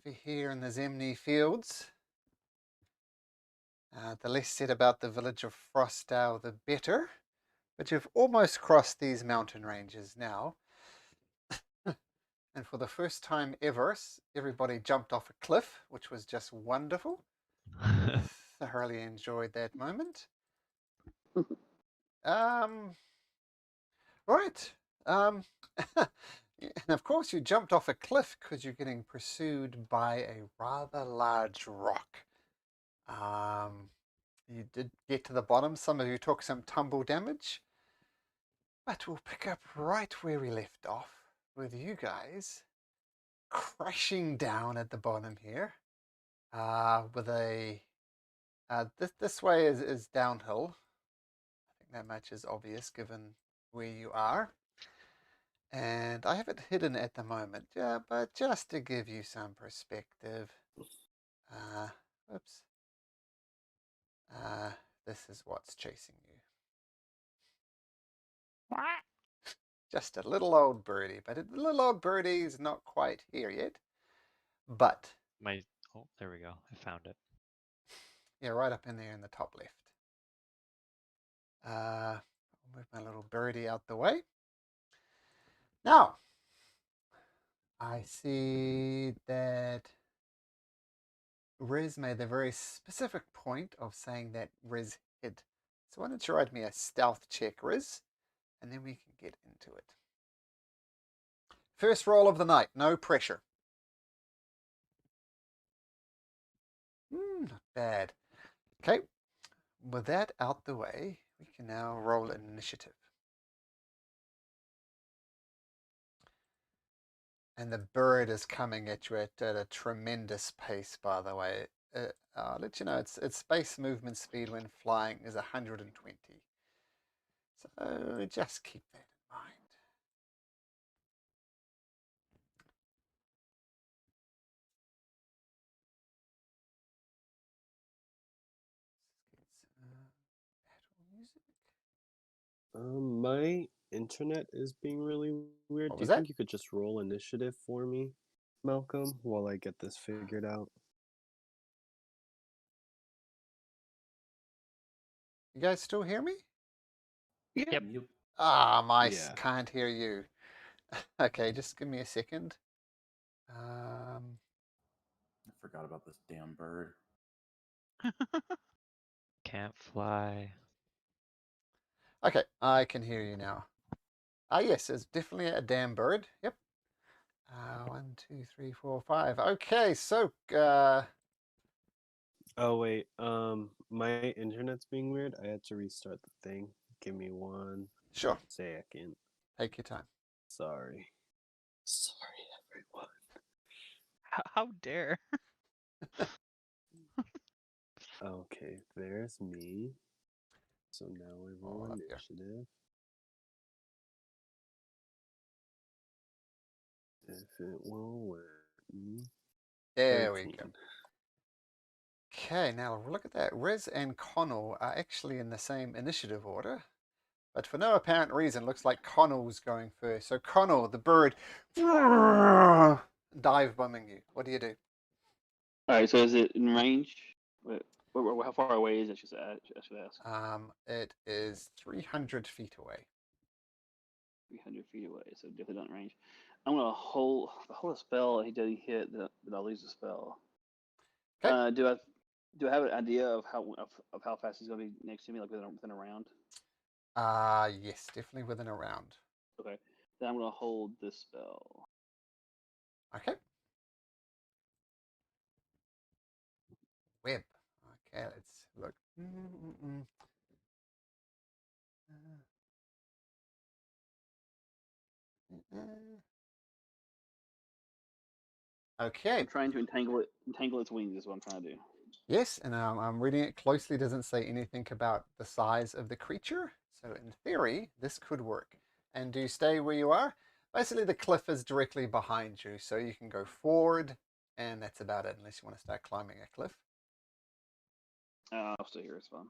over here in the Zemni fields. The less said about the village of Frostdale, the better. But you've almost crossed these mountain ranges now. And for the first time ever, everybody jumped off a cliff, which was just wonderful. Thoroughly enjoyed that moment. Right. And of course, you jumped off a cliff because you're getting pursued by a rather large rock. You did get to the bottom. Some of you took some tumble damage. But we'll pick up right where we left off with you guys crashing down at the bottom here. With a this way is downhill. I think that much is obvious given where you are. And I have it hidden at the moment, yeah, but just to give you some perspective. Oops. This is what's chasing you. Just a little old birdie, but the little old birdie is not quite here yet. But oh, there we go. I found it. Yeah, right up in there in the top left. I'll move my little birdie out the way. Now, I see that Riz made the very specific point of saying that Riz hid. So why don't you write me a stealth check, Riz, and then we can get into it. First roll of the night, no pressure. Not bad. Okay, with that out the way, we can now roll initiative. And the bird is coming at you at a tremendous pace, by the way. I'll let you know, its base movement speed when flying is 120. So just keep that in mind. My internet is being really weird. What Do was you that? think you could just roll initiative for me, Malcolm, while I get this figured out? You guys still hear me? Yep. Ah, mice Yeah. can't hear you. Okay, just give me a second. I forgot about this damn bird. Can't fly. Okay, I can hear you now. Yes, it's definitely a damn bird. Yep. 1, 2, 3, 4, 5. Okay, so Oh wait, my internet's being weird. I had to restart the thing. Give me one sure, second. take your time. Sorry, everyone. How dare? Okay, there's me. So now I roll All up here. initiative. If it will let me. There we 13. go. Okay, now look at that. Riz and Connell are actually in the same initiative order. But for no apparent reason, looks like Connell's going first. So Connell, the bird, dive bombing you. What do you do? Alright, so is it in range? How far away is it? I should ask. It is 300 feet away. 300 feet away, so definitely not in range. I'm gonna hold a spell. He doesn't hit, then I'll lose the spell. Okay. Do I have an idea of how fast he's gonna be next to me, like within a round? Yes, definitely within a round. Okay, then I'm gonna hold this spell. Okay. Web. Okay, let's look. Okay. I'm trying to entangle its wings. Is what I'm trying to do. Yes, and I'm reading it closely. It doesn't say anything about the size of the creature. So in theory, this could work. And do you stay where you are? Basically, the cliff is directly behind you. So you can go forward, and that's about it, unless you want to start climbing a cliff. I'll stay here. It's fine.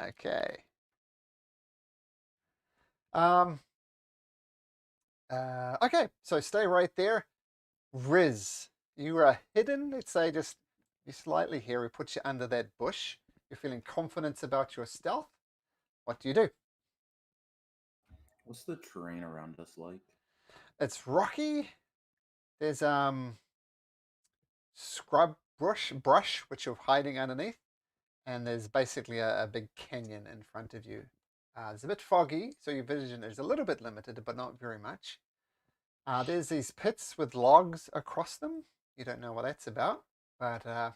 Okay. Okay, so stay right there. Riz, you are hidden. Let's say just you slightly here. We put you under that bush. You're feeling confident about your stealth. What do you do? What's the terrain around us like? It's rocky. There's scrub brush which you're hiding underneath, and there's basically a big canyon in front of you. It's a bit foggy, so your vision is a little bit limited, but not very much. There's these pits with logs across them. You don't know what that's about, but yeah.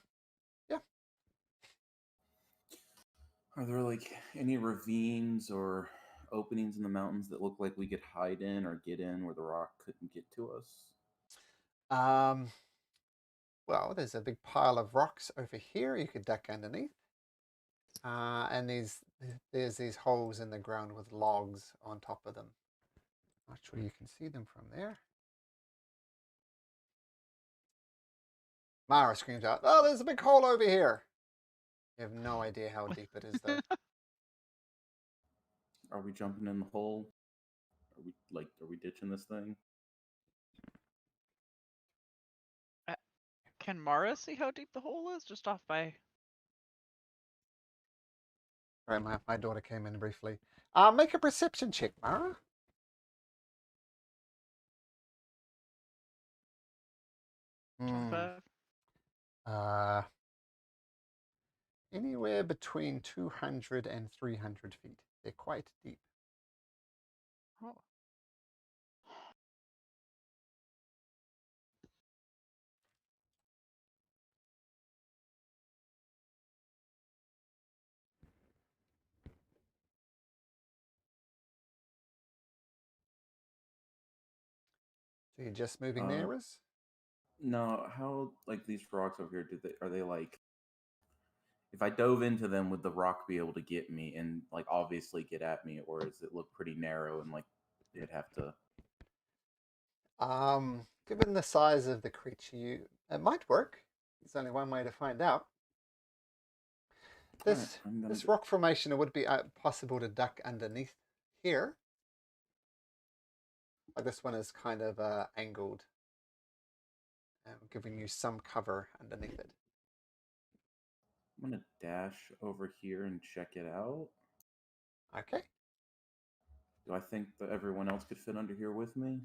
Are there like any ravines or openings in the mountains that look like we could hide in or get in where the rock couldn't get to us? Well, there's a big pile of rocks over here you could duck underneath. And there's these holes in the ground with logs on top of them. Not sure you can see them from there. Mara screams out, "Oh, there's a big hole over here!" You have no idea how deep it is, though. Are we jumping in the hole? Are we ditching this thing? Can Mara see how deep the hole is? Just off by. Right, my daughter came in briefly. Make a perception check, Mara. Hmm. 25? Anywhere between 200 and 300 feet. They're quite deep. Oh. So you're just moving there, Riz? No, how like these rocks over here? Are they like? If I dove into them, would the rock be able to get me and like obviously get at me, or does it look pretty narrow and like it'd have to? Given the size of the creature, it might work. There's only one way to find out. This rock formation, it would be possible to duck underneath here. Like this one is kind of angled, giving you some cover underneath it. I'm gonna dash over here and check it out. Okay. Do I think that everyone else could fit under here with me?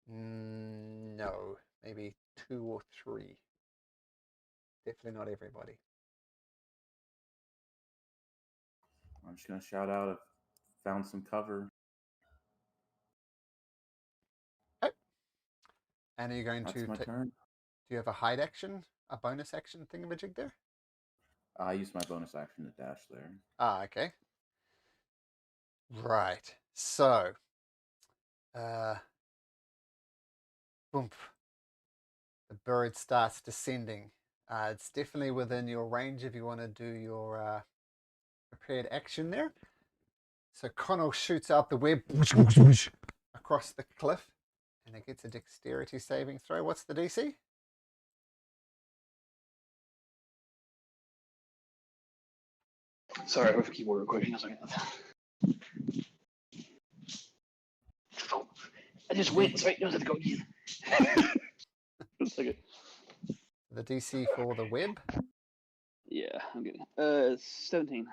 No, maybe 2 or 3. Definitely not everybody. I'm just gonna shout out, "I've found some cover." Okay. And are you going That's to? my turn. Do you have a hide action, a bonus action thingamajig there? I used my bonus action to dash there. Okay. Right. So, boom. The bird starts descending. It's definitely within your range if you want to do your prepared action there. So Connell shoots out the web across the cliff, and it gets a dexterity saving throw. What's the DC? Sorry, I went for keyboard real quick. Hang on a second. Oh, I just went, so I don't have to go again. One second. The DC for the web? Yeah, I'm getting 17.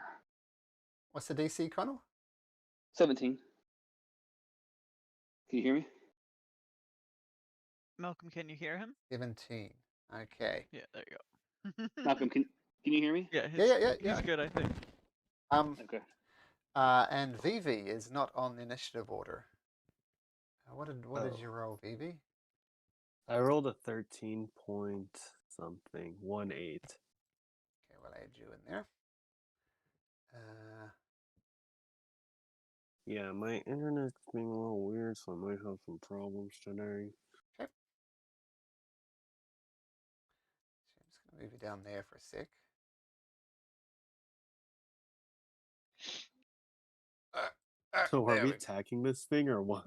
What's the DC, Connell? 17. Can you hear me? Malcolm, can you hear him? 17. Okay. Yeah, there you go. Malcolm, can you hear me? Yeah, yeah. He's good, I think. Okay. And Vivi is not on the initiative order. What did you roll, Vivi? I rolled a 13 point something, 1-8. Okay, we'll add you in there. Yeah, my internet's being a little weird, so I might have some problems today. Okay. So I'm just going to move you down there for a sec. So are we attacking this thing or what?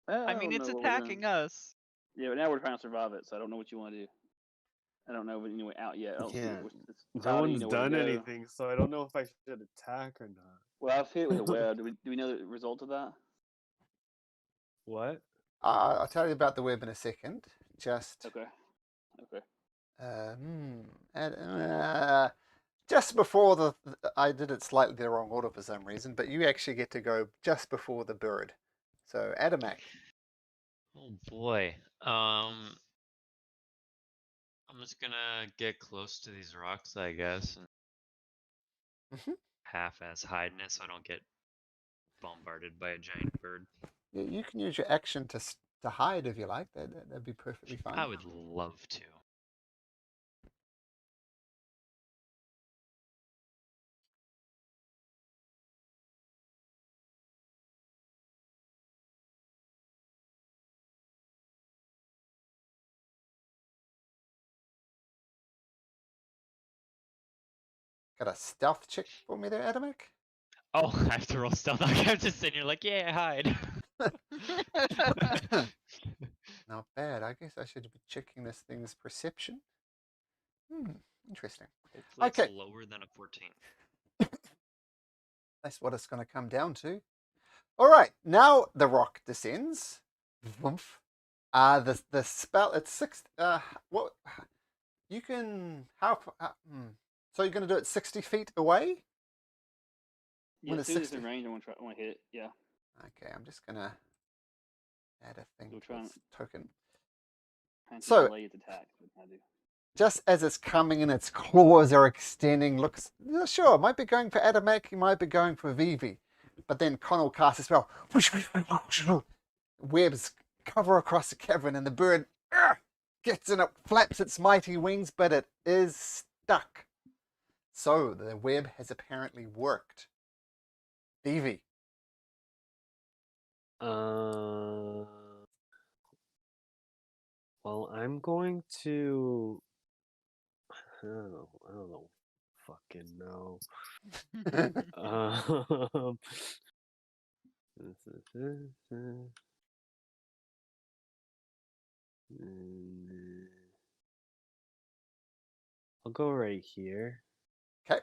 I mean, it's attacking us. Yeah, but now we're trying to survive it, so I don't know what you want to do. I don't know of any way out yet. I don't see Yeah. it's No cloudy, one's nowhere to done go. anything, so I don't know if I should attack or not. Well, I've hit with a web. Do we know the result of that? What? I'll tell you about the web in a second. Just Okay. Okay. and, just before I did it slightly the wrong order for some reason, but you actually get to go just before the bird. So Adamak. Oh boy. I'm just gonna get close to these rocks, I guess, and half-ass hiding it so I don't get bombarded by a giant bird. Yeah, you can use your action to hide if you like. That'd be perfectly fine. I would love to. Got a stealth check for me there, Adamak? Oh, I have to roll stealth. I'm just sitting here like, yeah, hide. Not bad. I guess I should be checking this thing's perception. Interesting. Hopefully Okay. it's lower than a 14. That's what it's going to come down to. All right, now the rock descends. Vroomf. The spell, it's 6. What you can how so you're going to do it 60 feet away? Yeah, When as it's soon as it's 60. in range, I want to hit it. Yeah. Okay, I'm just going to add a thing We'll to try its token. and So- delay its attack. I do. Just as it's coming and its claws are extending, looks, sure, might be going for Adamak, he might be going for Vivi. But then Connell casts a spell. Webs cover across the cavern and the bird gets in it, flaps its mighty wings, but it is stuck. So the web has apparently worked. Vivi. Well, I'm going to. I don't know. Fucking no. Um, I'll go right here. Okay.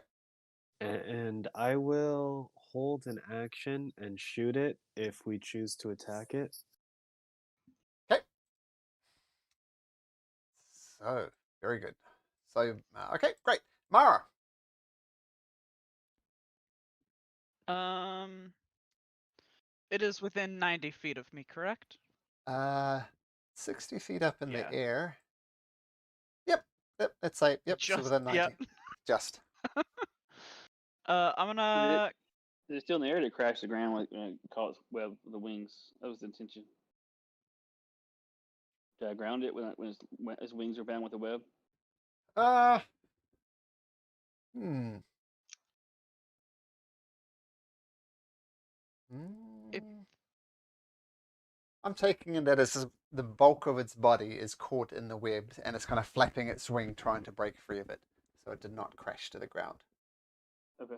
And I will hold an action and shoot it if we choose to attack it. Okay. So, very good. So, okay, great. Mara. It is within 90 feet of me, correct? 60 feet up in Yeah. the air. Yep, it's like, so Just within 90. yep. Just. I'm gonna. Is it still in the air to crash the ground when it caught its web with the wings? That was the intention. Did I ground it when its wings are bound with the web? If- I'm taking it that the bulk of its body is caught in the web and it's kind of flapping its wing trying to break free of it. So it did not crash to the ground. Okay.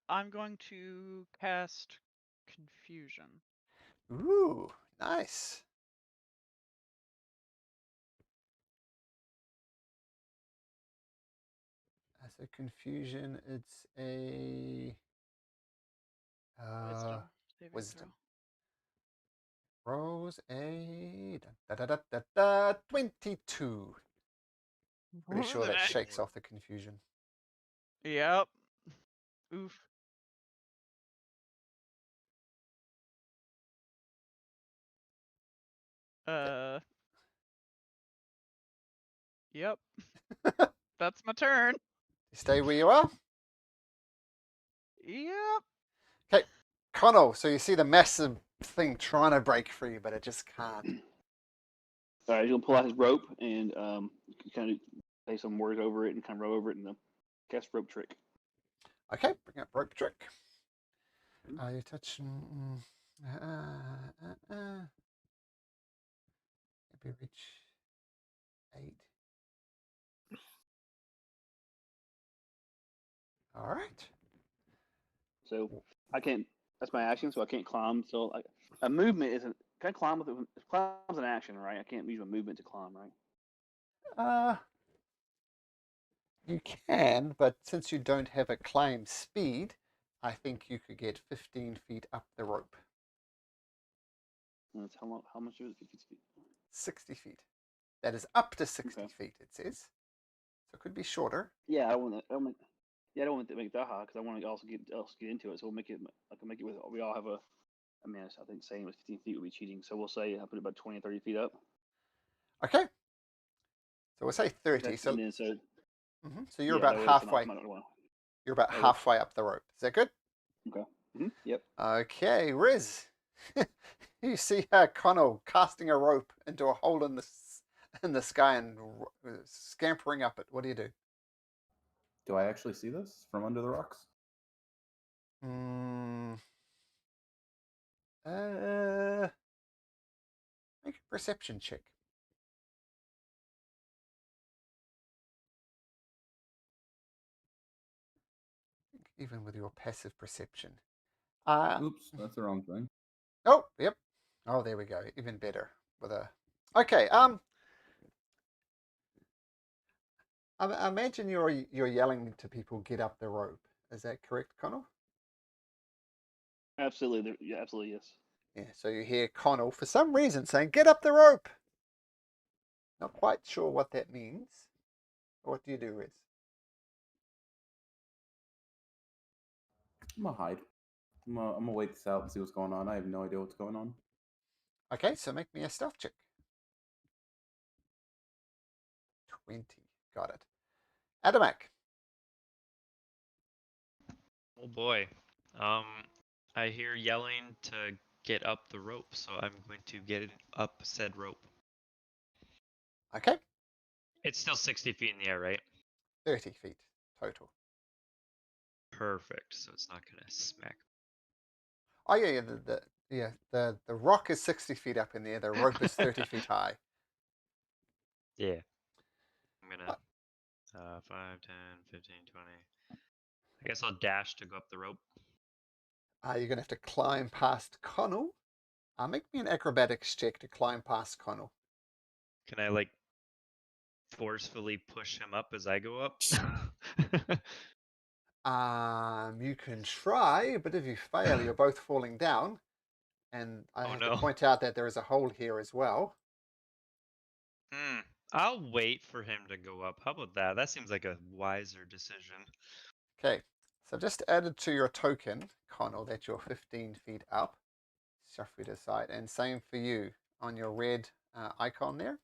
I'm going to cast Confusion. Ooh, nice. As a confusion, it's a Wisdom. Saving wisdom. throw. Rolls a 22. Pretty sure that shakes off the confusion. Yep. Oof. Yep. That's my turn. Stay where you are. Yep. Okay, Connell. So you see the massive thing trying to break free, but it just can't. All right, he's gonna pull out his rope and kind of say some words over it and kind of row over it and cast rope trick. Okay, bring up rope trick. You touch. Maybe reach 8. All right. So I can't. That's my action, so I can't climb. So a movement isn't. Can I climb with it? Climb's an action, right? I can't use my movement to climb, right? You can, but since you don't have a climb speed, I think you could get 15 feet up the rope. And that's how long? How much is it? 50 feet. 60 feet. That is up to 60 Okay. feet, it says. So it could be shorter. Yeah, I want to. I don't want to make it that high because I want to also get into it. So we'll make it. I can make it with. We all have a. I mean, I think saying it was 15 feet would be cheating. So we'll say I put it about 20 or 30 feet up. Okay. So we'll say 30. So So you're yeah, about that way halfway. I'm not gonna- You're about Okay. halfway up the rope. Is that good? Okay. Yep. Okay, Riz. You see Connell casting a rope into a hole in the sky and scampering up it. What do you do? Do I actually see this from under the rocks? Make a perception check. Even with your passive perception. Oops, that's the wrong thing. Oh, yep. Oh, there we go. Even better with a. Okay. I imagine you're yelling to people get up the rope. Is that correct, Connell? Absolutely. Yeah. Absolutely. Yes. Yeah. So you hear Connell for some reason saying, "Get up the rope." Not quite sure what that means. What do you do, Riz? I'm gonna hide. I'm gonna wait this out and see what's going on. I have no idea what's going on. Okay, so make me a stealth check. 20. Got it. Adamak. Oh boy. I hear yelling to get up the rope, so I'm going to get it up said rope. Okay. It's still 60 feet in the air, right? 30 feet total. Perfect. So it's not gonna smack. Oh yeah. The rock is 60 feet up in the air. The rope is 30 feet high. Yeah. I'm gonna 5, 10, 15, 20. I guess I'll dash to go up the rope. You're gonna have to climb past Connell. Make me an acrobatics check to climb past Connell. Can I like forcefully push him up as I go up? You can try, but if you fail, you're both falling down. And I have to point out that there is a hole here as well. I'll wait for him to go up. How about that? That seems like a wiser decision. Okay, so just added to your token, Connell, that you're 15 feet up. Shuffle it aside. And same for you on your red icon there,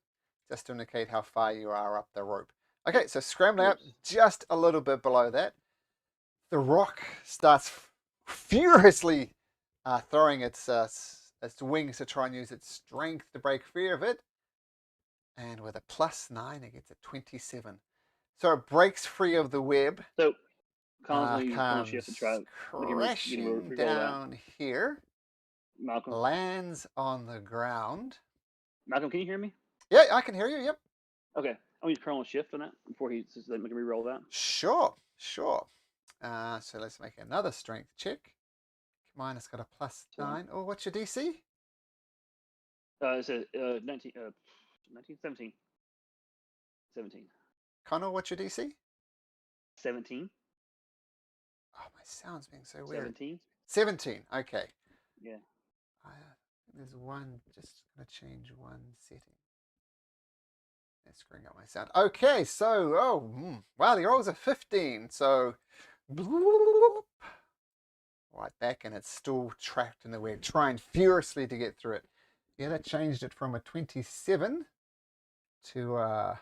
just to indicate how far you are up the rope. Okay, so scrambling up just a little bit below that. The rock starts furiously throwing its wings to try and use its strength to break free of it. And with a +9, it gets a 27. So it breaks free of the web. So comes Comes to try crashing down here. Malcolm. Lands on the ground. Malcolm, can you hear me? Yeah, I can hear you. Yep. Okay. I'll use Colonel Shift on that before he says let me re-roll that. Sure. So let's make another strength check. Mine has got a +9. Oh, what's your DC? It's a 19, 17. 17. Connell, what's your DC? 17. Oh, my sound's being so weird. 17. 17. Okay. Yeah. There's one. Just gonna change one setting. That's screwing up my sound. Okay, so wow, the roll's a 15. So right back, and it's still trapped in the web, trying furiously to get through it. Yeah, that changed it from a 27 to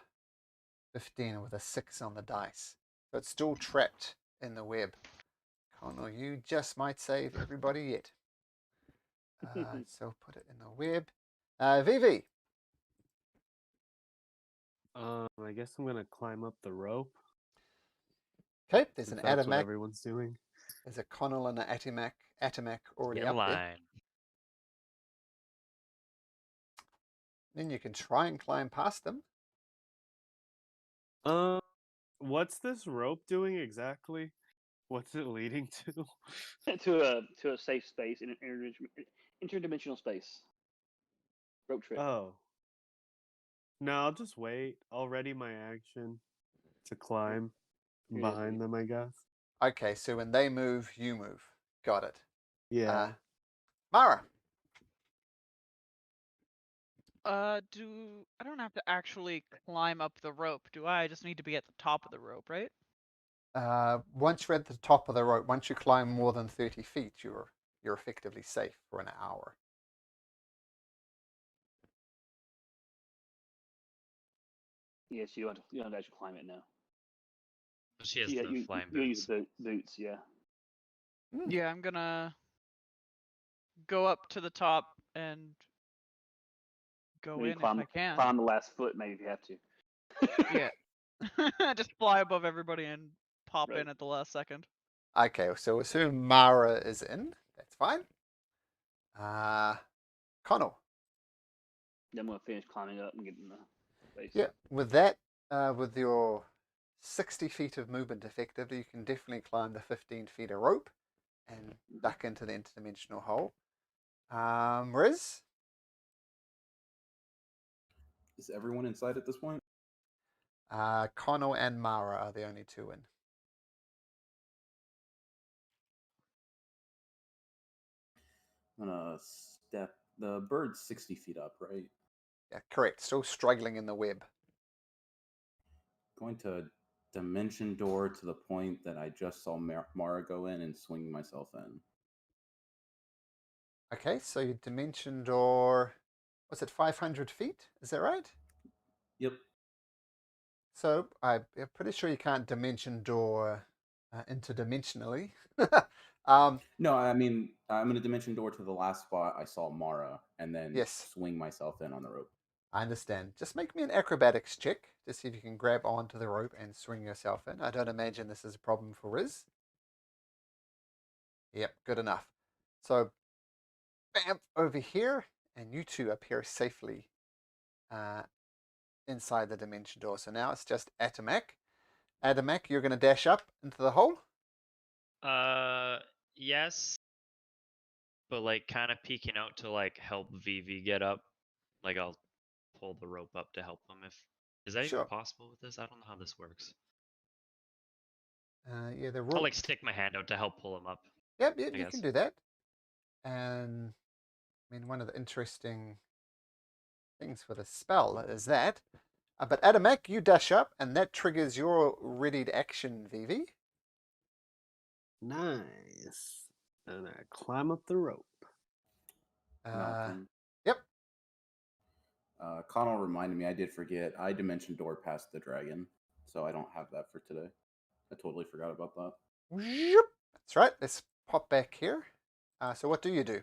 15 with a 6 on the dice. So it's still trapped in the web. Connell, you just might save everybody yet. So put it in the web. Vivi. I guess I'm gonna climb up the rope. Okay, there's an That's what Atomac. everyone's doing. There's a Connell and an Atomac already Get up line. there. Then you can try and climb past them. What's this rope doing exactly? What's it leading to? to a safe space in an interdimensional space. Rope trip. Oh. No, I'll just wait. I'll ready my action to climb. behind them, I guess. Okay, so when they move, you move. Got it. Yeah. Mara. I don't have to actually climb up the rope, do I? I just need to be at the top of the rope, right? Once you're at the top of the rope, once you climb more than 30 feet, you're effectively safe for an hour. Yes, you don't have to actually climb it now. She has Yeah, the flying you use boots. the boots, yeah. Yeah, I'm gonna go up to the top and go Maybe in if I can. climb the last foot, maybe if you have to. Yeah. Just fly above everybody and pop Right. in at the last second. Okay, so assume Mara is in. That's fine. Connell. Then I'm gonna finish climbing up and get in the base. Yeah, with that, with your 60 feet of movement effectively, you can definitely climb the 15 feet of rope and duck into the interdimensional hole. Riz? Is everyone inside at this point? Connell and Mara are the only two in. I'm gonna step. The bird's 60 feet up, right? Yeah, correct. Still struggling in the web. Going to dimension door to the point that I just saw Mara go in and swing myself in. Okay, so you dimension door, what's it, 500 feet? Is that right? Yep. So I'm pretty sure you can't dimension door interdimensionally. No, I mean, I'm going to dimension door to the last spot I saw Mara and then Yes. swing myself in on the rope. I understand. Just make me an acrobatics check to see if you can grab onto the rope and swing yourself in. I don't imagine this is a problem for Riz. Yep, good enough. So, bam, over here, and you two appear safely inside the dimension door. So now it's just Atomac. Atomac, you're going to dash up into the hole? Yes. But like kind of peeking out to like help Vivi get up. Like I'll pull the rope up to help them if is that Sure. even possible with this? I don't know how this works. Yeah, the rope. I'll like stick my hand out to help pull them up. Yep, you can do that. And I mean, one of the interesting things for the spell is that. But Adamak, you dash up, and that triggers your readied action, Vivi. Nice. And I climb up the rope. Malcolm. Yep. Connell reminded me, I did forget, I dimension door past the dragon, so I don't have that for today. I totally forgot about that. That's right. Let's pop back here. So what do you do?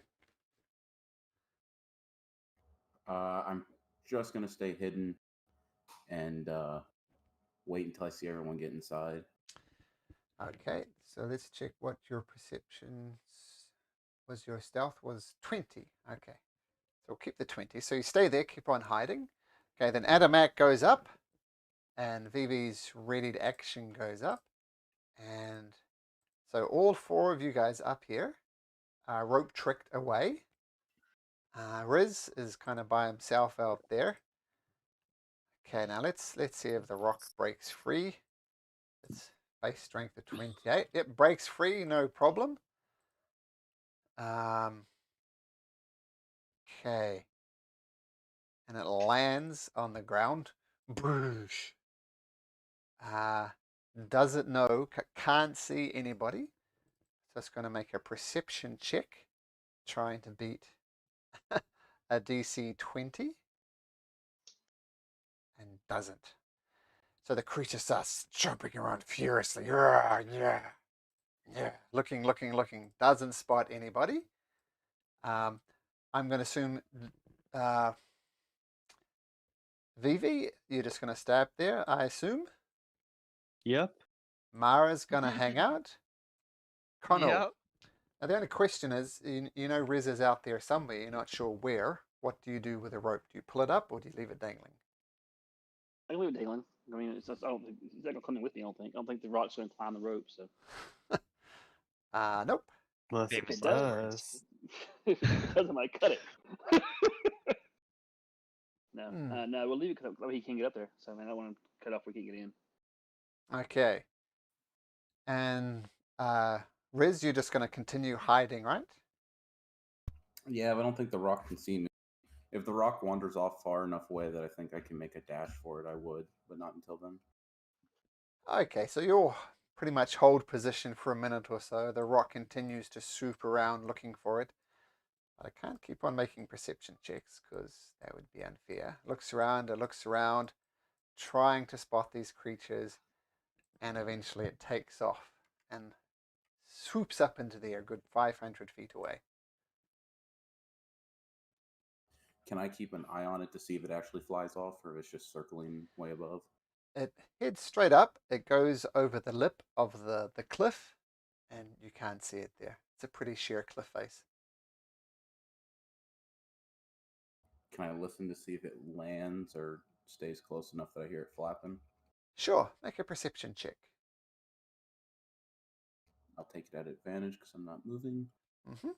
I'm just going to stay hidden and wait until I see everyone get inside. Okay, so let's check what your perceptions was. Your stealth was 20. Okay, so we'll keep the 20. So you stay there, keep on hiding. Okay, then Adamak goes up, and Vivi's readied action goes up. And so all four of you guys up here are rope tricked away. Riz is kind of by himself out there. Okay, now let's see if the rock breaks free. It's base strength of 28. It breaks free, no problem. Okay. And it lands on the ground. Broosh. Doesn't know, can't see anybody. So it's going to make a perception check, trying to beat a DC 20. And doesn't. So the creature starts jumping around furiously. Yeah. Looking. Doesn't spot anybody. I'm going to assume Vivi, you're just going to stay up there, I assume. Yep. Mara's going to hang out. Connell. Yep. Now the only question is, you know Riz is out there somewhere. You're not sure where. What do you do with a rope? Do you pull it up or do you leave it dangling? I can leave it dangling. I mean, I don't think he's not gonna come in with me. I don't think the rock's gonna climb the rope. So. Nope. Unless Famous it last does. If it does, I might cut it. No, we'll leave it cut up. He can't get up there. So I mean, I don't want to cut off where he can't get in. Okay. And Riz, you're just going to continue hiding, right? Yeah, but I don't think the rock can see me. If the rock wanders off far enough away that I think I can make a dash for it, I would, but not until then. Okay, so you'll pretty much hold position for a minute or so. The rock continues to swoop around looking for it. But I can't keep on making perception checks because that would be unfair. It looks around, trying to spot these creatures, and eventually it takes off and swoops up into the air, a good 500 feet away. Can I keep an eye on it to see if it actually flies off or if it's just circling way above? It heads straight up. It goes over the lip of the cliff, and you can't see it there. It's a pretty sheer cliff face. Can I listen to see if it lands or stays close enough that I hear it flapping? Sure, make a perception check. I'll take it at advantage because I'm not moving. Mm-hmm.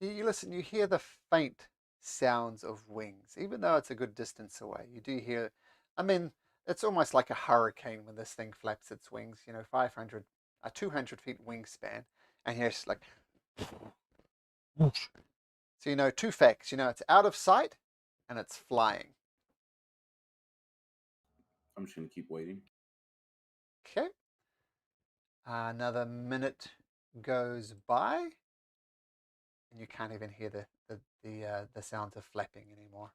You listen, you hear the faint sounds of wings, even though it's a good distance away. You do hear, I mean, it's almost like a hurricane when this thing flaps its wings, 500, 200 feet wingspan, and you're just like, so two facts, it's out of sight and it's flying. I'm just going to keep waiting. Okay. Another minute goes by, and you can't even hear the sounds of flapping anymore.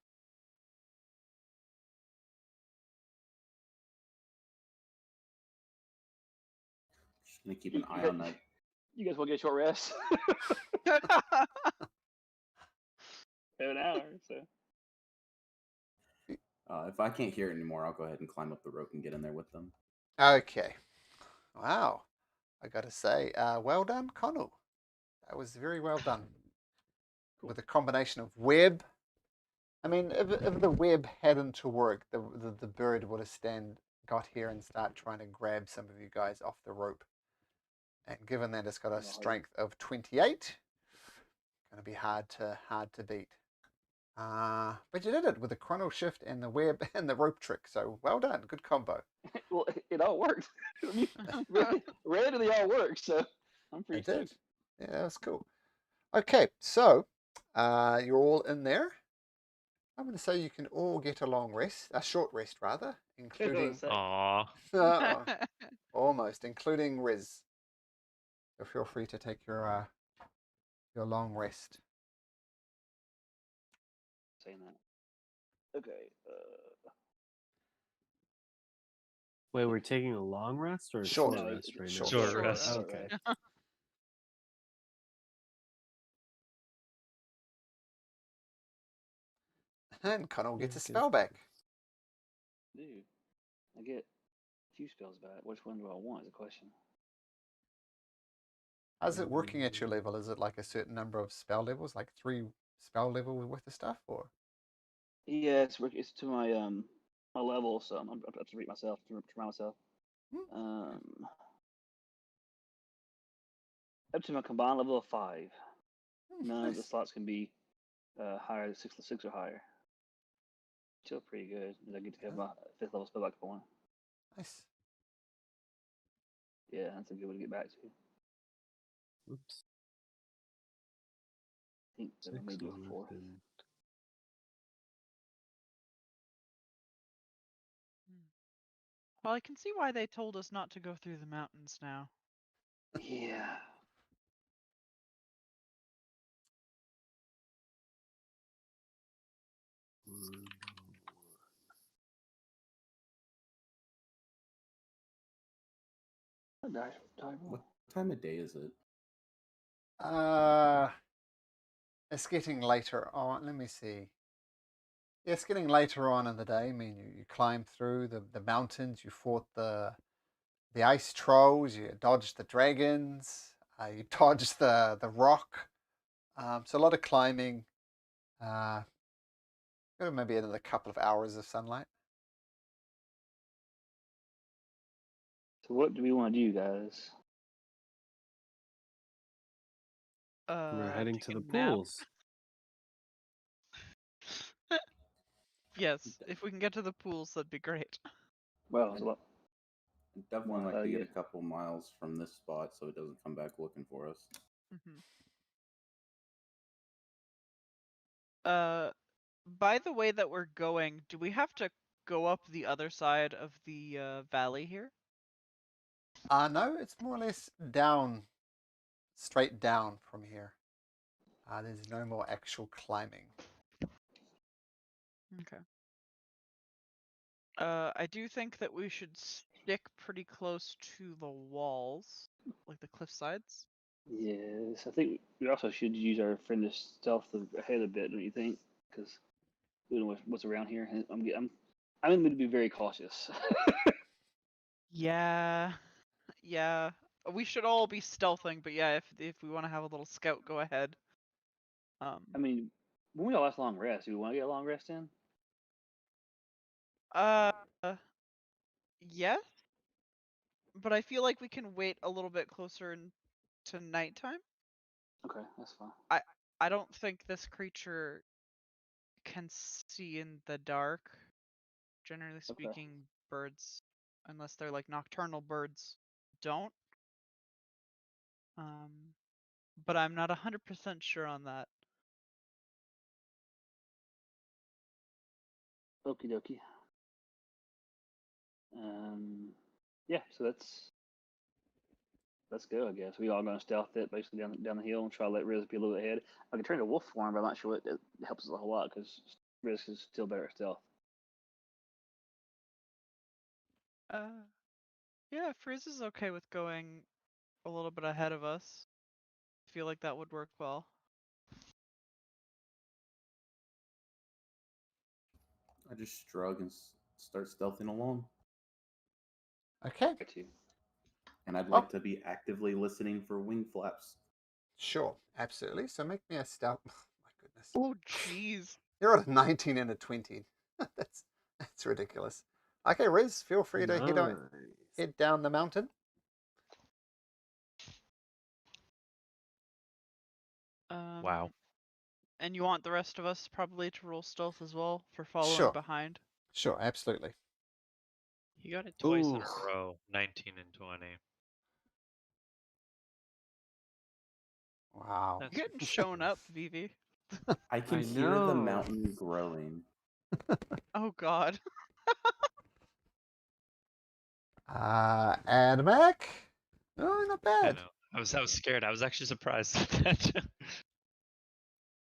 Just going to keep an eye on that. You guys want to get a short rest? An hour, so. If I can't hear it anymore, I'll go ahead and climb up the rope and get in there with them. Okay. Wow. I got to say, well done, Connell. That was very well done. Cool. With a combination of web. I mean, if the web hadn't worked, the bird would have got here and start trying to grab some of you guys off the rope. And given that it's got a strength of 28, going to be hard to beat. But you did it with the chrono shift and the web and the rope trick. So well done, good combo. Well, it all worked. Randomly all worked, so I'm pretty It did. stoked. Yeah, that was cool. Okay, so you're all in there. I'm going to say you can all get a long rest, a short rest rather, including Aww. almost, including Riz. So feel free to take your long rest. Saying that. Okay. Wait, we're taking a long rest or a Short. short No, rest right short. now? Short rest. Okay. And Connell gets a Okay. spell back. Dude, I get a few spells back. Which one do I want is the question. How's it working at your level? Is it like a certain number of spell levels, like 3 spell levels worth of stuff, or? Yeah, it's to my my level, so I'm have to read myself to remind myself. Up to my combined level of 5. None of the Nice. slots can be higher than 6 or higher. Still pretty good. I get to have my 5th level spell back going. Nice. Yeah, that's a good one to get back to. Oops. I think that I may do a 4. Well, I can see why they told us not to go through the mountains now. Yeah. What time of day is it? It's getting later on. Let me see. Yeah, it's getting later on in the day. I mean, you climbed through the mountains. You fought the ice trolls. You dodged the dragons. You dodged the rock. So a lot of climbing. Maybe another couple of hours of sunlight. So what do we want to do, guys? We're heading to take the a nap. pools. Yes, if we can get to the pools, that'd be great. Well, there's a lot. I'd definitely like to Yeah. get a couple miles from this spot so it doesn't come back looking for us. Mm-hmm. By the way that we're going, do we have to go up the other side of the valley here? No, it's more or less down, straight down from here. There's no more actual climbing. Okay. I do think that we should stick pretty close to the walls, like the cliff sides. Yes, I think we also should use our friend to stealth ahead a bit, don't you think? Because we don't know what's around here. And I'm in the mood to be very cautious. Yeah, yeah. We should all be stealthing, but yeah, if we want to have a little scout, go ahead. I mean, when we got last long rest, do we want to get a long rest in? Uh, yes, but I feel like we can wait a little bit closer to nighttime. Okay, that's fine. I don't think this creature can see in the dark. Generally speaking, birds, unless they're like nocturnal birds, don't. But I'm not 100% sure on that. Okie dokie. Yeah, so let's go. I guess we all gonna stealth it basically down the hill and try to let Riz be a little bit ahead. I can turn to wolf form, but I'm not sure it helps us a whole lot because Riz is still better at stealth. Yeah, Frizz is okay with going a little bit ahead of us. I feel like that would work well. I just shrug and start stealthing along. Okay, And I'd like to be actively listening for wing flaps. sure, absolutely. So make me a stealth. Oh, my goodness. Oh, jeez. You're at a 19 and a 20. That's ridiculous. Okay, Riz, feel free to head down the mountain. Wow. And you want the rest of us probably to roll stealth as well for following Sure. behind? Sure, absolutely. He got it twice in Ooh. a row, 19 and 20. Wow. That's You're getting shown up, Vivi. I can I hear the know. mountain growing. Oh god. Adamac? Oh, not I bad. know. I was scared. I was actually surprised at that.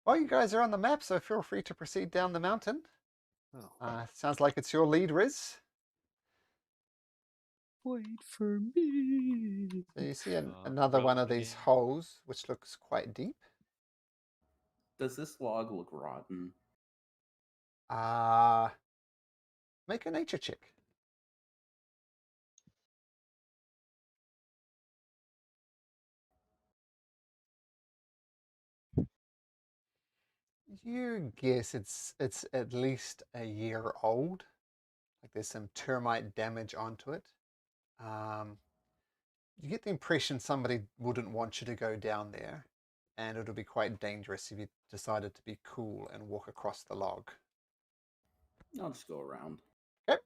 Well, you guys are on the map, so feel free to proceed down the mountain. Oh. Sounds like it's your lead, Riz. Wait for me. So you see another one of these holes, which looks quite deep. Does this log look rotten? Make a nature check. You guess it's at least a year old. Like there's some termite damage onto it. You get the impression somebody wouldn't want you to go down there, and it'll be quite dangerous if you decided to be cool and walk across the log. I'll just go around. Okay.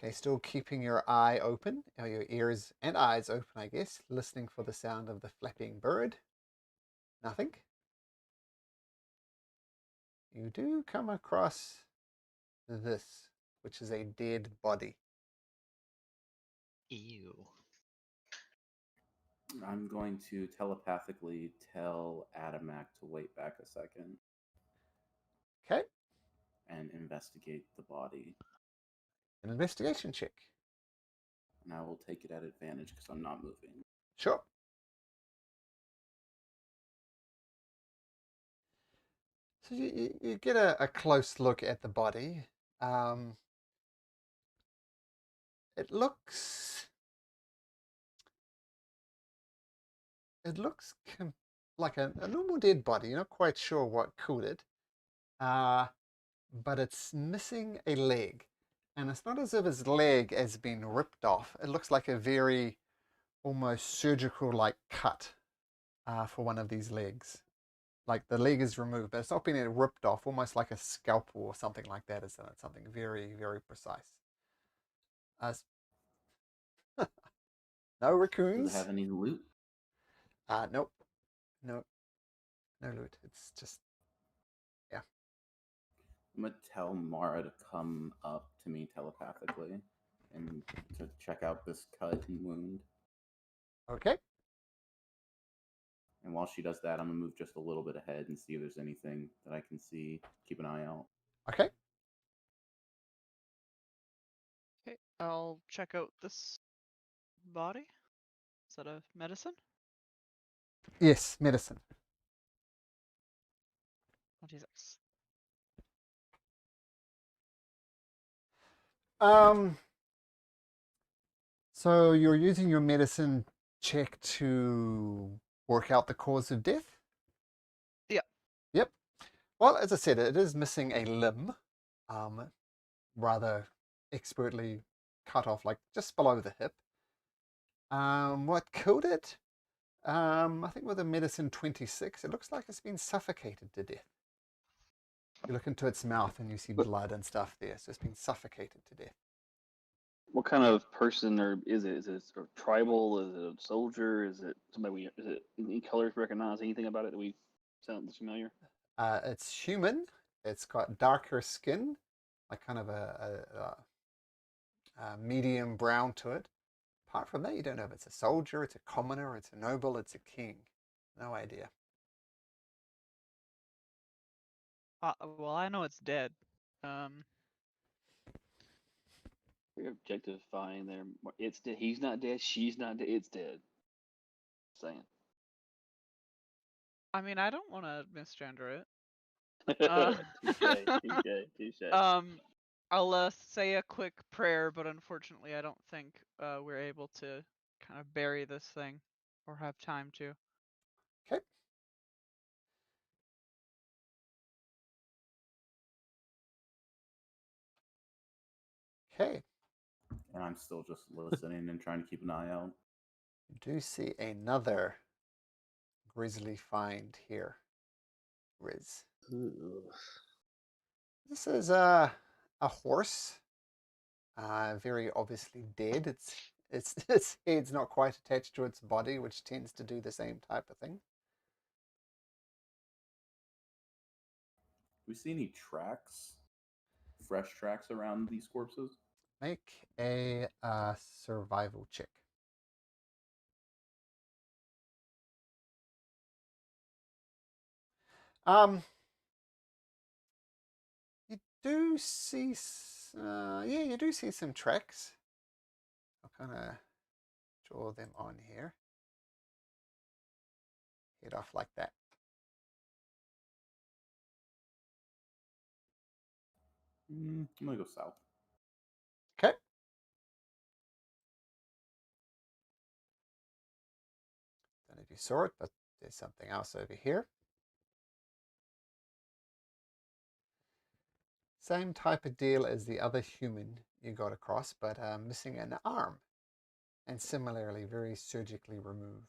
Okay, still keeping your eye open, or your ears and eyes open, I guess, listening for the sound of the flapping bird. Nothing. You do come across this, which is a dead body. Ew. I'm going to telepathically tell Adamac to wait back a second. Okay. And investigate the body. An investigation check. And I will take it at advantage because I'm not moving. Sure. So you get a close look at the body. It looks like a normal dead body. You're not quite sure what killed it. But it's missing a leg. And it's not as if his leg has been ripped off. It looks like a very almost surgical like cut for one of these legs. like the leg is removed, but it's not being ripped off, almost like a scalpel or something like that. Isn't it? Something very, very precise. No Does raccoons. it have any loot? Nope. No loot. It's just, yeah. I'm gonna tell Mara to come up to me telepathically and to check out this cut and wound. Okay. And while she does that, I'm gonna move just a little bit ahead and see if there's anything that I can see. Keep an eye out. Okay. Okay, I'll check out this body. Is that a medicine? Yes, medicine. 26. So you're using your medicine check to work out the cause of death? Yeah. Yep. Well, as I said, it is missing a limb, rather expertly cut off, like just below the hip. What killed it? I think with a medicine 26, it looks like it's been suffocated to death. You look into its mouth and you see blood and stuff there, so it's been suffocated to death. What kind of person or is it? Is it sort of tribal? Is it a soldier? Is it somebody we? Is it any colors recognize? Anything about it that we sound familiar? It's human. It's got darker skin, like kind of a medium brown to it. Apart from that, you don't know if it's a soldier, it's a commoner, it's a noble, it's a king. No idea. Well, I know it's dead. We're objectifying there. It's dead. He's not dead. She's not dead. It's dead. Saying. I mean, I don't want to misgender it. Touche. I'll say a quick prayer, but unfortunately, I don't think we're able to kind of bury this thing or have time to. Okay. Okay. And I'm still just listening and trying to keep an eye out. You do see another grisly find here, Riz. Ooh. This is a horse, very obviously dead. Its head's not quite attached to its body, which tends to do the same type of thing. Do we see any tracks, fresh tracks around these corpses? Make a survival check. You do see, yeah, you do see some tracks. I'll kind of draw them on here. Head off like that. I'm gonna go south. Okay. Don't know if you saw it, but there's something else over here. Same type of deal as the other human you got across, but missing an arm. And similarly, very surgically removed.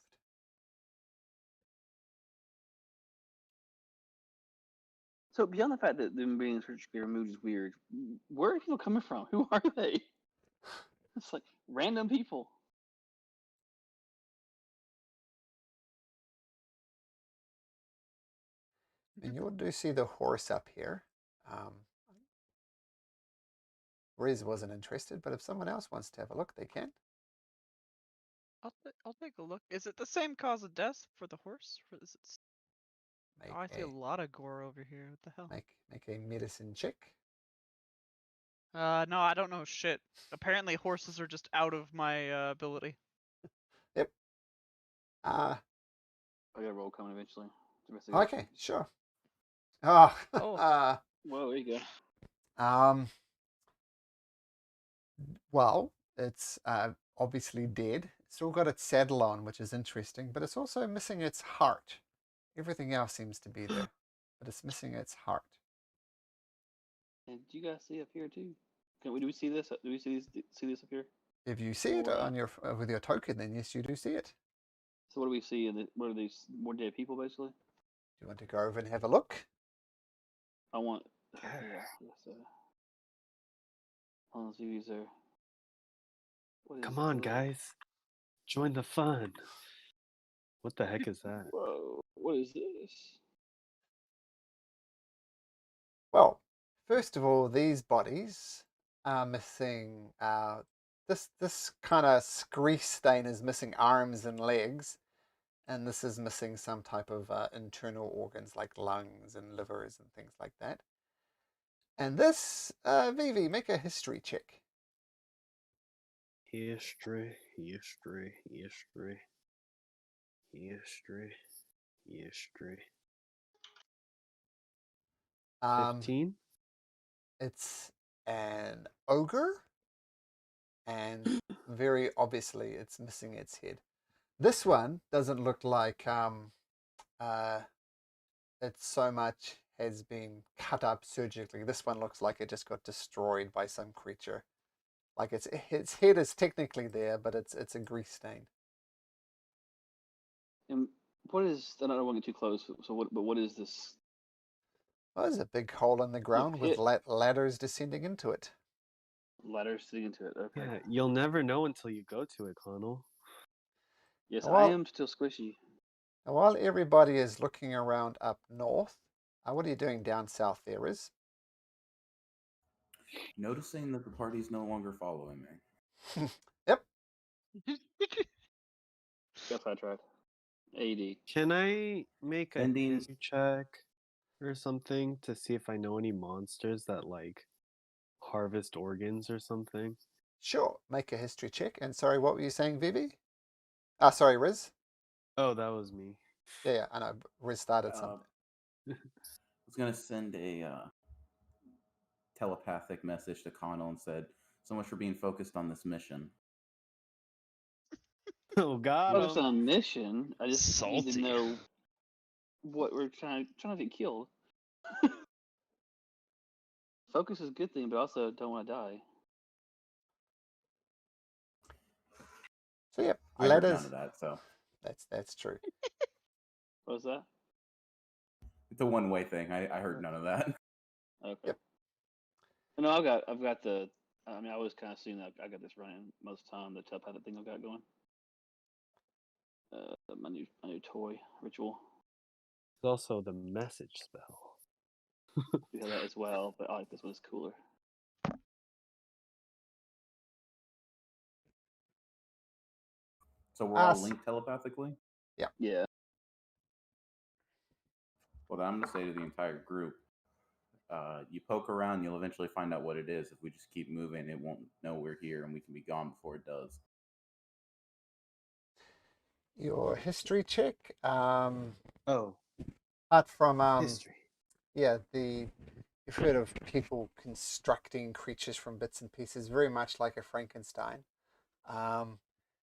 So beyond the fact that them being surgically removed is weird, where are people coming from? Who are they? It's like random people. And you do see the horse up here. Riz wasn't interested, but if someone else wants to have a look, they can. I'll take a look. Is it the same cause of death for the horse? For this, I see a lot of gore over here. What the hell? Make a medicine check. No, I don't know shit. Apparently, horses are just out of my ability. Yep. I got a roll coming eventually. Okay, sure. Oh. Oh. Well, there you go. Well, it's obviously dead. It's still got its saddle on, which is interesting, but it's also missing its heart. Everything else seems to be there, but it's missing its heart. And do you guys see up here too? Do we see this? Do we see this up here? If you see it on your with your token, then yes, you do see it. So what do we see? What are these? More dead people, basically. you want to go over and have a look? I want. Yeah. Yes, on the user. What is Come on, the- guys. Join the fun. What the heck is that? Whoa! What is this? Well, first of all, these bodies are missing. This kind of grease stain is missing arms and legs, and this is missing some type of internal organs like lungs and livers and things like that. And this, Vivi, make a history check. History. Um, 15? It's an ogre, and very obviously it's missing its head. This one doesn't look like it so much has been cut up surgically. This one looks like it just got destroyed by some creature. Like its head is technically there, but it's a grease stain. And what is? I don't want to get too close. So what? But what is this? Well, there's a big hole in the ground with pit. ladders descending into it. Ladder sitting into it. Okay. Yeah, you'll never know until you go to it, Connell. Yes, I Well- am still squishy. Now, while everybody is looking around up north, what are you doing down south there, Riz? Noticing that the party's no longer following me. Yep. Guess I tried. 80. Can I make a Ending- history check or something to see if I know any monsters that like harvest organs or something? Sure. Make a history check. And sorry, what were you saying, Vivi? Ah, sorry, Riz. Oh, that was me. Yeah, I know. Riz started something. I was gonna send a telepathic message to Connell and said, "So much for being focused on this mission." Oh, got Focus him. on a mission. I just need Salty. to know what we're trying to get killed. Focus is a good thing, but also don't want to die. So yeah, I heard none ladders. of that, so That's true. What was that? it's a one-way thing. I heard none of that. Okay. Yep. No, I've got the. I mean, I was kind of seeing that I got this running most of the time. The telepathic thing I've got going. My new toy ritual. There's also the message spell. We have that as well, but I like this one. It's cooler. So we're all Us. linked telepathically? Yeah. Well, then I'm gonna say to the entire group, you poke around, you'll eventually find out what it is. If we just keep moving, it won't know we're here, and we can be gone before it does. Your history check. Oh, Apart from history. yeah, you've heard of people constructing creatures from bits and pieces, very much like a Frankenstein.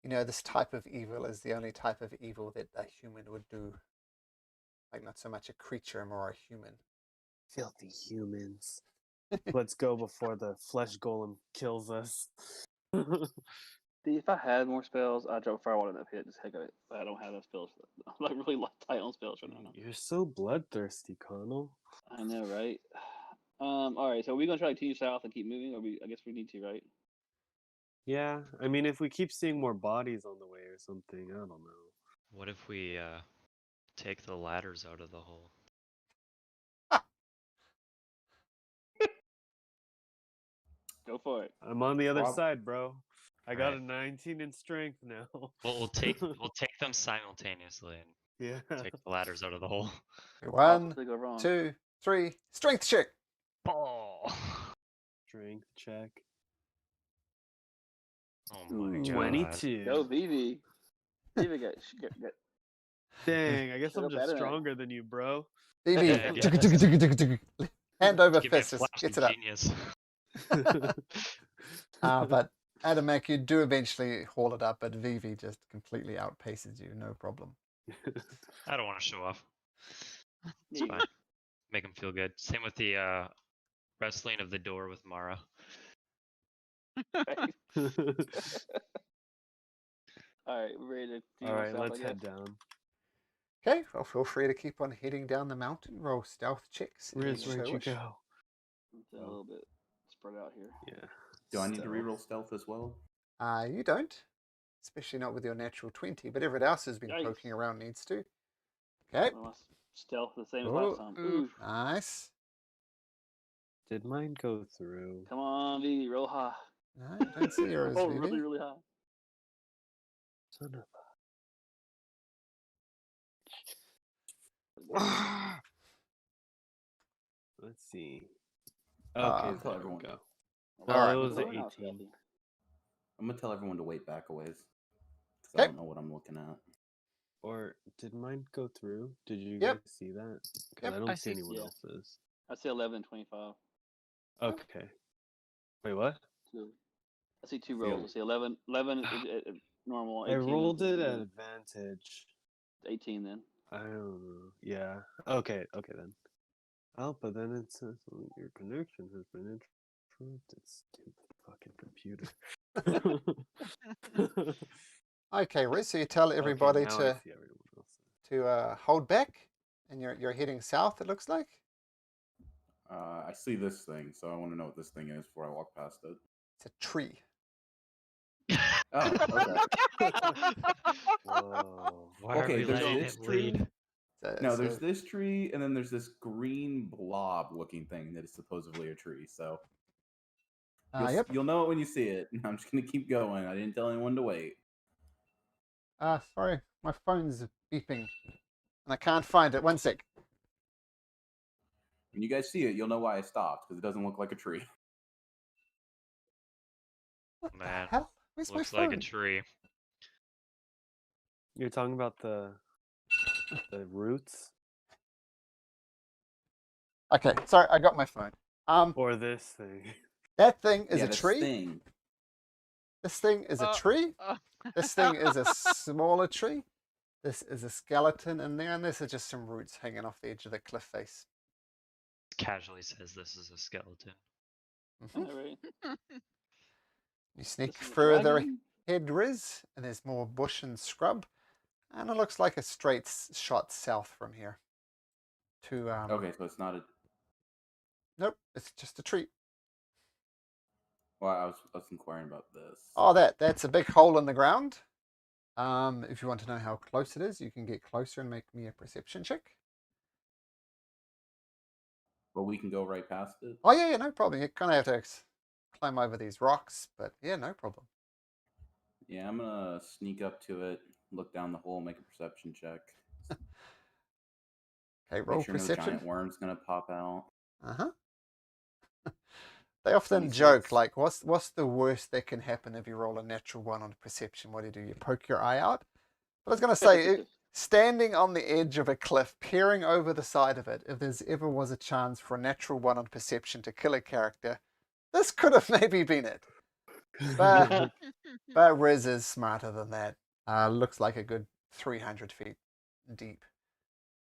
You know, this type of evil is the only type of evil that a human would do. Like not so much a creature, more a human. Filthy humans. Let's go before the flesh golem kills us. If I had more spells, I'd drop Firewall in that pit. Just heck of it. But I don't have enough spells. I'm like really tight on spells right now. You're so bloodthirsty, Connell. I know, right? All right. So are we gonna try to continue south and keep moving, or I guess we need to, right? Yeah, I mean, if we keep seeing more bodies on the way or something, I don't know. What if we take the ladders out of the hole? Go for it. I'm on the other Prob- side, bro. I got Alright. a 19 in strength now. Well, we'll take them simultaneously and Yeah. take the ladders out of the hole. One, Possibly go wrong. 2, 3, strength check. Oh, Strength check. oh my Ooh. god. 22. Go, Vivi. Vivi got. Dang, I guess Shut I'm up, just Adam. stronger than you, bro. BB. Yeah. Hand over Give me a fist. flash Gets of it up. genius. But Adamak, you do eventually haul it up, but Vivi just completely outpaces you, no problem. I don't want to show off. It's Yeah. fine. Make him feel good. Same with the wrestling of the door with Mara. All right, we're ready to. All right, south, I let's guess. head down. Okay, well, feel free to keep on heading down the mountain. Roll stealth checks. if Riz, you where'd so you wish. go? It's a little bit spread out here. Yeah. Do I need to Stealth. reroll stealth as well? You don't, especially not with your natural 20, but everyone else who's been Yikes. poking around needs to. Okay, Well, my stealth the same as Oh. last time. Oof. nice. Did mine go through? Come on, V, roll high. No, I don't see yours, Oh, Vivi. really, really high. Son of Let's see. Okay, Tell there we everyone. go. Well, Alright. it was we're an not 18. stealthy. I'm gonna tell everyone to wait back a ways. Because I Okay. don't know what I'm looking at. Or did mine go through? Did you Yep. guys see that? Because Yep, I don't I see see. anyone Yeah. else's. I see 11 and 25. Okay. Wait, what? Two. I see two See rolls. I see 11 is normal. I 18 rolled it at is advantage. 18 then. I don't know. Yeah. Okay. Okay then. Oh, but then it says your connection has been interrupted. Stupid fucking computer. Okay, Riz, so you tell everybody okay, now I to see everyone else. hold back, and you're heading south, it looks like. I see this thing, so I want to know what this thing is before I walk past it. It's a tree. Oh, okay. Whoa. Why Okay, are we there's letting this it tree. lead? No, there's this tree, and then there's this green blob-looking thing that is supposedly a tree. So Yep. you'll know it when you see it. I'm just gonna keep going. I didn't tell anyone to wait. Sorry, my phone's beeping, and I can't find it. One sec. When you guys see it, you'll know why I stopped because it doesn't look like a tree. What the Man, hell? Where's looks my phone? like a tree. You're talking about the roots Okay, sorry, I got my phone. or this thing? That thing is yeah, a this tree. thing. This thing is a tree. This thing is a smaller tree. This is a skeleton in there, and this is just some roots hanging off the edge of the cliff face. Casually says this is a skeleton. I know, right? You sneak This is a further dragon? ahead, Riz, and there's more bush and scrub, and it looks like a straight shot south from here. To Okay, so it's not a. Nope, it's just a tree. Well, I was inquiring about this. Oh, that's a big hole in the ground. If you want to know how close it is, you can get closer and make me a perception check. But we can go right past it. Oh yeah, no problem. You kind of have to climb over these rocks, but yeah, no problem. Yeah, I'm gonna sneak up to it, look down the hole, make a perception check. Okay, roll Make sure no perception. giant worm's gonna pop out. They often 26. joke like, what's the worst that can happen if you roll a natural one on perception? What do? You poke your eye out? But I was going to say, standing on the edge of a cliff, peering over the side of it, if there's ever was a chance for a natural one on perception to kill a character, this could have maybe been it. But Riz is smarter than that. Looks like a good 300 feet deep.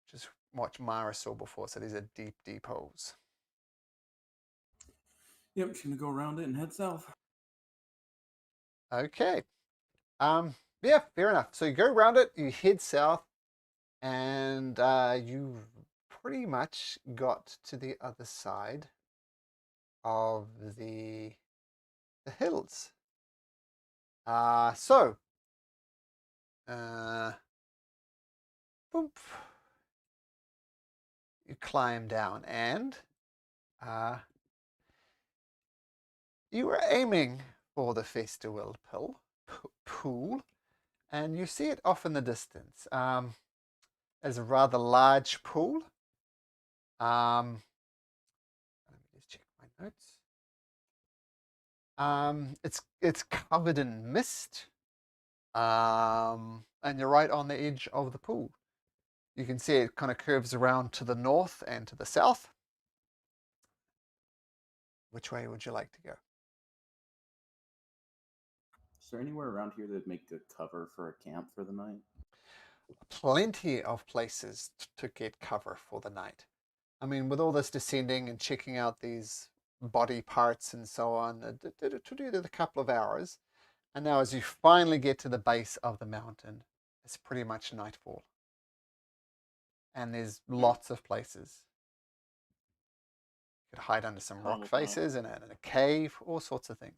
Just what Mara saw before, so these are deep, deep holes. Yep, I'm just gonna go around it and head south. Okay. Yeah, fair enough. So you go around it, you head south, and you pretty much got to the other side of the hills. Boop. You climb down, and you were aiming for the Festerwill Pool, and you see it off in the distance. As a rather large pool. Let me just check my notes. It's covered in mist. And you're right on the edge of the pool. You can see it kind of curves around to the north and to the south. Which way would you like to go? Is there anywhere around here that'd make good cover for a camp for the night? Plenty of places to get cover for the night. I mean, with all this descending and checking out these body parts and so on, it took you a couple of hours. And now as you finally get to the base of the mountain, it's pretty much nightfall. and there's lots of places. You could hide under some rock faces in a cave, all sorts of things.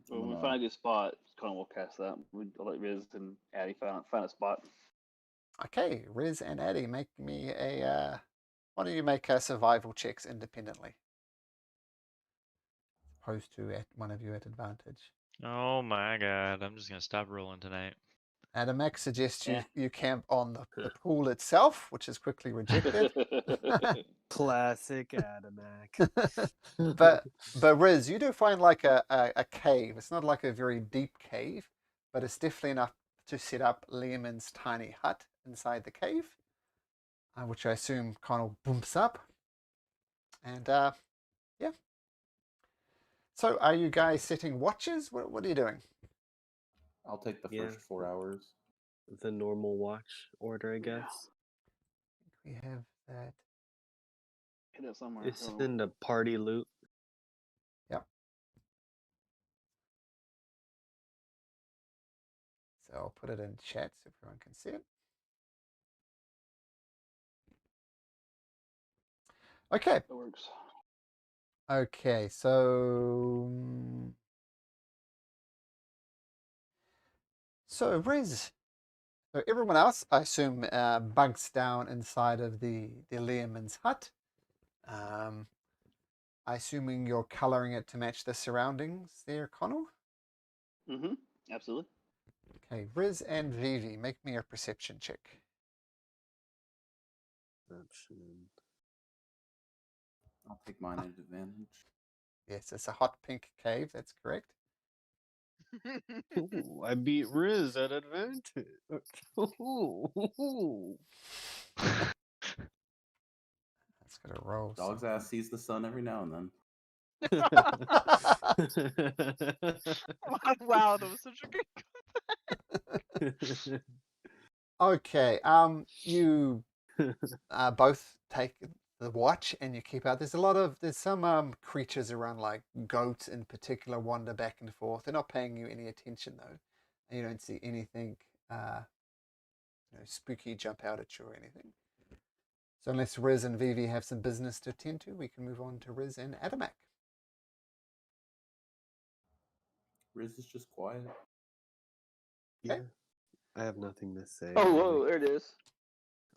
Well, when we find a good spot, Connor will cast that. I'll let Riz and Addy find a spot. Okay, Riz and Addy, make me a. Why don't you make survival checks independently, opposed to at one of you at advantage? Oh my god, I'm just gonna stop rolling tonight. Adamac suggests you camp on the pool itself, which is quickly rejected. Classic Adamac. but Riz, you do find like a cave. It's not like a very deep cave, but it's definitely enough to set up Lehman's tiny hut inside the cave, which I assume kind of bumps up. And yeah. So are you guys setting watches? What are you doing? I'll take the first 4 hours. The normal watch order, I guess. We have that. Hit it somewhere. It's in the party loot. Yep. So I'll put it in chat so everyone can see it. Okay. That works. Okay, so Riz. So everyone else, I assume, bunks down inside of the Learman's hut. I assuming you're colouring it to match the surroundings there, Connell? Mm-hmm. Absolutely. Okay, Riz and Vivi, make me a perception check. Perception. I'll take mine at advantage. Yes, it's a hot pink cave, that's correct. Ooh, I beat Riz at advantage. Ooh. That's got to roll. Dog's ass sees the sun every now and then. Wow, that was such a good comeback. Okay, you both take the watch and you keep out. There's some creatures around, like goats in particular, wander back and forth. They're not paying you any attention though, and you don't see anything spooky jump out at you or anything. So unless Riz and Vivi have some business to attend to, we can move on to Riz and Adamac. Riz is just quiet. Yeah, I have nothing to say. Oh, whoa, there it is.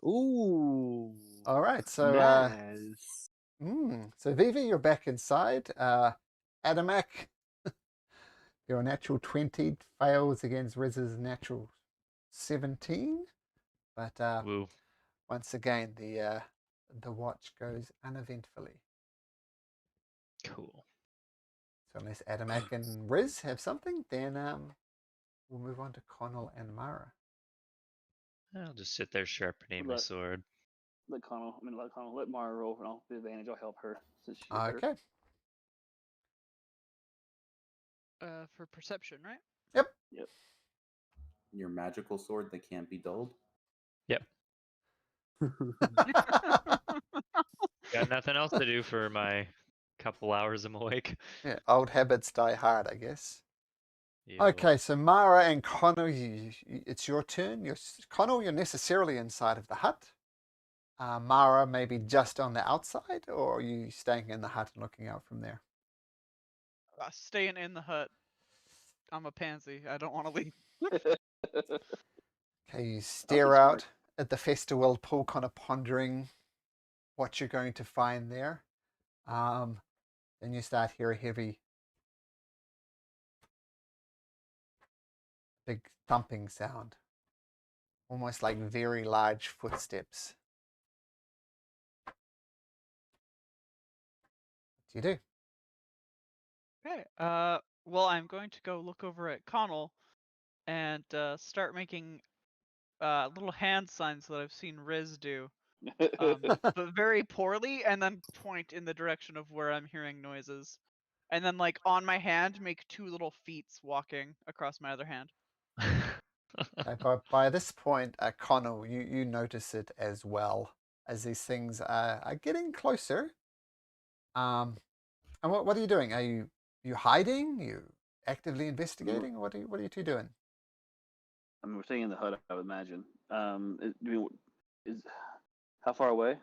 Ooh. All right, so nice. So Vivi, you're back inside. Adamac, your natural 20 fails against Riz's natural 17, but Woo. once again the watch goes uneventfully. Cool. So unless Adamac and Riz have something, then we'll move on to Connell and Mara. I'll just sit there sharpening my sword. Let Mara roll, and I'll the advantage. I'll help her since she's better. Okay. For perception, right? Yep. Your magical sword that can't be dulled. Yep. Got nothing else to do for my couple hours I'm awake. Yeah, old habits die hard, I guess. Yeah, Okay, so Mara and Connell, it's your turn. Connell, you're necessarily inside of the hut. Mara, maybe just on the outside, or are you staying in the hut and looking out from there? Staying in the hut. I'm a pansy. I don't want to leave. Okay, you stare out at the Festerwill Pool, kind of pondering what you're going to find there. Then you start hear a heavy, big thumping sound, almost like very large footsteps. What do you do? Okay. Well, I'm going to go look over at Connell and start making little hand signs that I've seen Riz do, but very poorly, and then point in the direction of where I'm hearing noises, and then like on my hand make two little feet walking across my other hand. Okay, by this point, Connell, you notice it as well, as these things are getting closer. And what are you doing? Are you hiding? You actively investigating? What are you two doing? I mean, we're staying in the hut, I would imagine. Is how far away?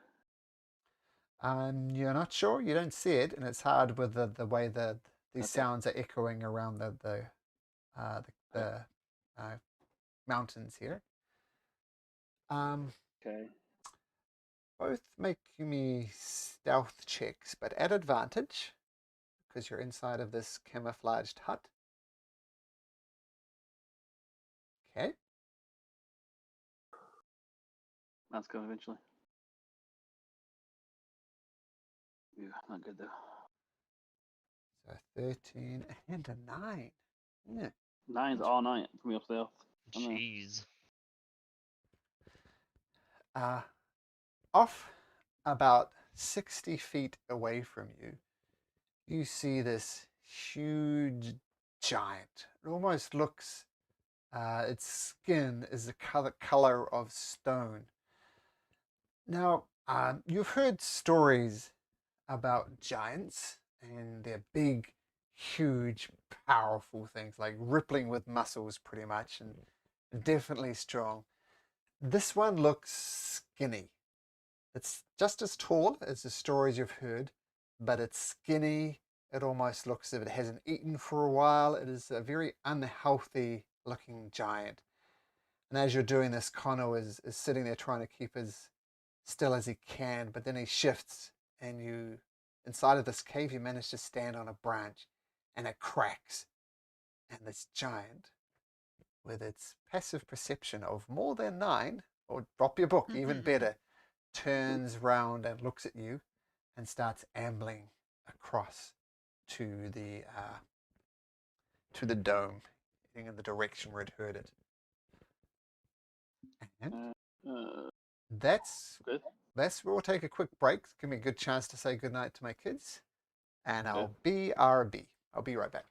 You're not sure. You don't see it, and it's hard with the way that these Okay. sounds are echoing around the mountains here. Okay. Both make me stealth checks, but at advantage because you're inside of this camouflaged hut. Okay. That's going eventually. Yeah, not good though. So 13 and a 9. Yeah. 9's all night for me up stealth. I know. Jeez. Off about 60 feet away from you, you see this huge giant. It almost looks, its skin is the color of stone. Now, you've heard stories about giants, and they're big, huge, powerful things, like rippling with muscles pretty much, and definitely strong. This one looks skinny. It's just as tall as the stories you've heard, but it's skinny. It almost looks as if it hasn't eaten for a while. It is a very unhealthy looking giant. And as you're doing this, Connor is sitting there trying to keep as still as he can, but then he shifts, and you, inside of this cave, you manage to stand on a branch, and it cracks. And this giant, with its passive perception of more than 9, or drop your book, even better, turns round and looks at you and starts ambling across to the dome, heading in the direction where it heard it. And that's Good. where we'll take a quick break. Give me a good chance to say goodnight to my kids. And Okay. I'll BRB. I'll be right back.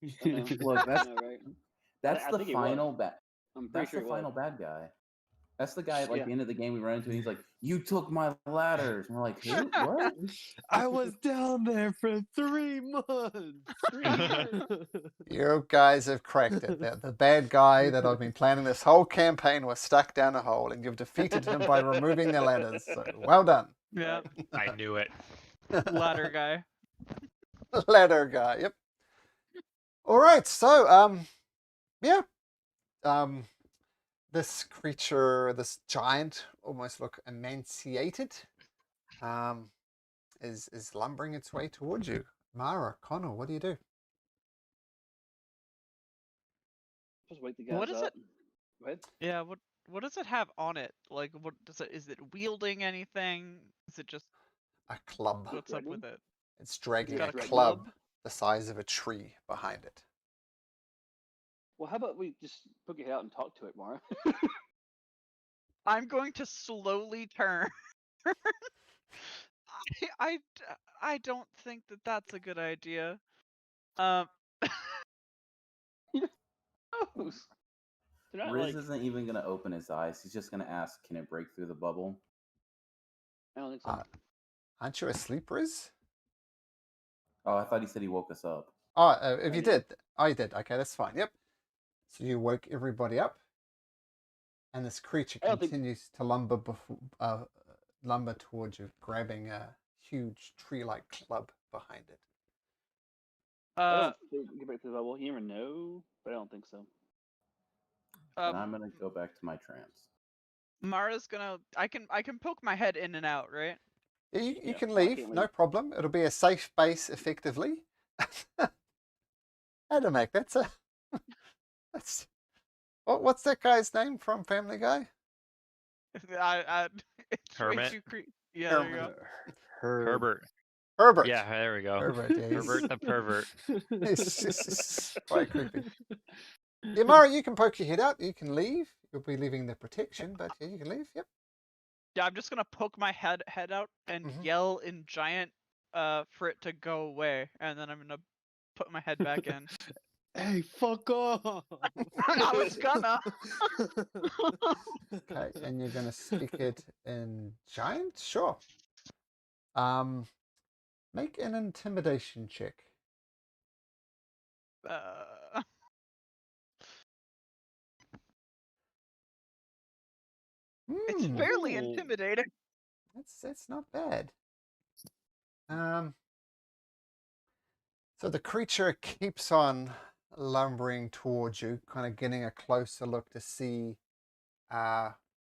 I know. Look, I know, right? that's I the think it was. final bad. I'm pretty That's sure the it was. final bad guy. That's the guy at like Yeah. the end of the game we run into. And he's like, "You took my ladders." And we're like, "Who? What?" I was down there for 3 months. 3 months. You guys have cracked it. The bad guy that I've been planning this whole campaign was stuck down a hole, and you've defeated him by removing the ladders. So well done. Yeah, I knew it. ladder guy. Ladder guy. Yep. All right. So yeah. This creature, this giant, almost look emaciated, is lumbering its way towards you. Mara, Connor, what do you do? Just wake the guys What is up. it? Go ahead. Yeah, what does it have on it? Like, what does it? Is it wielding anything? Is it just A club. what's up dragging? with it? It's dragging got a a club club? the size of a tree behind it. Well, how about we just poke your head out and talk to it, Mara? I'm going to slowly turn. I, I don't think that that's a good idea. Um, Knows? They're not Riz like. isn't even gonna open his eyes. He's just gonna ask, "Can it break through the bubble?" I don't think so. Aren't you asleep, Riz? Oh, I thought he said he woke us up. Oh, if I you did. did. Oh, you did. Okay, that's fine. Yep. So you woke everybody up, and this creature I don't think- continues to lumber towards you, grabbing a huge tree-like club behind it. I don't think we can get back to the bubble. You never know, but I don't think so. And I'm gonna go back to my trance. Mara's gonna. I can poke my head in and out, right? Yeah, you Yeah, can I leave, can't no leave. problem. It'll be a safe base, effectively. Adamek, that's what's that guy's name from Family Guy? It's way Hermit? too creepy. Yeah, there you go. Herbert. Herbert. Yeah, there we go. Herbert. Yeah, Herbert the pervert. It's quite creepy. Yeah, Mara, you can poke your head out. You can leave. You'll be leaving the protection, but yeah, you can leave. Yep. Yeah, I'm just gonna poke my head out and Mhm. yell in giant for it to go away, and then I'm gonna put my head back in. Hey, fuck off! I was gonna. Okay, and you're gonna speak it in giant? Sure. Make an intimidation check. It's fairly Ooh. intimidating. That's not bad. So the creature keeps on lumbering towards you, kind of getting a closer look to see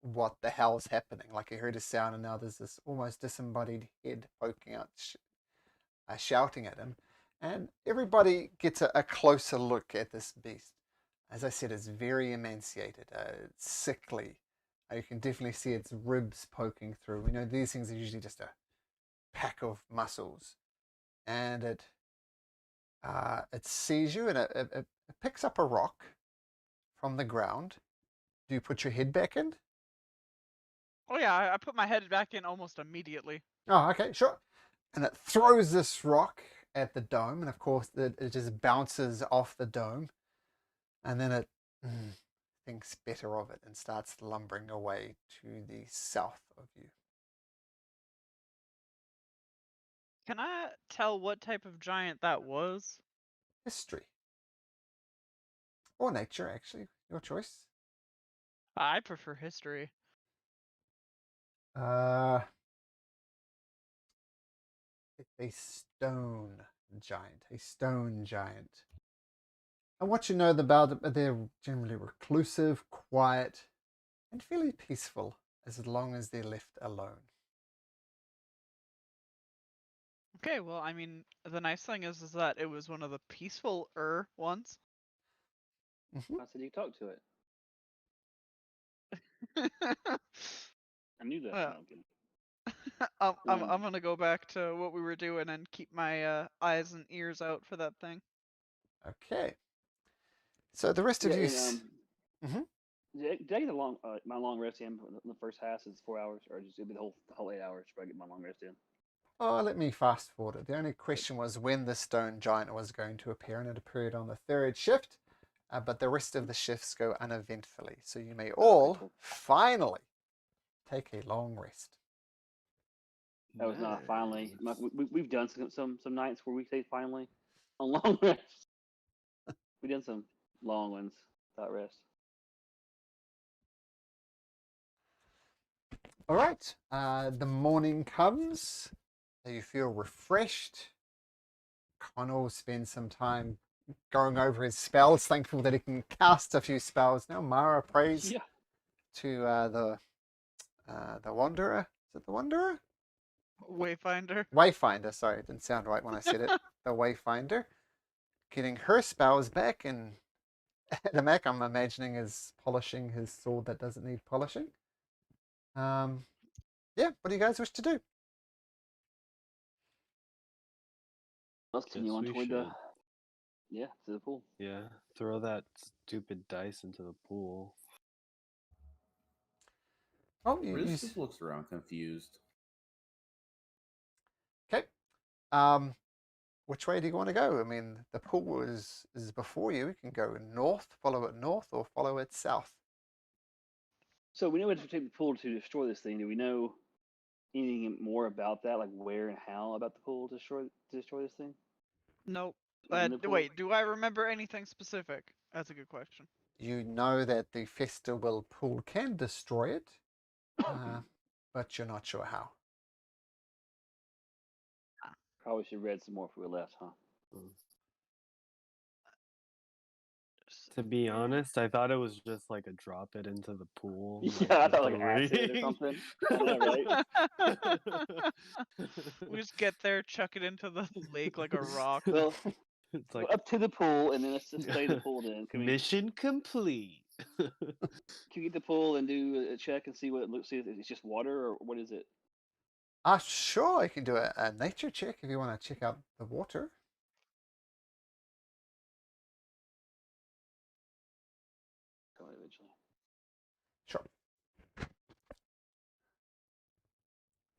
what the hell's happening. Like, you heard a sound, and now there's this almost disembodied head poking out, shouting at him. And everybody gets a closer look at this beast. As I said, it's very emaciated, it's sickly. You can definitely see its ribs poking through. We know these things are usually just a pack of muscles. And it sees you, and it picks up a rock from the ground. Do you put your head back in? Oh yeah, I put my head back in almost immediately. Oh, okay, sure. And it throws this rock at the dome, and of course it just bounces off the dome, and then it thinks better of it and starts lumbering away to the south of you. Can I tell what type of giant that was? History. Or nature, actually. Your choice. I prefer history. It's a stone giant. A stone giant. And what you know about it, they're generally reclusive, quiet, and fairly peaceful as long as they're left alone. Okay, well, I mean, the nice thing is that it was one of the peaceful ones. Mm-hmm. I said you talk to it. I knew that. Yeah. No, I'm kidding. I'm gonna go back to what we were doing and keep my eyes and ears out for that thing. Okay. So the rest of you. And, did I get my long rest in? The first half is 4 hours, or just it'll be the whole 8 hours before I get my long rest in? Oh, let me fast forward it. The only question was when the stone giant was going to appear, and it appeared on the third shift, but the rest of the shifts go uneventfully. So you may all cool. finally take a long rest. That was not a finally. We've done some nights where we say finally on long rest. We've done some long ones without rest. All right. The morning comes. You feel refreshed. Connell spends some time going over his spells, thankful that he can cast a few spells now. Mara prays to the Wanderer. Is it the Wanderer? Wayfinder. Wayfinder, sorry, it didn't sound right when I said it. The Wayfinder. Getting her spells back, and Adamak, I'm imagining, is polishing his sword that doesn't need polishing. Yeah, what do you guys wish to do? Let's continue on toward the to the pool. Yeah, throw that stupid dice into the pool. Oh, Riz just looks around confused. Okay. Which way do you want to go? I mean, the pool is before you. You can go north, follow it north, or follow it south. So we know we have to take the pool to destroy this thing. Do we know anything more about that, like where and how about the pool to destroy this thing? Nope. In the pool? Wait, do I remember anything specific? That's a good question. You know that the Festerwill Pool can destroy it, but you're not sure how. Probably should have read some more if we were left, huh? To be honest, I thought it was just like a drop it into the pool. Yeah, I thought like with acid or ring. something. Yeah, right. We just get there, chuck it into the lake like a rock. Well, It's like up to the pool, and then let's just stay in the pool. Then can we mission complete. get the pool and do a check and see what it looks? See if it's just water or what is it? Sure, you can do a nature check if you want to check out the water. Eventually. Sure.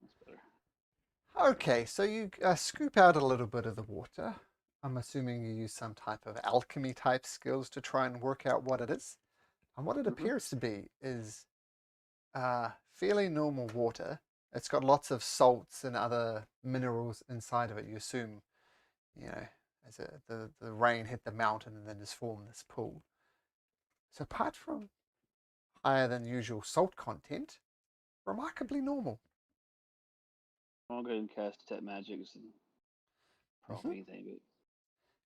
That's better. Okay, so you scoop out a little bit of the water. I'm assuming you use some type of alchemy type skills to try and work out what it is. And what it appears to be is fairly normal water. It's got lots of salts and other minerals inside of it. You assume, as the rain hit the mountain and then has formed this pool. So apart from higher than usual salt content, remarkably normal. I'll go ahead and cast Detect Magics and probably anything. But...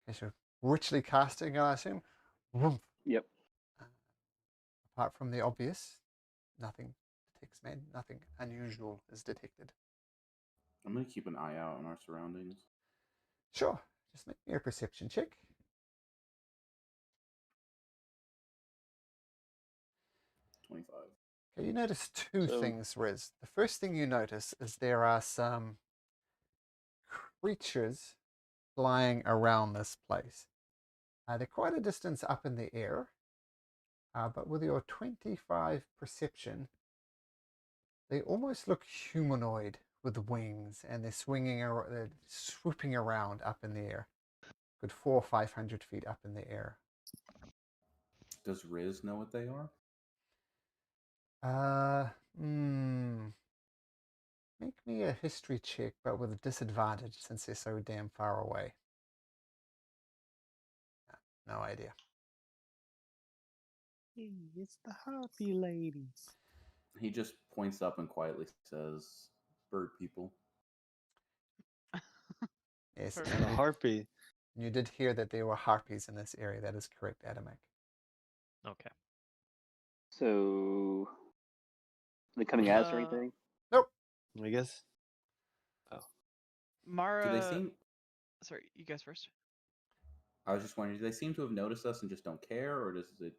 Okay, so richly casting, I assume. Woof. Yep. Apart from the obvious, nothing detects, man. Nothing unusual is detected. I'm going to keep an eye out on our surroundings. Sure. Just make me a perception check. $25. Okay, you notice two things, Riz. The first thing you notice is there are some creatures flying around this place. They're quite a distance up in the air, but with your 25 perception, they almost look humanoid with wings, and they're they're swooping around up in the air. Good 400 or 500 feet up in the air. Does Riz know what they are? Make me a history check, but with a disadvantage since they're so damn far away. No idea. Hey, it's the harpy lady. He just points up and quietly says, "Bird people." Yes, Perfect. and The harpy. you did hear that there were harpies in this area. That is correct, Adamak. Okay. So, are they coming at us or anything? Nope. I guess. Mara. Do they seem? Sorry, you guys first. I was just wondering, do they seem to have noticed us and just don't care, or does it?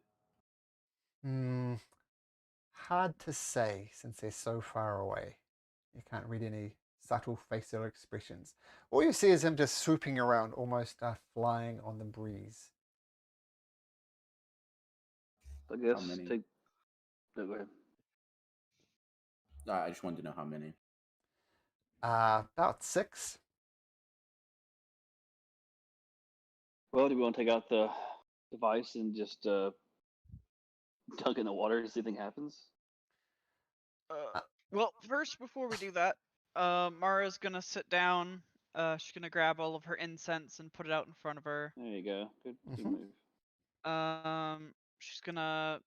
Hard to say since they're so far away. You can't read any subtle facial expressions. All you see is him just swooping around, almost flying on the breeze. I guess. How many? No, go ahead. I just wanted to know how many. About 6. Well, do we want to take out the device and just dunk in the water to see if anything happens? Well, first, before we do that, Mara's gonna sit down. She's gonna grab all of her incense and put it out in front of her. There you go. Good Mhm. move. She's gonna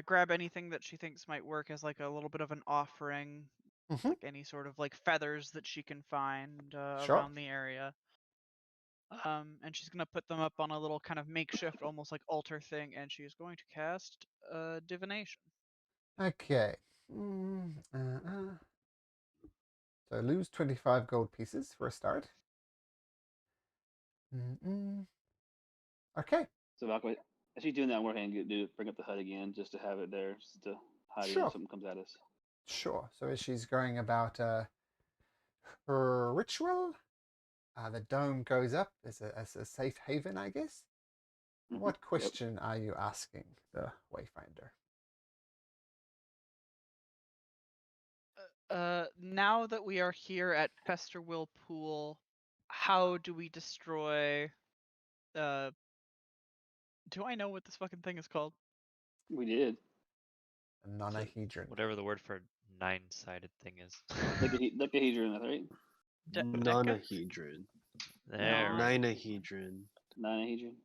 grab anything that she thinks might work as like a little bit of an offering, Mhm. like any sort of like feathers that she can find Sure. around the area. And she's gonna put them up on a little kind of makeshift, almost like altar thing, and she's going to cast divination. Okay. So lose 25 gold pieces for a start. Okay. So Valkyrie, as she's doing that, we're going to bring up the HUD again just to have it there, just to hide it Sure. if something comes at us. Sure. So as she's going about her ritual, the dome goes up as a safe haven, I guess. What question are you asking the Wayfinder? Now that we are here at Festerwill Pool, how do we destroy? Do I know what this fucking thing is called? We did. A nonahedron. Whatever the word for 9-sided thing is. Dodecahedron, right? Nonahedron. There. Ninahedron. Nonahedron.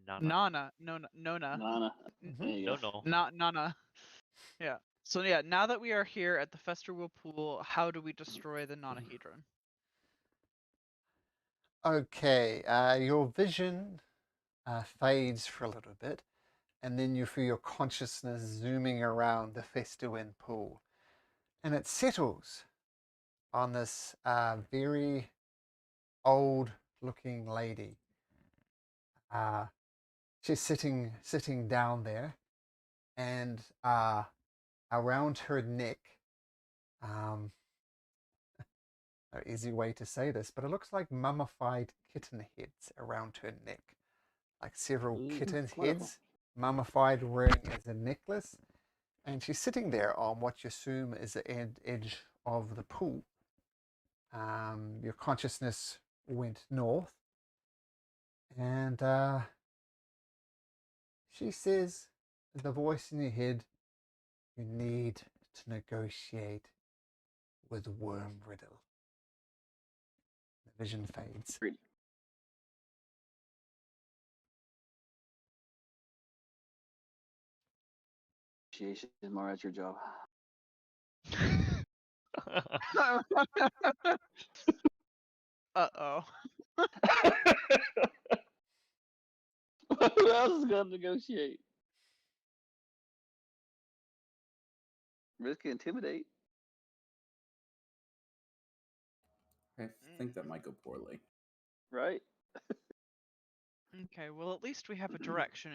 Nona. Nana. There you go. No. Not Nana. Yeah. So yeah, now that we are here at the Festerwill Pool, how do we destroy the nonahedron? Okay. Your vision fades for a little bit, and then you feel your consciousness zooming around the Festerwill Pool, and it settles on this very old-looking lady. She's sitting down there, and around her neck, no easy way to say this, but it looks like mummified kitten heads around her neck, like several kitten heads mummified, wearing as a necklace. And she's sitting there on what you assume is the edge of the pool. Your consciousness went north, and she says, the voice in your head, you need to negotiate with Worm Riddle. The vision fades. Appreciation, Mara, that's your job. Uh-oh. Who else is going to negotiate? Risk can intimidate. I think that might go poorly. Right? Okay, well at least we have a direction.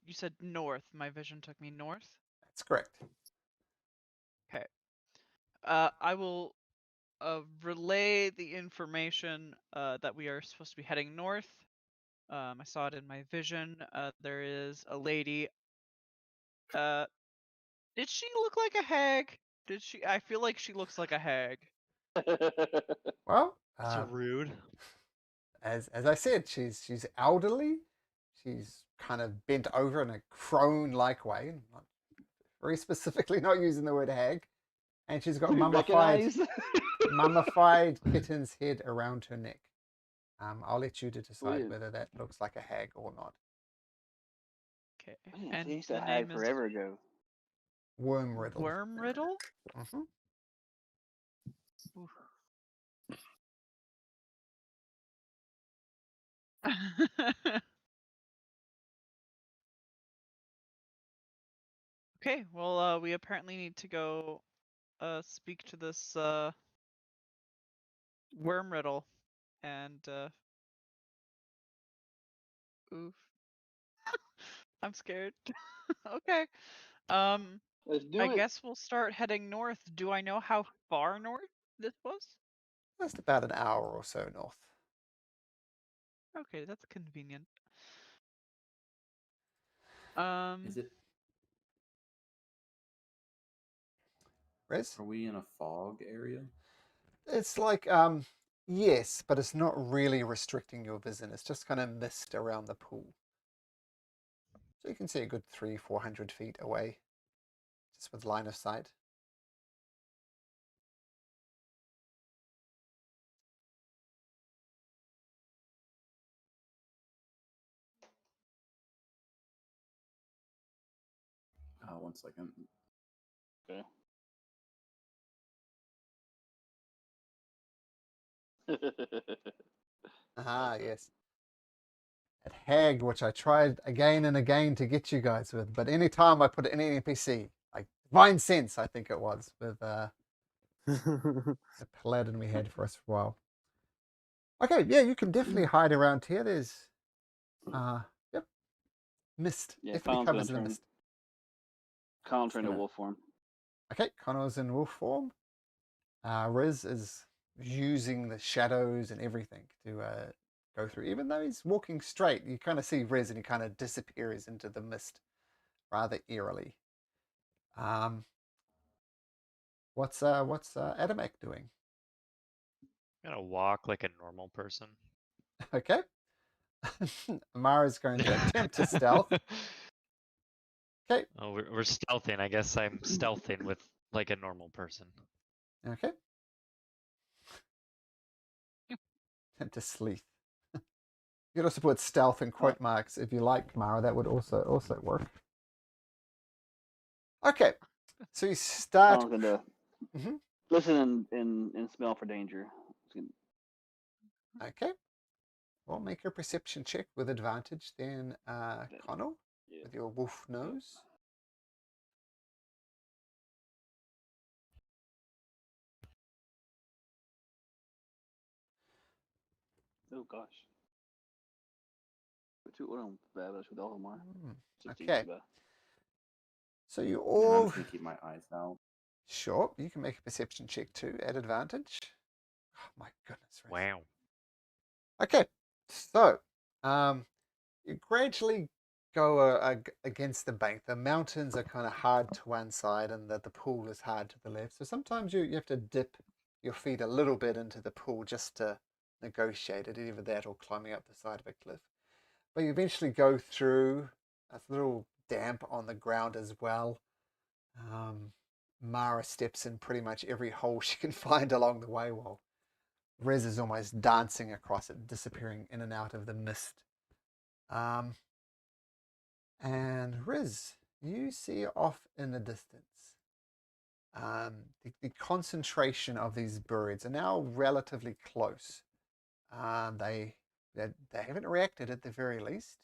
You said north. My vision took me north. That's correct. Okay. I will relay the information that we are supposed to be heading north. I saw it in my vision. There is a lady. Did she look like a hag? Did she? I feel like she looks like a hag. Well, That's rude. as I said, she's elderly. She's kind of bent over in a crone-like way, not, very specifically not using the word hag, and she's got mummified kitten's head around her neck. I'll let you to decide Weird. whether that looks like a hag or not. Okay. Man, And finished the that hag name is forever ago. Worm Riddle. Worm Riddle. Mm-hmm. Okay, well, we apparently need to go speak to this Worm Riddle, and oof, I'm scared. Okay, Let's do I it. guess we'll start heading north. Do I know how far north this was? Just about an hour or so north. Okay, that's convenient. Is it? Riz? Are we in a fog area? It's like, yes, but it's not really restricting your vision. It's just kind of mist around the pool. So you can see a good 300-400 feet away, just with line of sight. One second. Okay. Ah, yes. At Hag, which I tried again and again to get you guys with, but anytime I put it in an NPC, like Divine Sense, I think it was, with the paladin we had for us for a while. Okay, yeah, you can definitely hide around here. There's, yep, mist. Yeah, Definitely Colin's covers gonna the turn. mist. Colin turned to gonna- wolf form. Okay, Connor's in wolf form. Riz is using the shadows and everything to go through. Even though he's walking straight, you kind of see Riz and he kind of disappears into the mist rather eerily. What's Adamek doing? I'm gonna walk like a normal person. Okay. Amara's going to attempt to stealth. Okay. Oh, we're stealthing. I guess I'm stealthing with like a normal person. Okay. Attempt to sleeth. You could also put stealth in quote marks if you like, Mara. That would also work. Okay. So you start. Colin's gonna listen and smell for danger. Okay. Well, make a perception check with advantage then, Connell, Yeah. with your wolf nose. Oh gosh. What on bad with all of them are. Okay. So you And I'm all just gonna keep my eyes out. sure. You can make a perception check too at advantage. Oh my goodness. Riz. Wow. Okay. So, you gradually go against the bank. The mountains are kind of hard to one side and the pool is hard to the left. So sometimes you have to dip your feet a little bit into the pool just to negotiate it, either that or climbing up the side of a cliff. But you eventually go through. It's a little damp on the ground as well. Mara steps in pretty much every hole she can find along the way while Riz is almost dancing across it, disappearing in and out of the mist. And Riz, you see off in the distance, the concentration of these birds are now relatively close. They haven't reacted at the very least.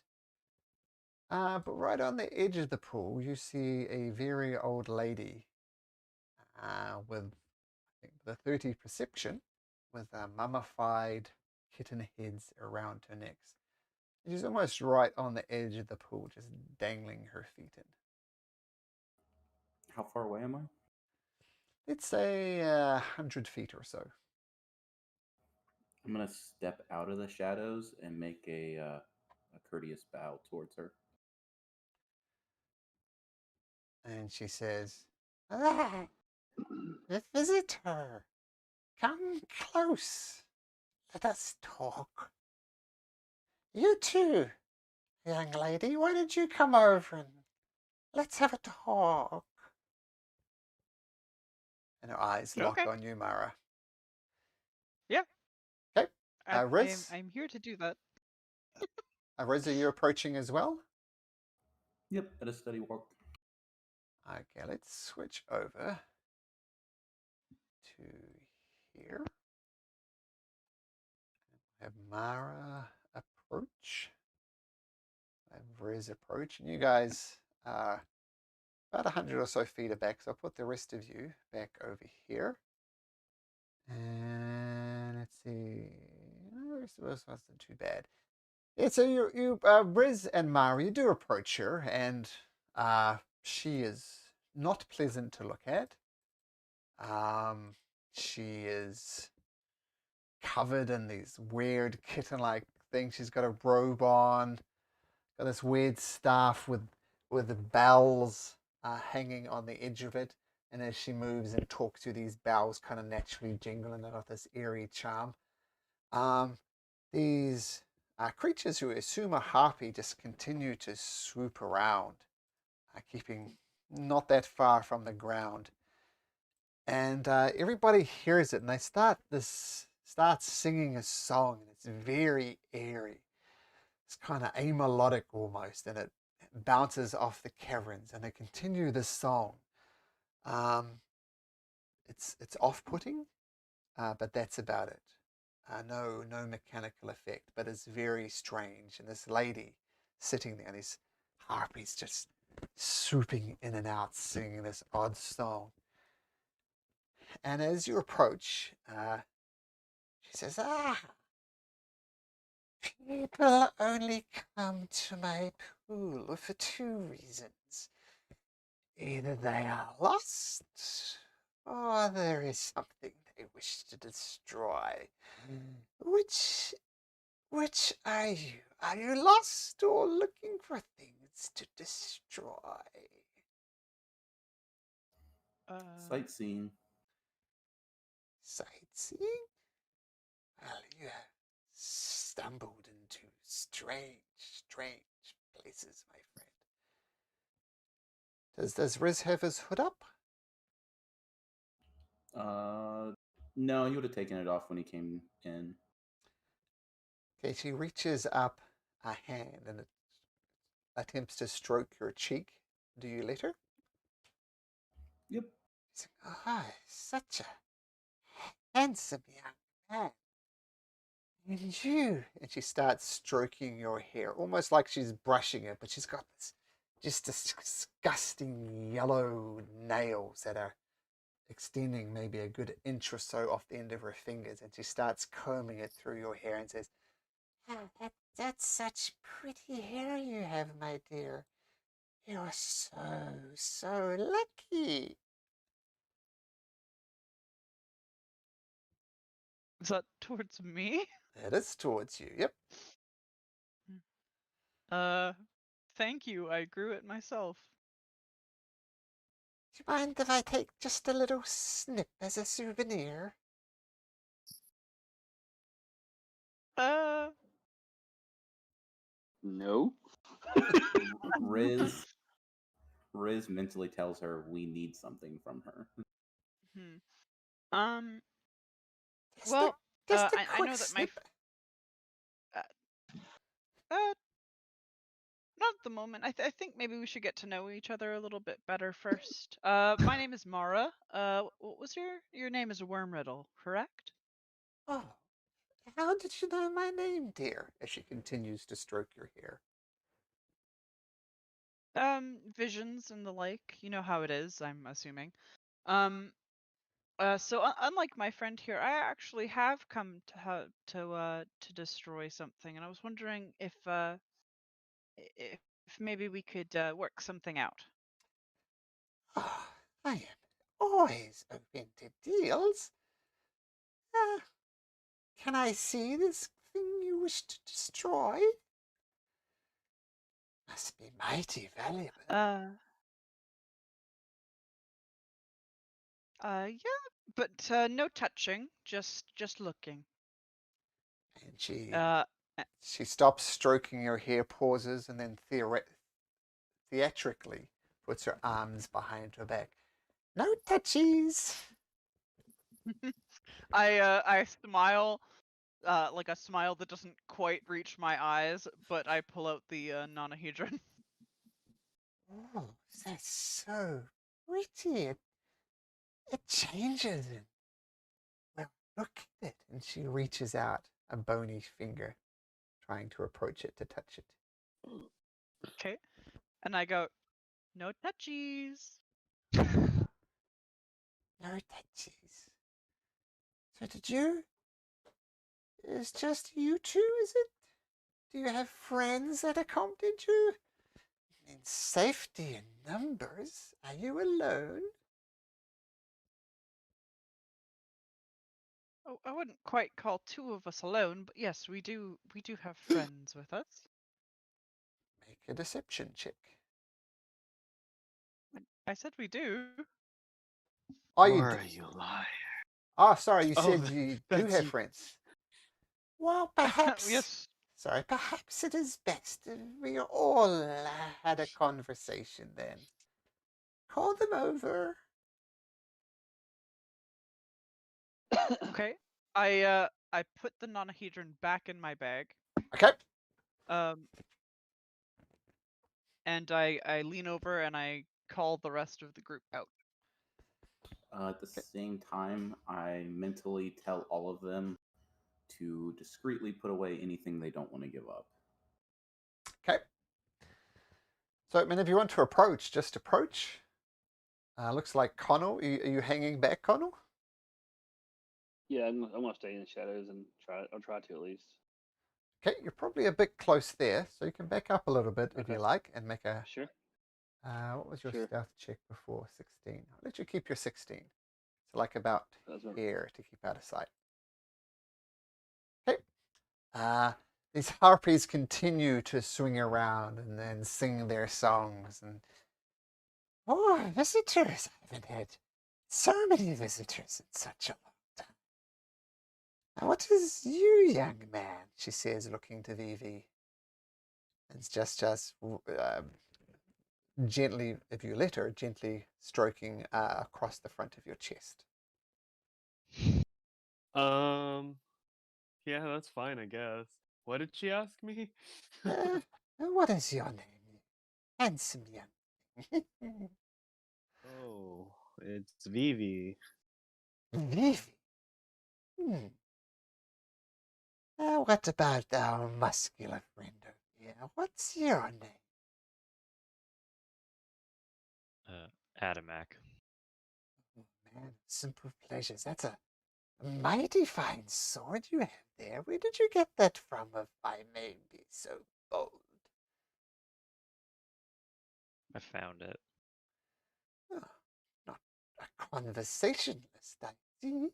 But right on the edge of the pool, you see a very old lady with, I think, the 30 perception, with mummified kitten heads around her necks. She's almost right on the edge of the pool, just dangling her feet in. How far away am I? Let's say 100 feet or so. I'm gonna step out of the shadows and make a courteous bow towards her. And she says, "Ah, the visitor. Come close. Let us talk. You too, young lady. Why don't you come over and let's have a talk?" And her eyes lock Okay. on you, Mara. Yeah. Okay. Riz? Riz? I'm here to do that. Riz, are you approaching as well? Yep, at a steady walk. Okay, let's switch over to here. Have Mara approach. Have Riz approach. And you guys are about 100 or so feet back, so I'll put the rest of you back over here. And let's see. The rest of us wasn't too bad. Yeah, so you Riz and Mara, you do approach her, and she is not pleasant to look at. She is covered in these weird kitten-like things. She's got a robe on, got this weird staff with the bells hanging on the edge of it. And as she moves and talks to you, these bells kind of naturally jingle and they've got this eerie charm. These creatures who assume a harpy just continue to swoop around, keeping not that far from the ground. And everybody hears it, and they start singing a song, and it's very airy. It's kind of amelodic almost, and it bounces off the caverns, and they continue this song. It's off-putting, but that's about it. No mechanical effect, but it's very strange. And this lady sitting there, and these harpies just swooping in and out, singing this odd song. And as you approach, she says, people only come to my pool for two reasons. Either they are lost, or there is something they wish to destroy. Which are you? Are you lost or looking for things to destroy? Sightseeing. Sightseeing? Well, you have stumbled into strange places, my friend. Does Riz have his hood up? No, he would have taken it off when he came in. Okay, she reaches up a hand and it attempts to stroke your cheek. Do you let her? Yep. She's like, oh, such a handsome young man. And you, and she starts stroking your hair, almost like she's brushing it, but she's got this just disgusting yellow nails that are extending maybe a good inch or so off the end of her fingers, and she starts combing it through your hair and says, oh, that's such pretty hair you have, my dear. You're so lucky. Is that towards me? It is towards you, yep. Thank you. I grew it myself. Do you mind if I take just a little snip as a souvenir? No. Riz mentally tells her we need something from her. Well, just a I quick know that snip. Not at the moment. I think maybe we should get to know each other a little bit better first. My name is Mara. What was your name is Worm Riddle, correct? Oh, how did you know my name, dear? As she continues to stroke your hair. Visions and the like. You know how it is, I'm assuming. So unlike my friend here, I actually have come to destroy something, and I was wondering if maybe we could work something out. Oh, I am always open to deals. Can I see this thing you wish to destroy? Must be mighty valuable. Yeah, but no touching, just looking. And she Uh, stops stroking your hair, pauses, and then theatrically puts her arms behind her back. No touchies. I smile, like a smile that doesn't quite reach my eyes, but I pull out the nonahedron. Oh, that's so pretty. It changes it. Well, look at it. And she reaches out a bony finger, trying to approach it to touch it. Okay. And I go, no touchies. No touchies. So did you? It's just you two, is it? Do you have friends that accompanied you? In safety and numbers, are you alone? Oh, I wouldn't quite call two of us alone, but yes, we do have friends with us. Make a deception check. I said we do. Oh, Or are you liar? Oh, sorry, you Oh, said you do that's have you. friends. Well, perhaps. Yes. Sorry, perhaps it is best if we all had a conversation then. Call them over. Okay. I put the nonahedron back in my bag. Okay. And I lean over and I call the rest of the group out. At the same time, I mentally tell all of them to discreetly put away anything they don't want to give up. Okay. So, I mean, if you want to approach, just approach. Looks like Connell. Are you hanging back, Connell? Yeah, I'm gonna stay in the shadows and try. I'll try to at least. Okay, you're probably a bit close there, so you can back up a little bit if you Okay. like and make a. Sure. What was your Sure. stealth check before? 16. I'll let you keep your 16. So, like about That's what- here to keep out of sight. Okay. These harpies continue to swing around and then sing their songs. And oh, visitors! I haven't had so many visitors in such a long time. Now, what is you, young man? She says, looking to Vivi. It's just gently, if you let her, gently stroking across the front of your chest. Yeah, that's fine, I guess. What did she ask me? What is your name, handsome young? Oh, it's Vivi. Vivi. Hmm. What about our muscular friend over here? What's your name? Adamak. Oh, man, simple pleasures. That's a mighty fine sword you have there. Where did you get that from, if I may be so bold? I found it. Oh, not a conversationalist, I see.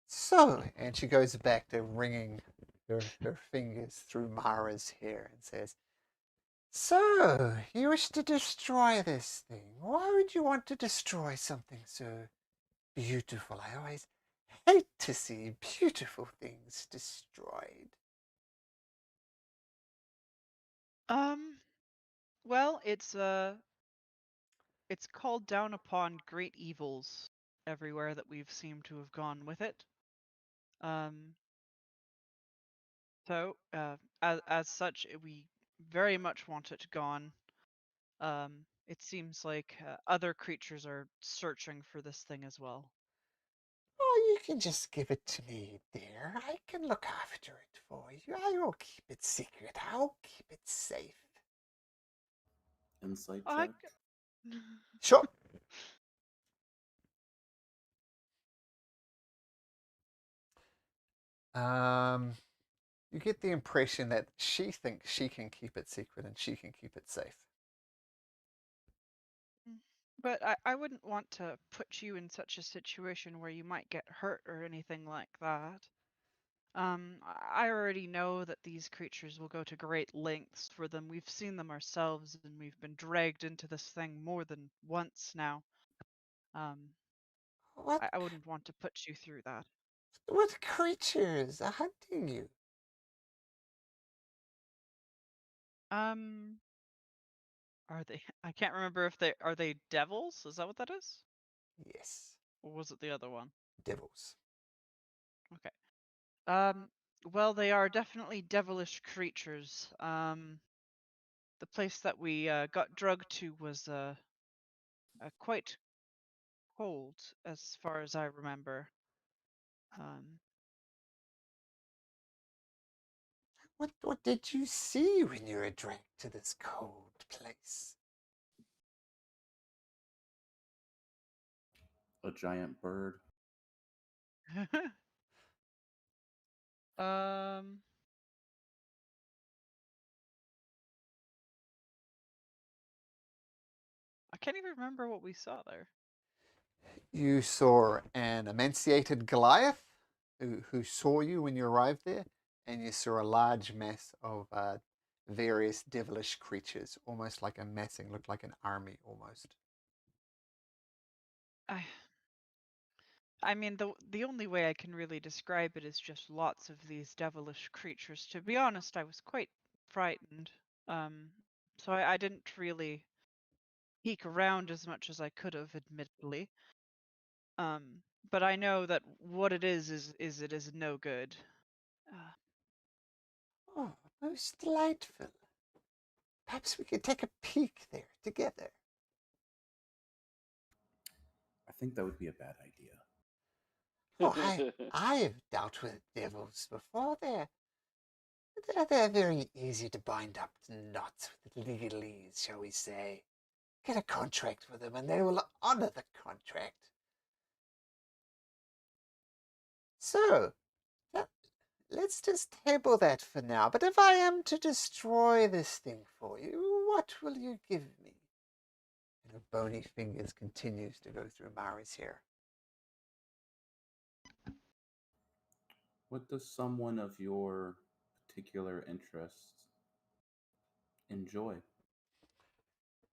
So, and she goes back to wringing her fingers through Mara's hair and says, so, you wish to destroy this thing. Why would you want to destroy something so beautiful? I always hate to see beautiful things destroyed. Well, it's called down upon great evils everywhere that we've seemed to have gone with it. So, as such, we very much want it gone. It seems like other creatures are searching for this thing as well. Oh, you can just give it to me, dear. I can look after it for you. I will keep it secret. I'll keep it safe. Insight I check. Sure. You get the impression that she thinks she can keep it secret and she can keep it safe. But I wouldn't want to put you in such a situation where you might get hurt or anything like that. I already know that these creatures will go to great lengths for them. We've seen them ourselves, and we've been dragged into this thing more than once now. What I wouldn't want to put you through that. what creatures are hunting you? Are they? I can't remember if are they devils? Is that what that is? Yes, Or was it the other one? devils. Okay. Well, they are definitely devilish creatures. The place that we got drugged to was quite cold, as far as I remember. What did you see when you were dragged to this cold place? A giant bird. um, I can't even remember what we saw there. You saw an emaciated Goliath who saw you when you arrived there, and you saw a large mass of various devilish creatures, almost like a massing, looked like an army almost. I mean, the only way I can really describe it is just lots of these devilish creatures. To be honest, I was quite frightened. So I didn't really peek around as much as I could have, admittedly. But I know that what it is it is no good. Oh, most delightful. Perhaps we could take a peek there together. I think that would be a bad idea. Oh, I've dealt with devils before. They're very easy to bind up to knots with legalese, shall we say. Get a contract with them and they will honor the contract. So, let's just table that for now. But if I am to destroy this thing for you, what will you give me? And her bony fingers continues to go through Mari's hair. What does someone of your particular interests enjoy?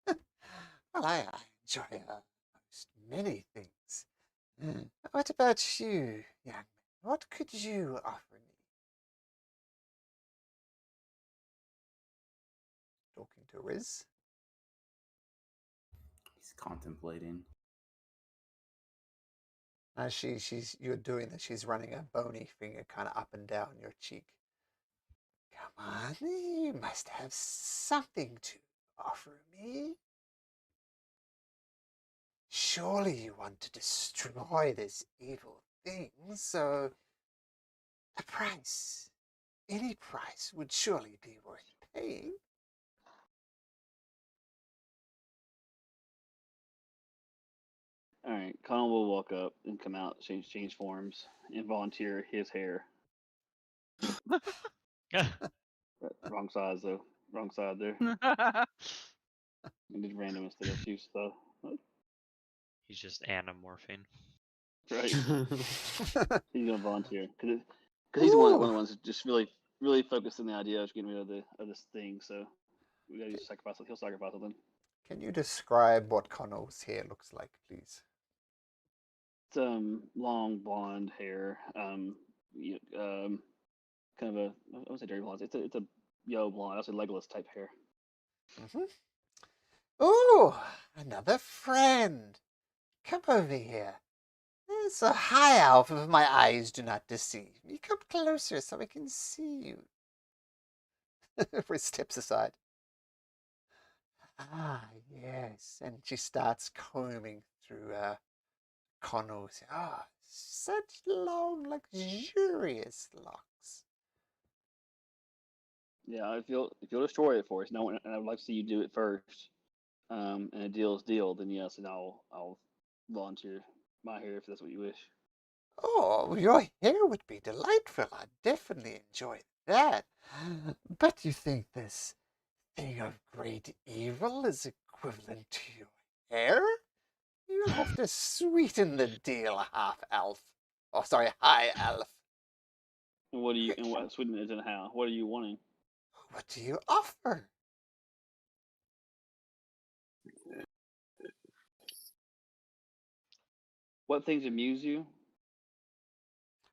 Well, I enjoy most many things. What about you, young man? What could you offer me? Talking to Riz. He's contemplating. As you're doing this, she's running a bony finger kind of up and down your cheek. Come on, you must have something to offer me. Surely you want to destroy this evil thing, so a price, any price would surely be worth paying. All right, Colin will walk up and come out, change forms, and volunteer his hair. Wrong size though. Wrong side there. I did random instead of few stuff. He's just anamorphing. Right. He's gonna volunteer because he's one of the ones that just really focused on the idea of getting rid of this thing. So we gotta sacrifice. He'll sacrifice it then. Can you describe what Connell's hair looks like, please? It's long blonde hair. Kind of a I wouldn't say dirty blonde. It's a yellow blonde. I would say Legolas type hair. Oh, another friend. Come over here. It's a high elf if my eyes do not deceive me. Come closer so I can see you. Riz steps aside. Ah, yes. And she starts combing through Connell's. Ah, such long, luxurious locks. Yeah, if you'll destroy it for us, no, and I would like to see you do it first. And a deal is deal, then yes, and I'll volunteer my hair if that's what you wish. Oh, your hair would be delightful. I'd definitely enjoy that. But you think this thing of great evil is equivalent to your hair? You'll have to sweeten the deal, half-elf. Oh, sorry, high-elf. And what do you and what Sweden is and how? What are you wanting? What do you offer? What things amuse you?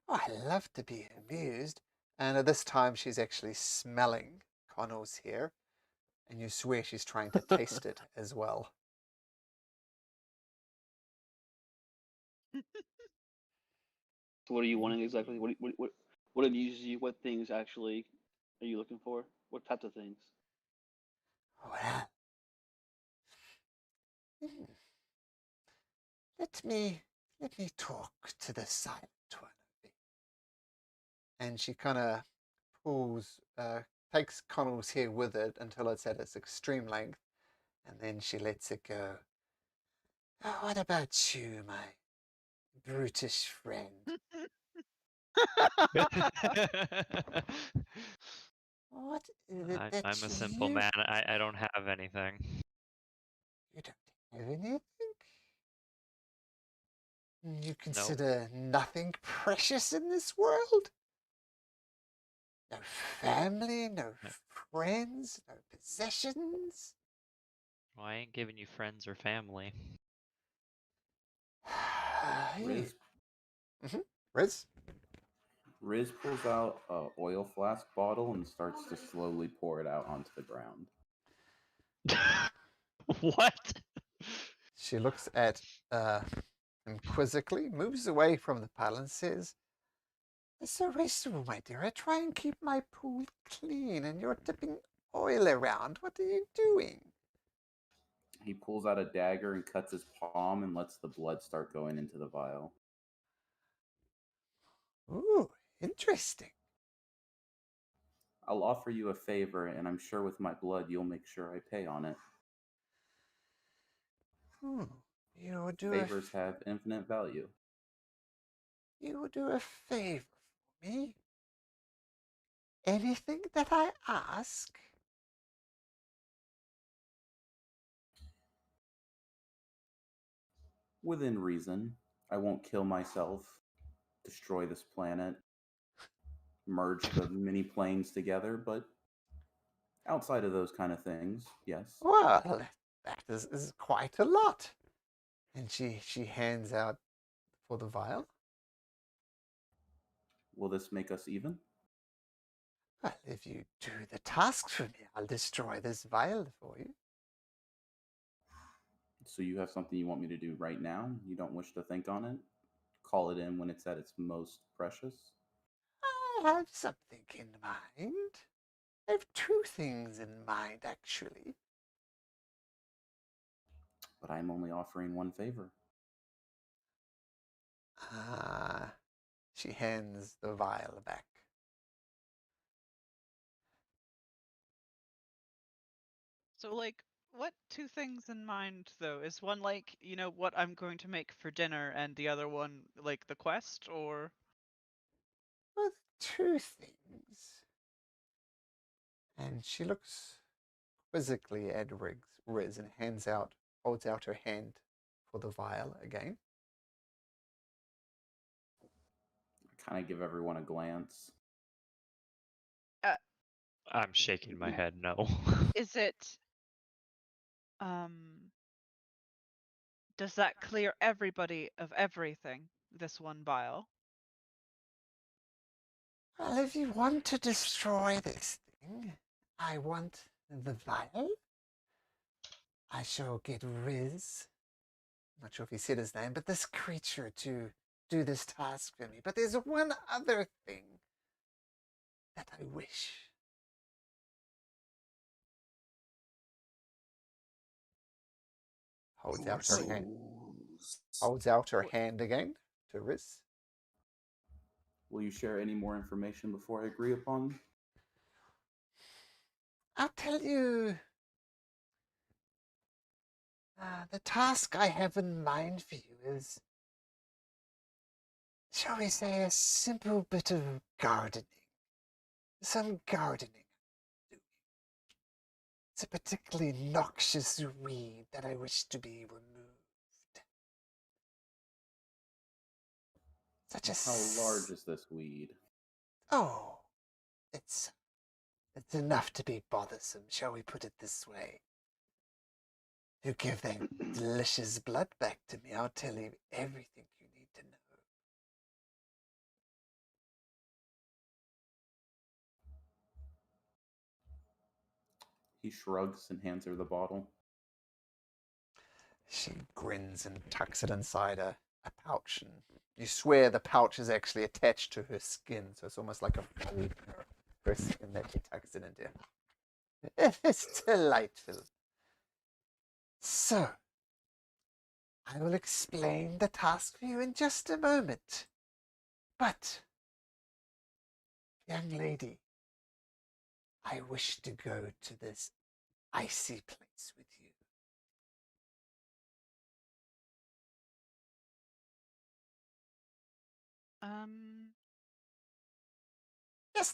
Oh, I love to be amused. And at this time, she's actually smelling Connell's hair. And you swear she's trying to taste it as well. So what are you wanting exactly? What amuses you? What things actually are you looking for? What types of things? Well, let me talk to the silent one. And she kind of pulls, takes Connell's hair with it until it's at its extreme length, and then she lets it go. Oh, what about you, my brutish friend? What is it that I'm a simple you... man. I don't have anything. You don't have anything? You consider nothing precious in this world? No family, no friends, no possessions? Well, I ain't giving you friends or family. Riz, Riz? Riz pulls out a oil flask bottle and starts to slowly pour it out onto the ground. What? She looks at him quizzically, moves away from the pile and says, "It's so wasteful, my dear. I try and keep my pool clean and you're tipping oil around. What are you doing?" He pulls out a dagger and cuts his palm and lets the blood start going into the vial. Ooh, interesting. I'll offer you a favor, and I'm sure with my blood you'll make sure I pay on it. You would do Favors have infinite value. You would do a favor for me? Anything that I ask? Within reason. I won't kill myself, destroy this planet, merge the mini planes together, but outside of those kind of things, yes. Well, that is quite a lot. And she hands out for the vial. Will this make us even? Well, if you do the task for me, I'll destroy this vial for you. So you have something you want me to do right now? You don't wish to think on it? Call it in when it's at its most precious? I have something in mind. I have two things in mind, actually. But I'm only offering one favor. She hands the vial back. So, like, what two things in mind, though? Is one, like, you know, what I'm going to make for dinner, and the other one, like, the quest, or? Well, two things. And she looks quizzically at Riz and holds out her hand for the vial again. I kind of give everyone a glance. I'm shaking my head no. Is it, does that clear everybody of everything, this one vial? Well, if you want to destroy this thing, I want the vial. I shall get Riz, I'm not sure if he said his name, but this creature to do this task for me. But there's one other thing that I wish. Holds out her hand. Holds out her hand again to Riz. Will you share any more information before I agree upon? I'll tell you. The task I have in mind for you is, shall we say, a simple bit of gardening. Some gardening. It's a particularly noxious weed that I wish to be removed. How large is this weed? Oh, it's enough to be bothersome, shall we put it this way. You give that delicious blood back to me, I'll tell you everything you need to know. He shrugs and hands her the bottle. She grins and tucks it inside a pouch, and you swear the pouch is actually attached to her skin, so it's almost like a fold her skin that she tucks it into. It's delightful. So, I will explain the task for you in just a moment. But, young lady, I wish to go to this icy place with you.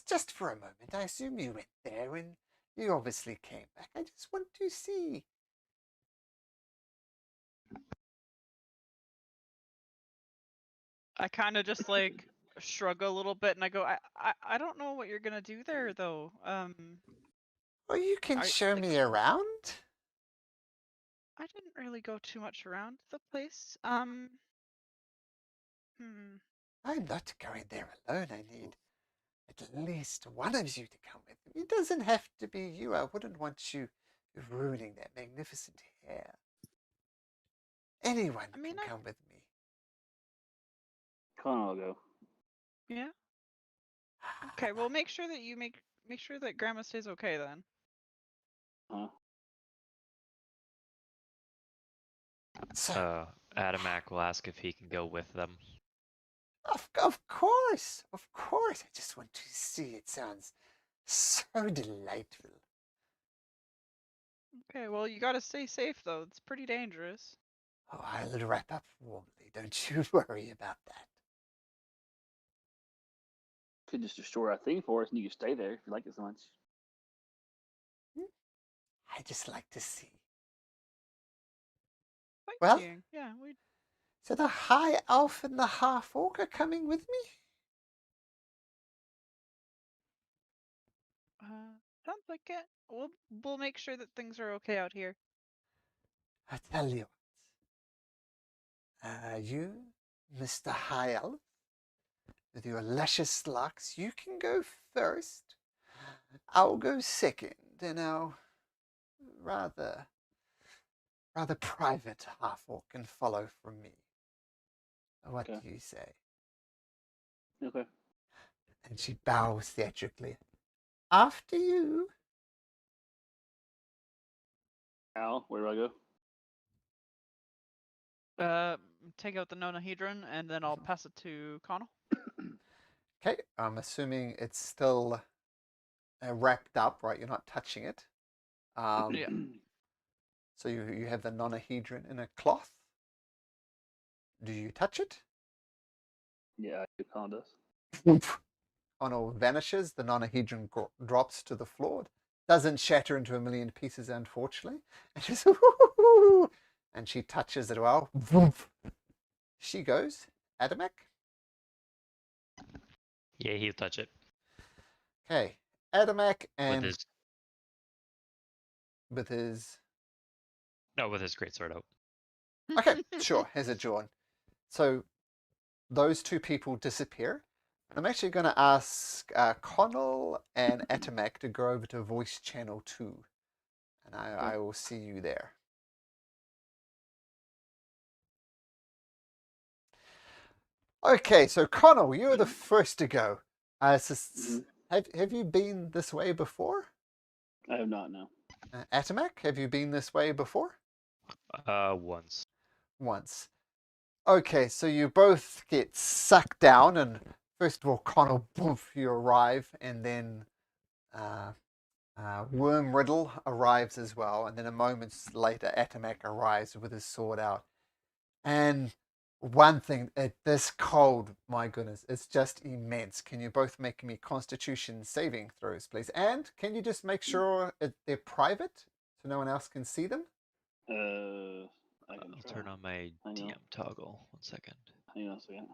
Just for a moment. I assume you went there and you obviously came back. I just want to see. I kind of just, like, shrug a little bit, and I go, I don't know what you're gonna do there, though. Well, you can show like, me around. I didn't really go too much around the place. I'm not going there alone. I need at least one of you to come with me. It doesn't have to be you. I wouldn't want you ruining that magnificent hair. Anyone I mean, can come with me. Connor will go. Yeah. Okay. Well, make sure that you make sure that Grandma stays okay then. Huh? So, Adamak will ask if he can go with them. of course. Of course. I just want to see. It sounds so delightful. Okay. Well, you gotta stay safe though. It's pretty dangerous. Oh, I'll wrap up warmly. Don't you worry about that. Could just restore our thing for us, and you can stay there if you like it so much. I just like to see. Well? Sightseeing. Yeah. We. So the high elf and the half orc are coming with me? Sounds like it. We'll make sure that things are okay out here. I tell you what. You, Mr. High Elf, with your luscious locks, you can go first. I'll go second, and our rather private half orc can follow from me. What Okay. do you say? Okay. And she bows theatrically. After you. Al, where do I go? Take out the nonahedron and then I'll pass it to Connell. Okay, I'm assuming it's still wrapped up, right? You're not touching it. Yeah. So you have the nonahedron in a cloth. Do you touch it? Yeah, Connor does. Connell vanishes. The nonahedron drops to the floor. Doesn't shatter into a million pieces, unfortunately. And she's and she touches it well. She goes. Adamek. Yeah, he'll touch it Okay, Adamek and with his greatsword out. Okay, sure. Has it drawn? So those two people disappear. I'm actually going to ask Connell and Adamek to go over to voice channel 2. And I will see you there. Okay, so Connell, you're the first to go. Have you been this way before? I have not, no. Adamek, have you been this way before? Once. Once. Okay, so you both get sucked down, and first of all, Connell, boof, you arrive, and then Worm Riddle arrives as well, and then a moment later, Adamek arrives with his sword out. And one thing, this cold, my goodness, it's just immense. Can you both make me Constitution saving throws, please? And can you just make sure they're private so no one else can see them? I'll turn on my DM toggle. 1 second. Hang on a second.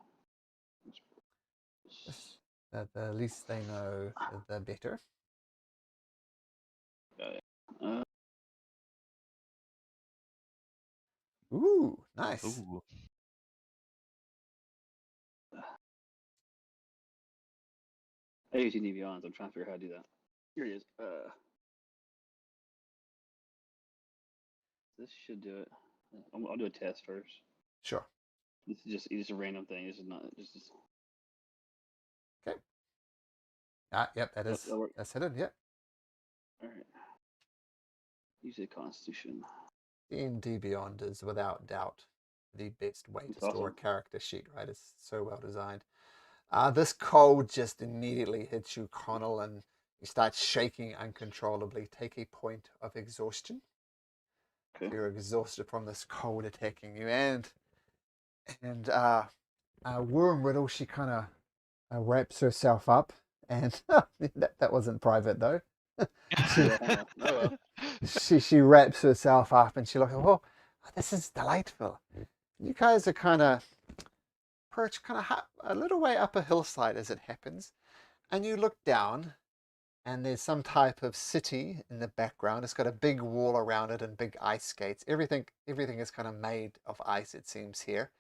The least they know, the better. Ooh, nice. Ooh. AUTD Beyond. I'm trying to figure out how to do that. Here it is. This should do it. I'll do a test first. Sure. This is just a random thing. This is not just. Okay. Yep, that's hidden. Yep. All right. Use a Constitution. D&D Beyond is without doubt the best way to store a character sheet, right? It's so well designed. This cold just immediately hits you, Connell, and you start shaking uncontrollably. Take a point of exhaustion. Okay. You're exhausted from this cold attacking you, and Worm Riddle, she kind of wraps herself up, and that wasn't private though. She wraps herself up, and she looks. Oh, this is delightful. You guys are kind of perched a little way up a hillside as it happens, and you look down, and there's some type of city in the background. It's got a big wall around it and big ice skates. Everything is kind of made of ice, it seems here.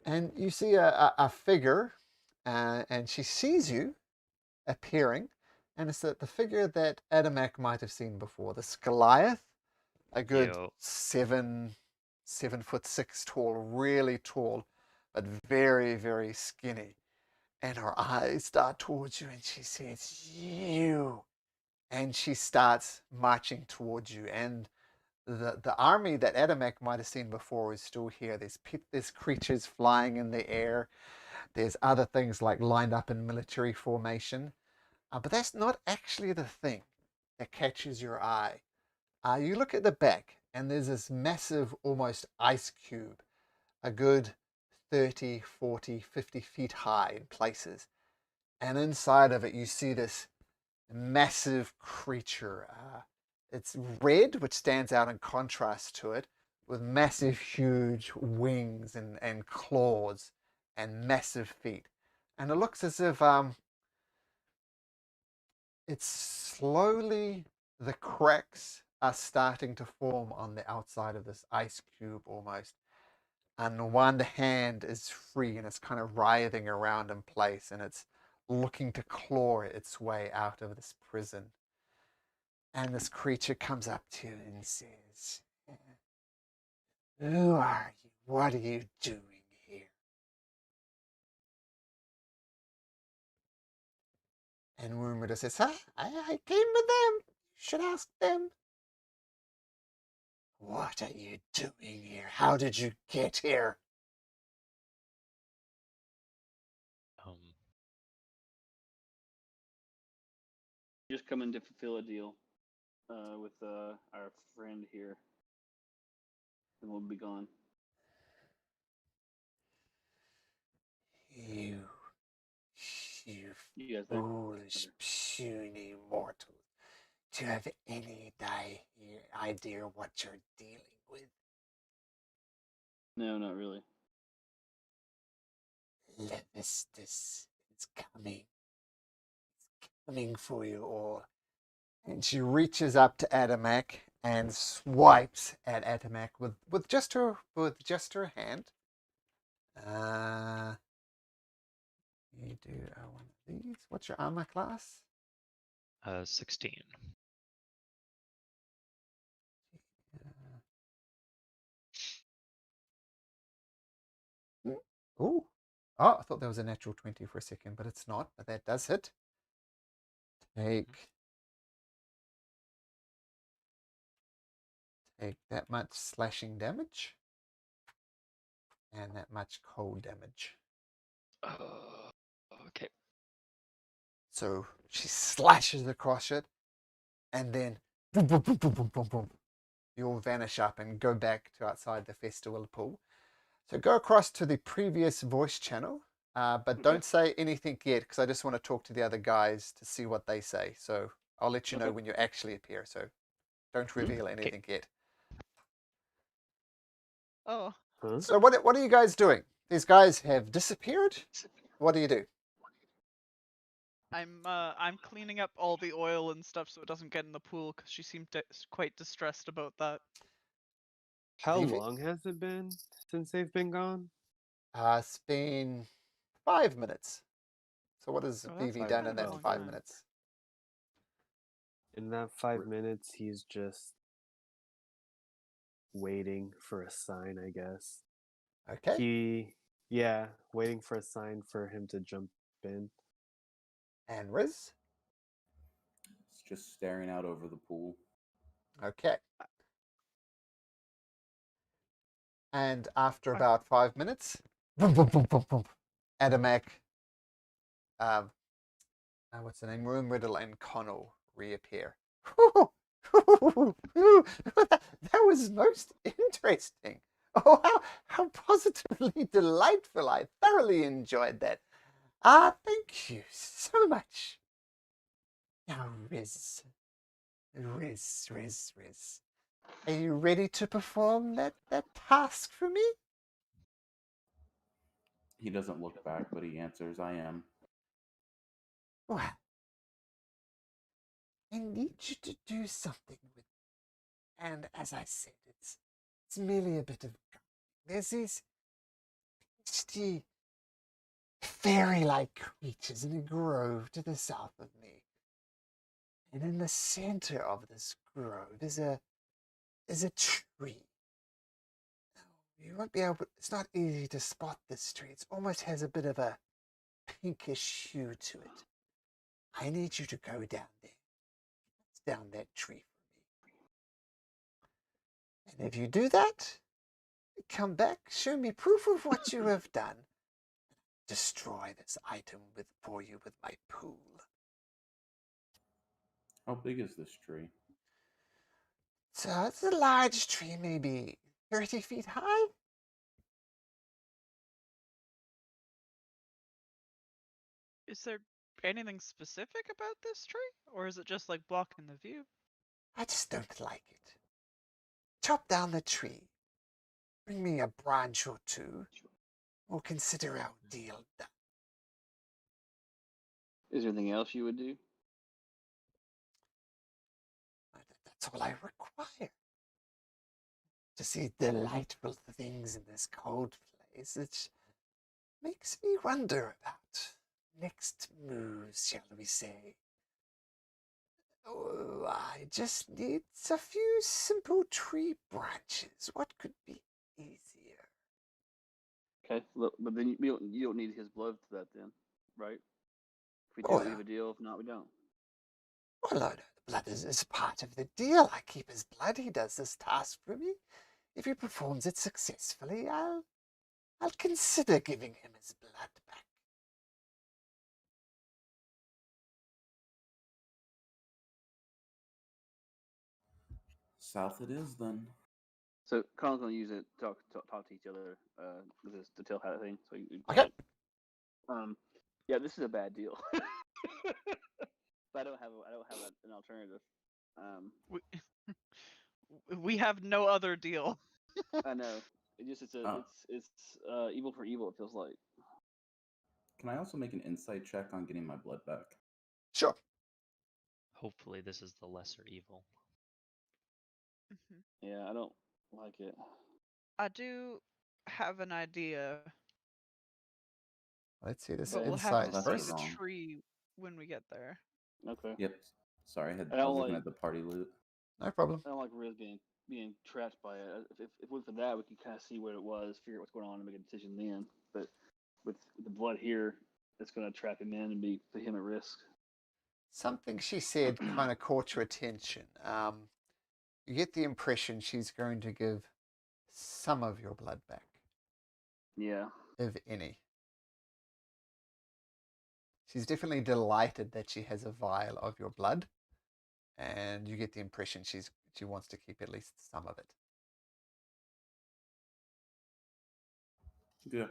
And you see a figure, and she sees you appearing, and it's the figure that Adamak might have seen before. This Goliath, a good Yo. 7'6" tall, really tall, but very, very skinny. And her eyes start towards you, and she says, "You." And she starts marching towards you. And the army that Adamak might have seen before is still here. There's creatures flying in the air. There's other things like lined up in military formation. But that's not actually the thing that catches your eye. You look at the back, and there's this massive, almost ice cube, a good 30, 40, 50 feet high in places. And inside of it, you see this massive creature. It's red, which stands out in contrast to it, with massive, huge wings and claws and massive feet. And it looks as if it's slowly, the cracks are starting to form on the outside of this ice cube almost. And one hand is free and it's kind of writhing around in place, and it's looking to claw its way out of this prison. And this creature comes up to you and says, "Who are you? What are you doing here?" And Wurmrida says, I came with them. You should ask them. "What are you doing here? How did you get here?" Just coming to fulfill a deal with our friend here. Then we'll be gone. You You guys there? foolish, puny mortals. Do you have any idea what you're dealing with? No, not really. Levistus is coming. It's coming for you all. And she reaches up to Adamak and swipes at Adamak with just her hand. You do one of these. What's your armor class? 16. Oh, I thought that was a natural 20 for a second, but it's not. But that does hit. Take that much slashing damage and that much cold damage. Okay. So she slashes across it, and then boom, boom, boom, boom, boom, boom, boom. You all vanish up and go back to outside the Festerwill Pool. So go across to the previous voice channel, but don't say anything yet, because I just want to talk to the other guys to see what they say. So I'll let you know when you actually appear. So don't reveal anything yet. Oh, Huh? So what are you guys doing? These guys have disappeared? What do you do? I'm cleaning up all the oil and stuff so it doesn't get in the pool because she seemed quite distressed about that. How Vivi? long has it been since they've been gone? It's been 5 minutes. So what has Oh, that's Vivi Five done in kind of a that long 5 time. minutes? In that 5 minutes, he's just waiting for a sign, I guess. Okay. Waiting for a sign for him to jump in. And Riz? It's just staring out over the pool. Okay. And after about 5 minutes, boom, boom, boom, boom, boom, Adamak, what's the name? Riddle and Connell reappear. That was most interesting. Oh, how positively delightful. I thoroughly enjoyed that. Thank you so much. Now, Riz. Are you ready to perform that task for me? He doesn't look back, but he answers, "I am." Well, I need you to do something with me. And as I said, it's merely a bit of there's these lofty, fairy-like creatures in a grove to the south of me. And in the center of this grove is a tree. You won't be able. It's not easy to spot this tree. It almost has a bit of a pinkish hue to it. I need you to go down there. Down that tree for me. And if you do that, come back, show me proof of what you have done. Destroy this item for you with my pool. How big is this tree? So it's a large tree, maybe 30 feet high. Is there anything specific about this tree? Or is it just like blocking the view? I just don't like it. Chop down the tree. Bring me a branch or two. We'll consider our deal done. Is there anything else you would do? That's all I require. To see delightful things in this cold place, it makes me wonder about next moves, shall we say. Oh, I just need a few simple tree branches. What could be easier? Okay, look, but then you don't need his blood for that, then, right? If we do, Oh, we yeah. have a deal. If not, we don't. Well, no, the blood is part of the deal. I keep his blood. He does this task for me. If he performs it successfully, I'll consider giving him his blood back. South it is then. So Colin's gonna use it to talk to each other with this to tell how thing. So Okay. yeah, this is a bad deal. But I don't have an alternative. We have no other deal. I know. It's evil for evil. It feels like. Can I also make an insight check on getting my blood back? Sure. Hopefully, this is the lesser evil. Yeah, I don't like it. I do have an idea, Let's see this but we'll insight have to That's see first. the wrong. tree when we get there. Okay. Yep. Sorry, I don't was looking like- at the party loot. No problem. I don't like Riz being trapped by it. If it went for that, we could kind of see what it was, figure out what's going on, and make a decision then. But with the blood here, it's going to trap him in and put him at risk. Something she said kind of caught your attention. You get the impression she's going to give some of your blood back, Yeah. if any. She's definitely delighted that she has a vial of your blood, and you get the impression she wants to keep at least some of it. Yeah.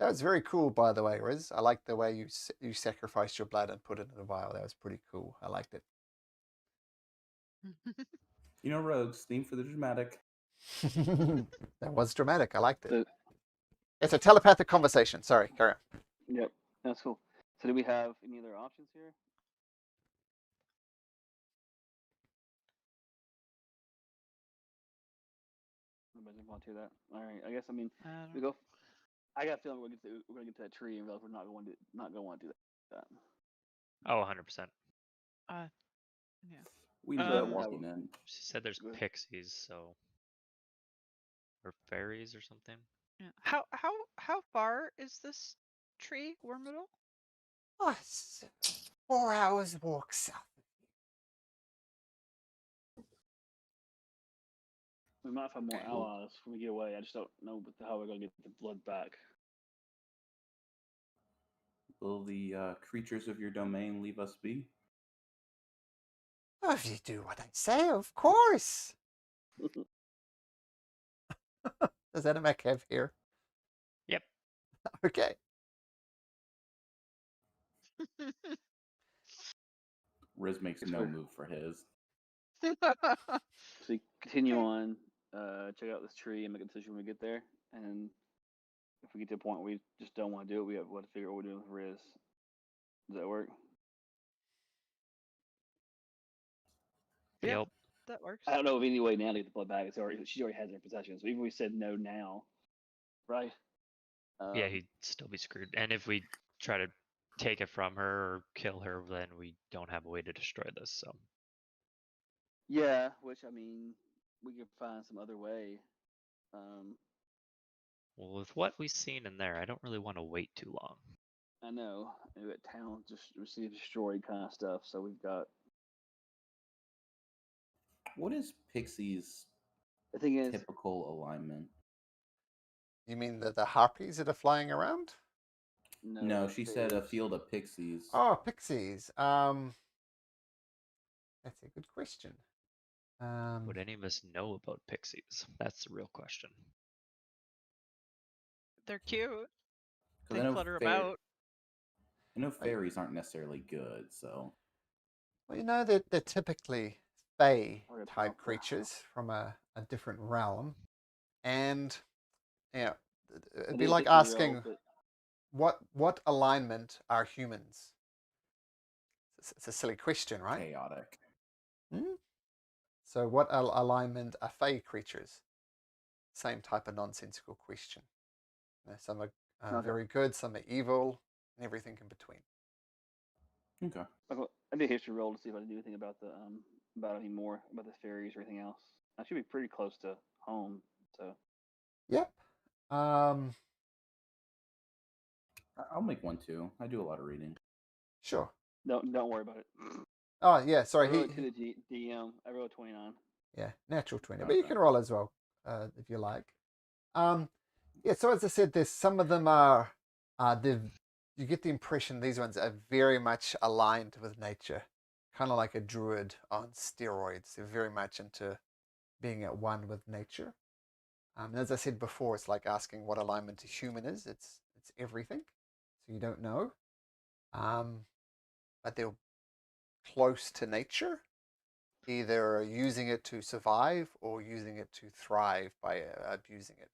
That was very cool, by the way, Riz. I liked the way you sacrificed your blood and put it in a vial. That was pretty cool. I liked it. You know, Rogue's theme for the dramatic. That was dramatic. I liked it. So, It's a telepathic conversation. Sorry, carry on. yep. That's cool. So do we have any other options here? Nobody volunteer that. All right. I guess we go. I got a feeling we're gonna get to that tree and realize we're not going to want to do that. Oh, 100%. Yeah. We know that walking in. She said there's Good. pixies, so or fairies or something. Yeah. How far is this tree, Wormiddle? Oh, it's 4 hours walk south. We might find more Okay. allies when we get away. I just don't know how we're gonna get the blood back. Will the creatures of your domain leave us be? Oh, if you do what I say, of course. Does that make have here? Yep. Okay. Riz makes no move for his. So we continue Okay. on, check out this tree and make a decision when we get there. And if we get to a point where we just don't want to do it, we have to figure out what we're doing with Riz. Does that work? Yeah. Yep. That works. I don't know of any way now to get the blood back. She already has it in her possession. So even if we said no now, right? Yeah, he'd still be screwed. And if we try to take it from her or kill her, then we don't have a way to destroy this. So Yeah, which I mean, we could find some other way. well, with what we've seen in there, I don't really want to wait too long. I know. Maybe at town just receive destroyed kind of stuff. So we've got. What is Pixie's The thing is, typical alignment? You mean the harpies that are flying around? No, she said a fairies. field of pixies. Oh, pixies. That's a good question. Would any of us know about pixies? That's the real question. They're cute. 'Cause They I know flutter about. I know fairies aren't necessarily good, so Well, you know that they're typically fae Or a type pump. creatures from a different realm, and yeah, it'd It be is like history real, asking but what alignment are humans? It's a silly question, right? chaotic. Hmm? So what alignment are fae creatures? Same type of nonsensical question. You know, some are Okay. very good, some are evil, and everything in between. Okay. I did a history roll to see if I knew anything about the about any more about the fairies or anything else. I should be pretty close to home, so Yep. I'll make one too. I do a lot of reading. Sure. don't worry about it. Oh yeah, I sorry. wrote to the DM. I wrote 29. Yeah, natural 20. But you Okay. can roll as well, if you like. Yeah, so as I said, there's some of them are, you get the impression these ones are very much aligned with nature, kind of like a druid on steroids. They're very much into being at one with nature. And as I said before, it's like asking what alignment a human is. It's everything, so you don't know. But they're close to nature, either using it to survive or using it to thrive by abusing it.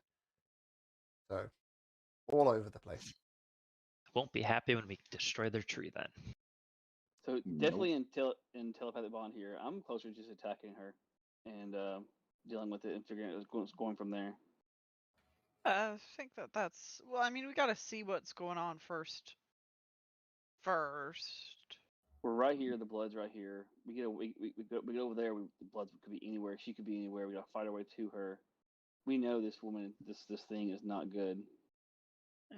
So, all over the place. Won't be happy when we destroy their tree then. So definitely in telepathic bond here. I'm closer to just attacking her and dealing with it and figuring out what's going from there. I think that's well. I mean, we gotta see what's going on first. We're right here. The blood's right here. We get over there. The blood could be anywhere. She could be anywhere. We gotta fight our way to her. We know this woman. This thing is not good.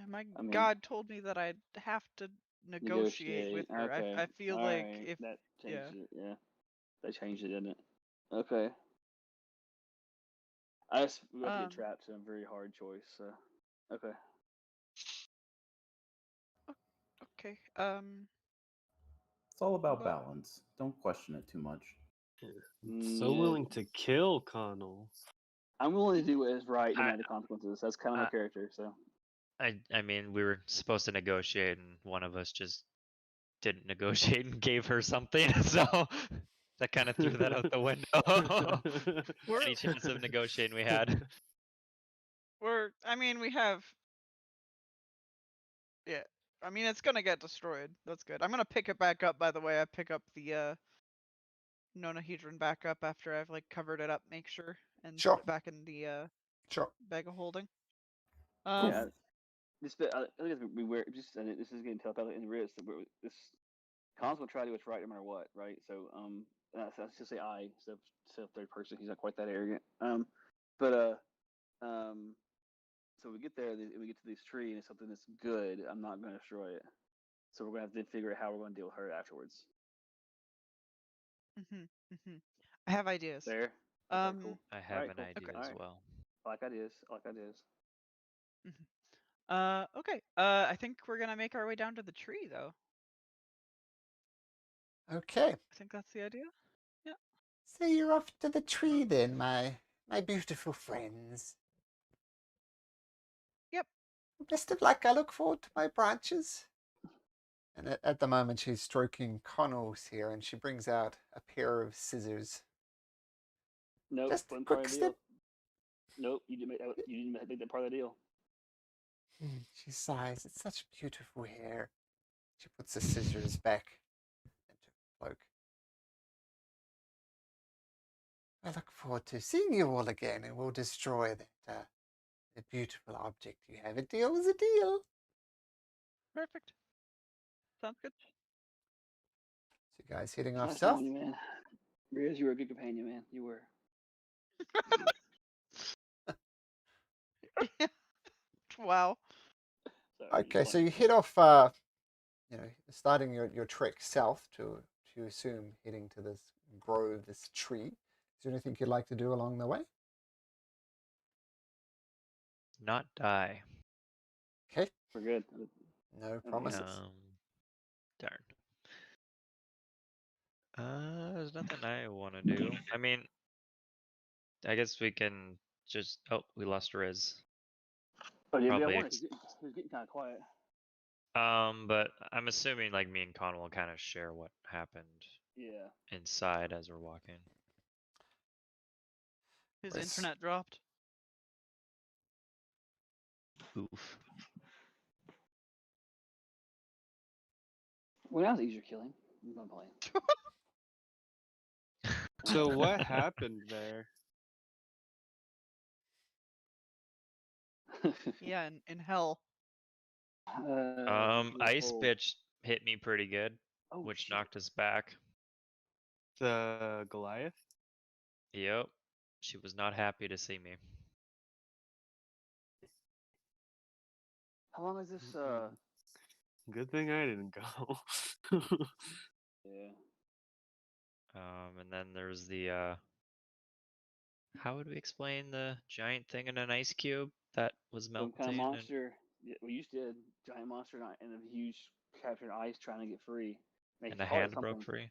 My I mean, God told me that I'd have to negotiate with her. Okay. I feel All like right. if that changed yeah. it. Yeah, that changed it, didn't it? Okay. I just we have to get trapped in a very hard choice. So, okay. Okay. It's all about But- balance. Don't question it too much. So willing to kill Connell. I'm willing to do what is right no matter the consequences. That's kind of my I- character. So I mean, we were supposed to negotiate, and one of us just didn't negotiate and gave her something, so that kind of threw that out the window. Any chance of negotiating we had. I mean, we have. Yeah. I mean, it's gonna get destroyed. That's good. I'm gonna pick it back up. By the way, I pick up the nonahedron back up after I've like covered it up, make sure, and Sure. put it back in the Sure. bag of holding. yeah, this bit I think it's we wear just and this is getting telepathic in the wrist. This Khan's gonna try to do what's right no matter what, right? So let's just say I instead of third person. He's not quite that arrogant. So we get there and we get to this tree and it's something that's good. I'm not gonna destroy it. So we're gonna have to figure out how we're gonna deal with her afterwards. I have ideas. There. Okay, cool. I have Alright, an cool. idea Okay, as alright. well. I like ideas. I like ideas. Okay. I think we're gonna make our way down to the tree, though. Okay. I think that's the idea. Yeah. So you're off to the tree then, my beautiful friends. Yep. Best of luck. I look forward to my branches. And at the moment, she's stroking Connell's here, and she brings out a pair of scissors. Nope. Just a Wasn't quick part of the step. deal. Nope. You didn't make that part of the deal. She sighs. It's such beautiful hair. She puts the scissors back into her cloak. I look forward to seeing you all again, and we'll destroy that a beautiful object you have. A deal was a deal. Perfect. Sounds good. So you guys heading off Nice south? knowing you, man. Riz, you were a good companion, man. You were. Wow. Sorry, Okay, so funny. you head off, starting your trek south to assume heading to this grove, this tree. Is there anything you'd like to do along the way? Not die. Okay, We're good. no promises. Darn. There's nothing I want to do. I mean, I guess we can just. Oh, we lost Riz. Oh, yeah, Probably I wondered. He was getting kind of quiet. But I'm assuming like me and Con will kind of share what happened Yeah. inside as we're walking. His Riz. internet dropped. Oof. Well, that was easier killing. I'm not playing. So what happened there? Yeah, in hell. Ice Behold. bitch hit me pretty good, Oh, which shit. knocked us back. The Goliath? Yep. She was not happy to see me. How long is this? Good thing I didn't go. Yeah. And then there's the how would we explain the giant thing in an ice cube that was Some melting? kind of and- monster. Yeah, we used to giant monster and a huge captured ice trying to get free. They And a call it hand broke something. free.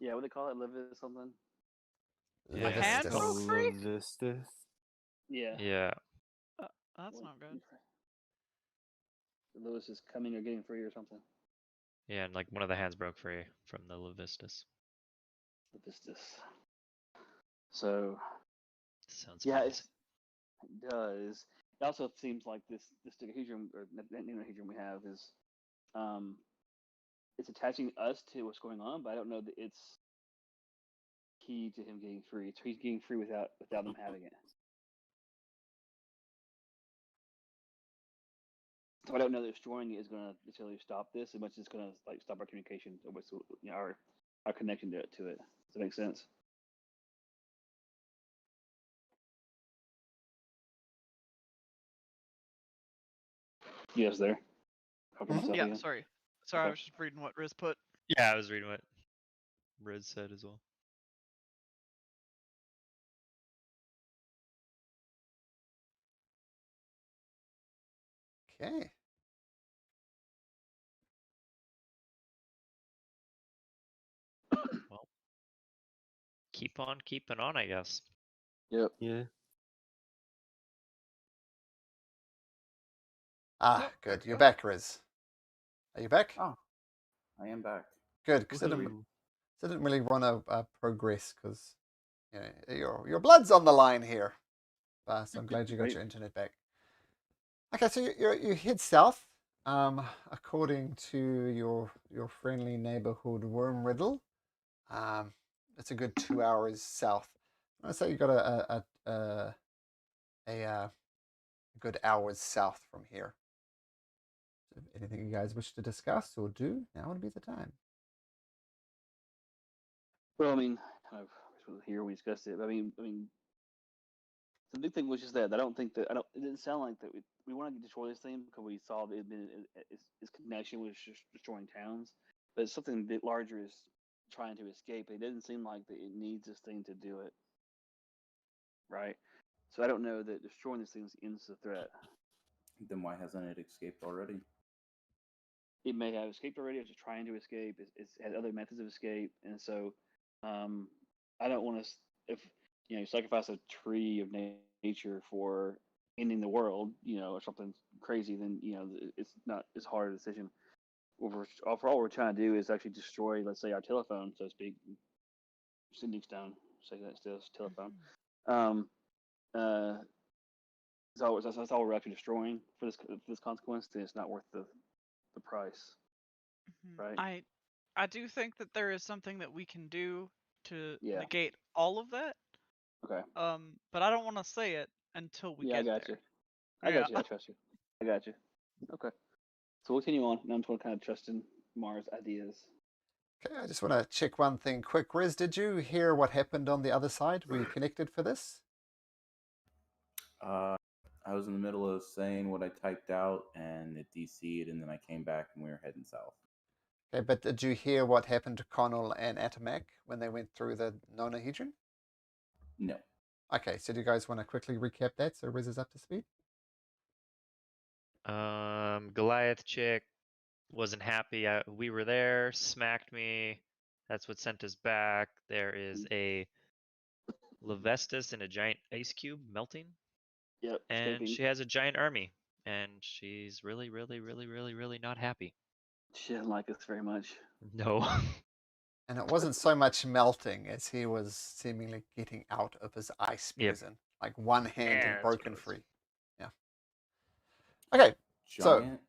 Yeah, what do they call it? Live it something. Yeah. A hand Levistus. broke free? Levistus. Yeah. Yeah. That's What- not good. Lewis is coming or getting free or something. Yeah, and like one of the hands broke free from the Levistus. Levistus. So Sounds yeah, promising. it does. It also seems like this dodecahedron or that dodecahedron we have is it's attaching us to what's going on, but I don't know that it's key to him getting free. It's he's getting free without them having it. So I don't know that destroying it is going to necessarily stop this as much as it's going to like stop our communication or what's our connection to it. Does that make sense? You guys there? Talking to myself Yeah, again? sorry. Sorry, I Okay. was just reading what Riz put. Yeah, I was reading what Riz said as well. Okay. Well, keep on keeping on, I guess. Yep. Yeah. Ah, Yep, good. let's You're go. back, Riz. Are you back? Oh, I am back. Good, because I Woohoo. didn't really want to progress because your blood's on the line here. So I'm glad you got Great. your internet back. Okay, so you head south, according to your friendly neighborhood worm riddle. It's a good 2 hours south. I'd say you got a good hours south from here. So anything you guys wish to discuss or do, now would be the time. Well, I mean, kind of here we discussed it. But I mean, the big thing was just that I don't think that It didn't sound like that we want to destroy this thing because we saw that its connection was just destroying towns. But something a bit larger is trying to escape. It doesn't seem like that it needs this thing to do it, right? So I don't know that destroying this thing ends the threat. Then why hasn't it escaped already? It may have escaped already. It's just trying to escape. It's had other methods of escape, and so I don't want to. If you sacrifice a tree of nature for ending the world, or something crazy, then it's not as hard a decision. For all we're trying to do is actually destroy, let's say, our telephone, so to speak, sending stone, say that still telephone. That's all we're actually destroying for this consequence. Then it's not worth the price. Right. I do think that there is something that we can do to Yeah. negate all of that. Okay. But I don't want to say it until we Yeah, I get got there. you. I got Yeah. you. I trust you. I got you. Okay. So we'll continue on. Now I'm just kind of trusting Mars' ideas. Okay, I just want to check one thing quick. Riz, did you hear what happened on the other side? Were you connected for this? I was in the middle of saying what I typed out, and it DC'd, and then I came back, and we were heading south. Okay, but did you hear what happened to Connell and Atomac when they went through the nonahedron? No. Okay, so do you guys want to quickly recap that so Riz is up to speed? Goliath chick wasn't happy. We were there, smacked me. That's what sent us back. There is a Levestus and a giant ice cube melting, Yep. and Escaping. she has a giant army, and she's really, really, really, really, really not happy. She doesn't like us very much. No. And it wasn't so much melting as he was seemingly getting out of his ice Yep. prison. Like one hand Yeah, had that's what it broken was. free. Yeah. Okay, Giant.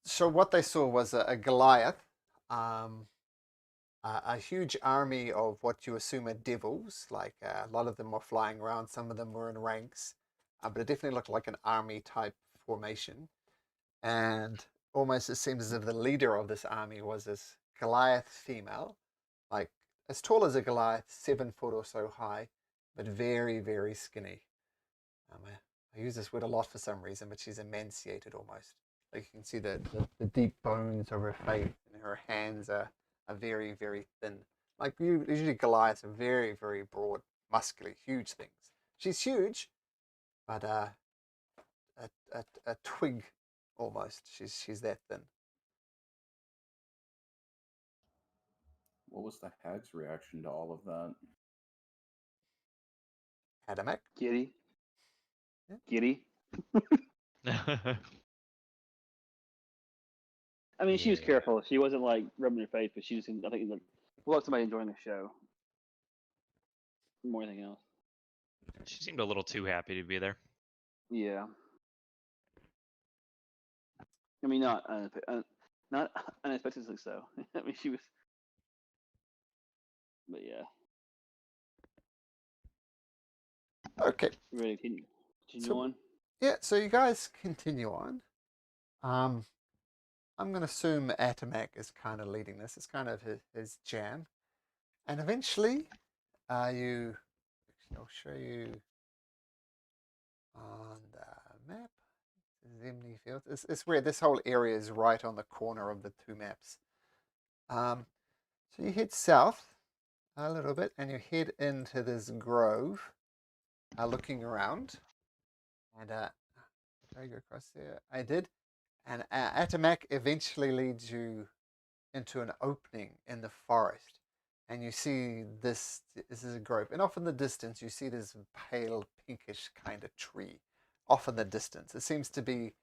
so what they saw was a Goliath, a huge army of what you assume are devils. Like a lot of them were flying around, some of them were in ranks, but it definitely looked like an army type formation. And almost it seems as if the leader of this army was this Goliath female, like as tall as a Goliath, 7 foot or so high, but very, very skinny. I use this word a lot for some reason, but she's emaciated almost. Like you can see the deep bones of her face, and her hands are very, very thin. Like usually Goliaths are very, very broad, muscular, huge things. She's huge, but a twig almost. She's that thin. What was the hag's reaction to all of that? Adamek? Giddy. Yeah. Giddy. I mean, she was Yeah. careful. She wasn't like rubbing her face, but she just, I think, like, well, somebody enjoying the show more than anything else. She seemed a little too happy to be there. Yeah. I mean, not unexpectedly so. I mean, she was, but yeah. Okay. Ready to continue So- on? Yeah, so you guys continue on. I'm going to assume Atomac is kind of leading this. It's kind of his jam. And eventually, I'll show you on the map. Zimni Fields. It's weird. This whole area is right on the corner of the two maps. So you head south a little bit, and you head into this grove, looking around. And did I go across there? I did. And Atomac eventually leads you into an opening in the forest. And you see this is a grove. And off in the distance, you see this pale pinkish kind of tree off in the distance. It seems to be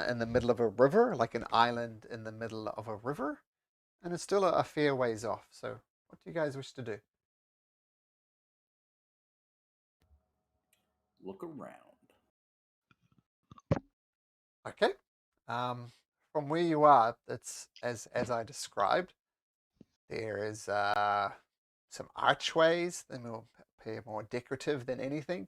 in the middle of a river, like an island in the middle of a river. And it's still a fair ways off. So what do you guys wish to do? Look around. Okay. From where you are, it's as I described. There is some archways. They appear more decorative than anything,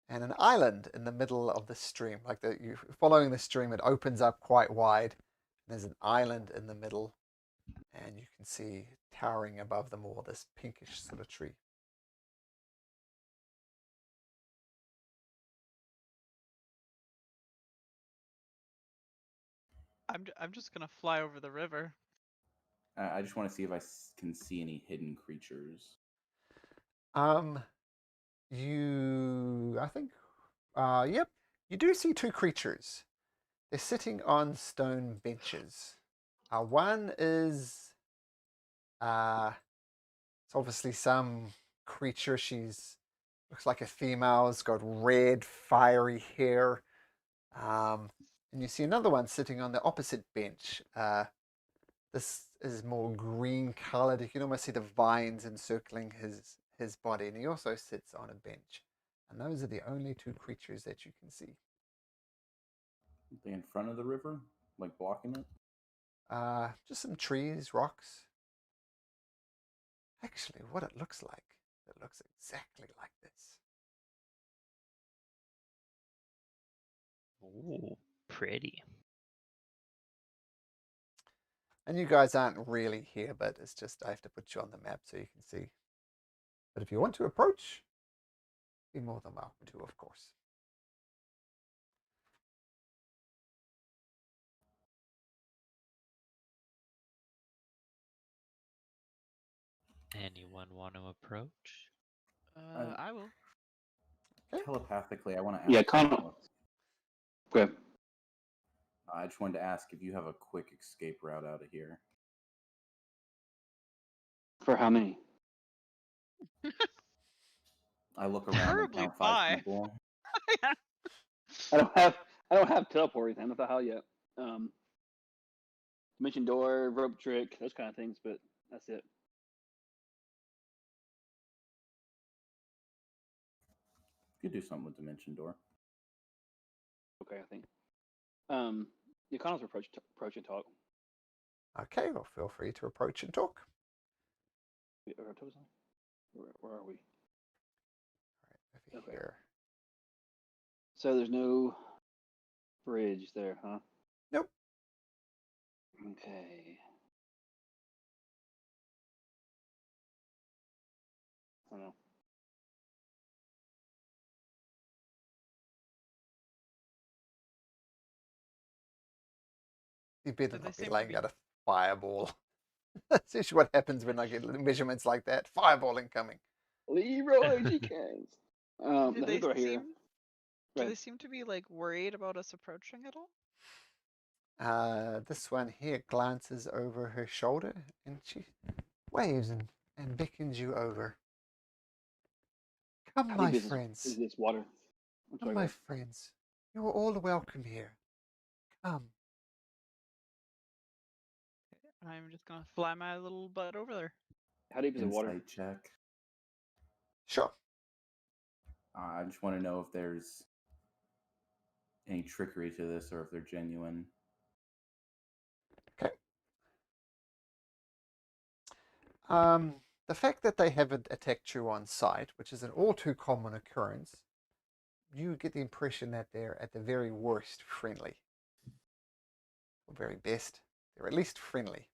and an island in the middle of the stream. Like you following the stream, it opens up quite wide. There's an island in the middle, and you can see towering above them all this pinkish sort of tree. I'm just gonna fly over the river. I just want to see if I can see any hidden creatures. I think, yep, you do see two creatures. They're sitting on stone benches. One is, it's obviously some creature. Looks like a female. It's got red, fiery hair. And you see another one sitting on the opposite bench. This is more green colored. You can almost see the vines encircling his body. And he also sits on a bench. And those are the only two creatures that you can see. Are they in front of the river, like blocking it? Just some trees, rocks. Actually, what it looks exactly like this. Ooh, pretty. And you guys aren't really here, but it's just I have to put you on the map so you can see. But if you want to approach, be more than welcome to, of course. Anyone want to approach? I will. Telepathically, I want to ask. Yeah, Connell. Okay. I just wanted to ask if you have a quick escape route out of here. For how many? I look around and Preferably count 5 5. people. I don't have teleport or anything. I'm not the hell yet. Dimension door, rope trick, those kind of things, but that's it. You could do something with Dimension Door. Okay, I think. Yeah, Connell's approach and talk. Okay, well, feel free to approach and talk. Where are we? Over Okay. here. So there's no bridge there, huh? Nope. Okay. I don't know. You better Did they not be seem to laying be- out a fireball. That's usually what happens when I get measurements like that. Fireball incoming. Leroy Jenkins. I Did they think they're here. seem? Do Right. they seem to be like worried about us approaching at all? This one here glances over her shoulder and she waves and beckons you over. Come, How my deep is friends. this water? I'm Come, sorry, my guys. friends. You are all welcome here. Come. I'm just gonna fly my little butt over there. How deep is the water? Insight check. Sure. I just want to know if there's any trickery to this or if they're genuine. Okay. The fact that they haven't attacked you on sight, which is an all too common occurrence, you get the impression that they're at the very worst friendly. Or very best, they're at least friendly.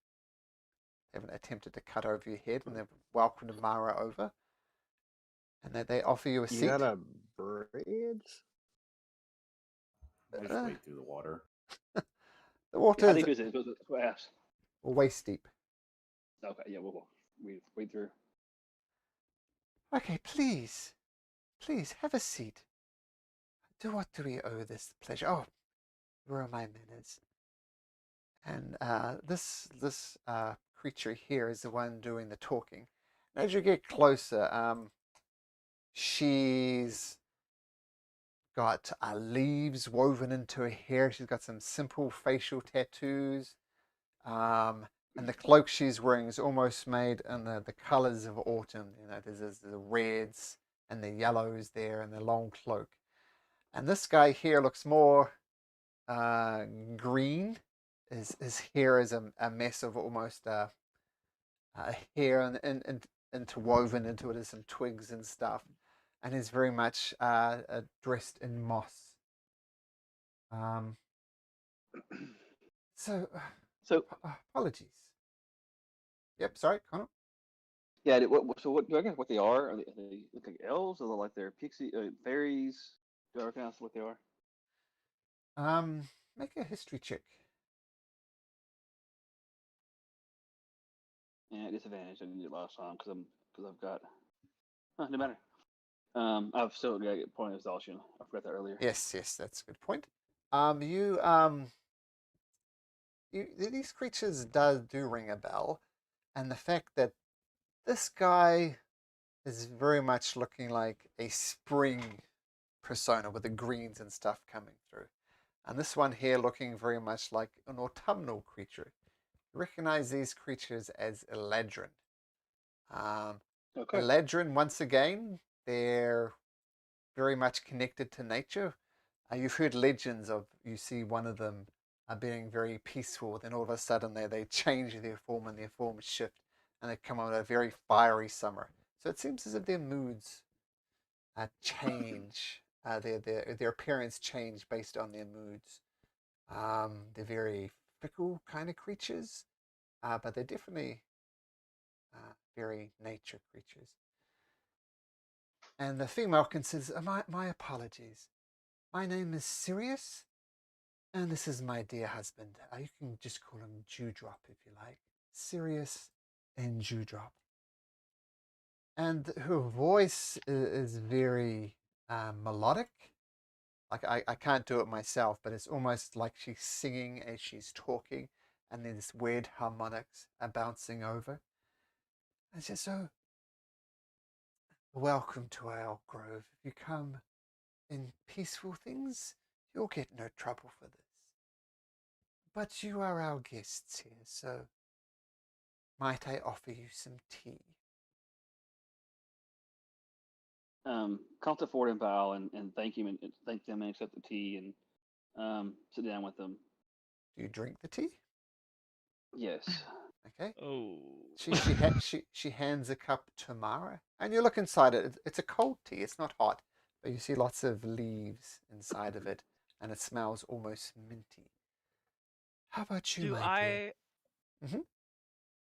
They haven't attempted to cut over your head and they've welcomed Mara over. And that they offer you a You seat. got a bridge? I just wade through the water. The water How is deep is it? That's what I asked. waist deep. Okay, yeah, we'll wade through. Okay, please. Please, have a seat. To what do we owe this pleasure? Oh, where are my manners? And this creature here is the one doing the talking. And as you get closer, she's got leaves woven into her hair. She's got some simple facial tattoos. And the cloak she's wearing is almost made in the colors of autumn. You know, there's the reds and the yellows there and the long cloak. And this guy here looks more green. His hair is a mess of almost hair and interwoven into it as some twigs and stuff. And is very much dressed in moss. So apologies. Yep, sorry, Connor. Yeah. So what do I guess what they are? Are they look like elves? Or like they're pixie fairies? Do I recognize what they are? Make a history check. Yeah, disadvantage. I didn't do it last time because I've got. No matter. I've still got to get point of exhaustion. I forgot that earlier. Yes, that's a good point. These creatures do ring a bell, and the fact that this guy is very much looking like a spring persona with the greens and stuff coming through, and this one here looking very much like an autumnal creature. You recognize these creatures as Eladrin. Okay. Eladrin, once again, they're very much connected to nature. You've heard legends of, you see one of them being very peaceful, then all of a sudden they change their form and their forms shift and they come out a very fiery summer. So it seems as if their moods change Their appearance change based on their moods. They're very fickle kind of creatures, but they're definitely very nature creatures. And the female considers, my apologies. My name is Cyrios, and this is my dear husband. You can just call him Dewdrop if you like. Cyrios and Dewdrop. And her voice is very melodic. Like I can't do it myself, but it's almost like she's singing as she's talking, and then this weird harmonics are bouncing over. And she says, "So, welcome to our grove. If you come in peaceful things, you'll get no trouble for this. But you are our guests here, so might I offer you some tea?" Come to forward and bow and thank him and thank them and accept the tea and sit down with them. Do you drink the tea? Yes. Okay. Oh. She hands a cup to Mara, and you look inside it. It's a cold tea. It's not hot, but you see lots of leaves inside of it, and it smells almost minty. How about you, Do my I dear? Mhm.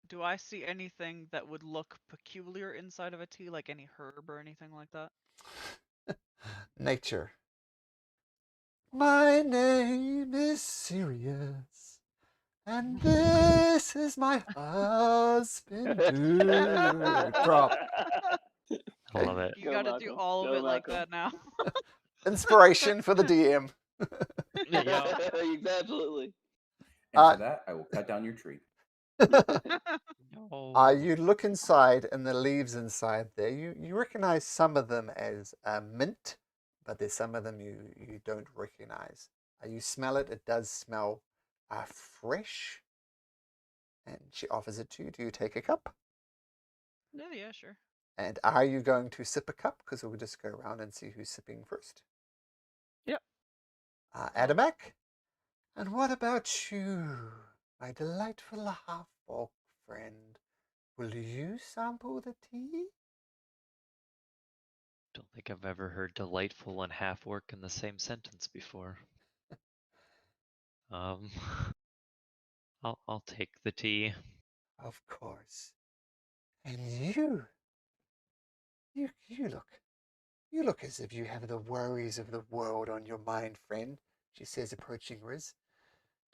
do I see anything that would look peculiar inside of a tea, like any herb or anything like that? Nature. My name is Cyrios, and this is my husband, Dewdrop. I love it. You Go, gotta do Malcolm. all of Go, it like Malcolm. that now. Inspiration for the DM. Yeah. Absolutely. And for that, I will cut down your tree. Oh. You look inside, and the leaves inside there, you recognize some of them as mint, but there's some of them you don't recognize. You smell it. It does smell fresh. And she offers it to you. Do you take a cup? Yeah, sure. And are you going to sip a cup? Because we'll just go around and see who's sipping first. Yep. Adamak? And what about you, my delightful half-orc friend? Will you sample the tea? Don't think I've ever heard delightful and half orc in the same sentence before. Um, I'll take the tea. Of course. And you look as if you have the worries of the world on your mind, friend, she says, approaching Riz.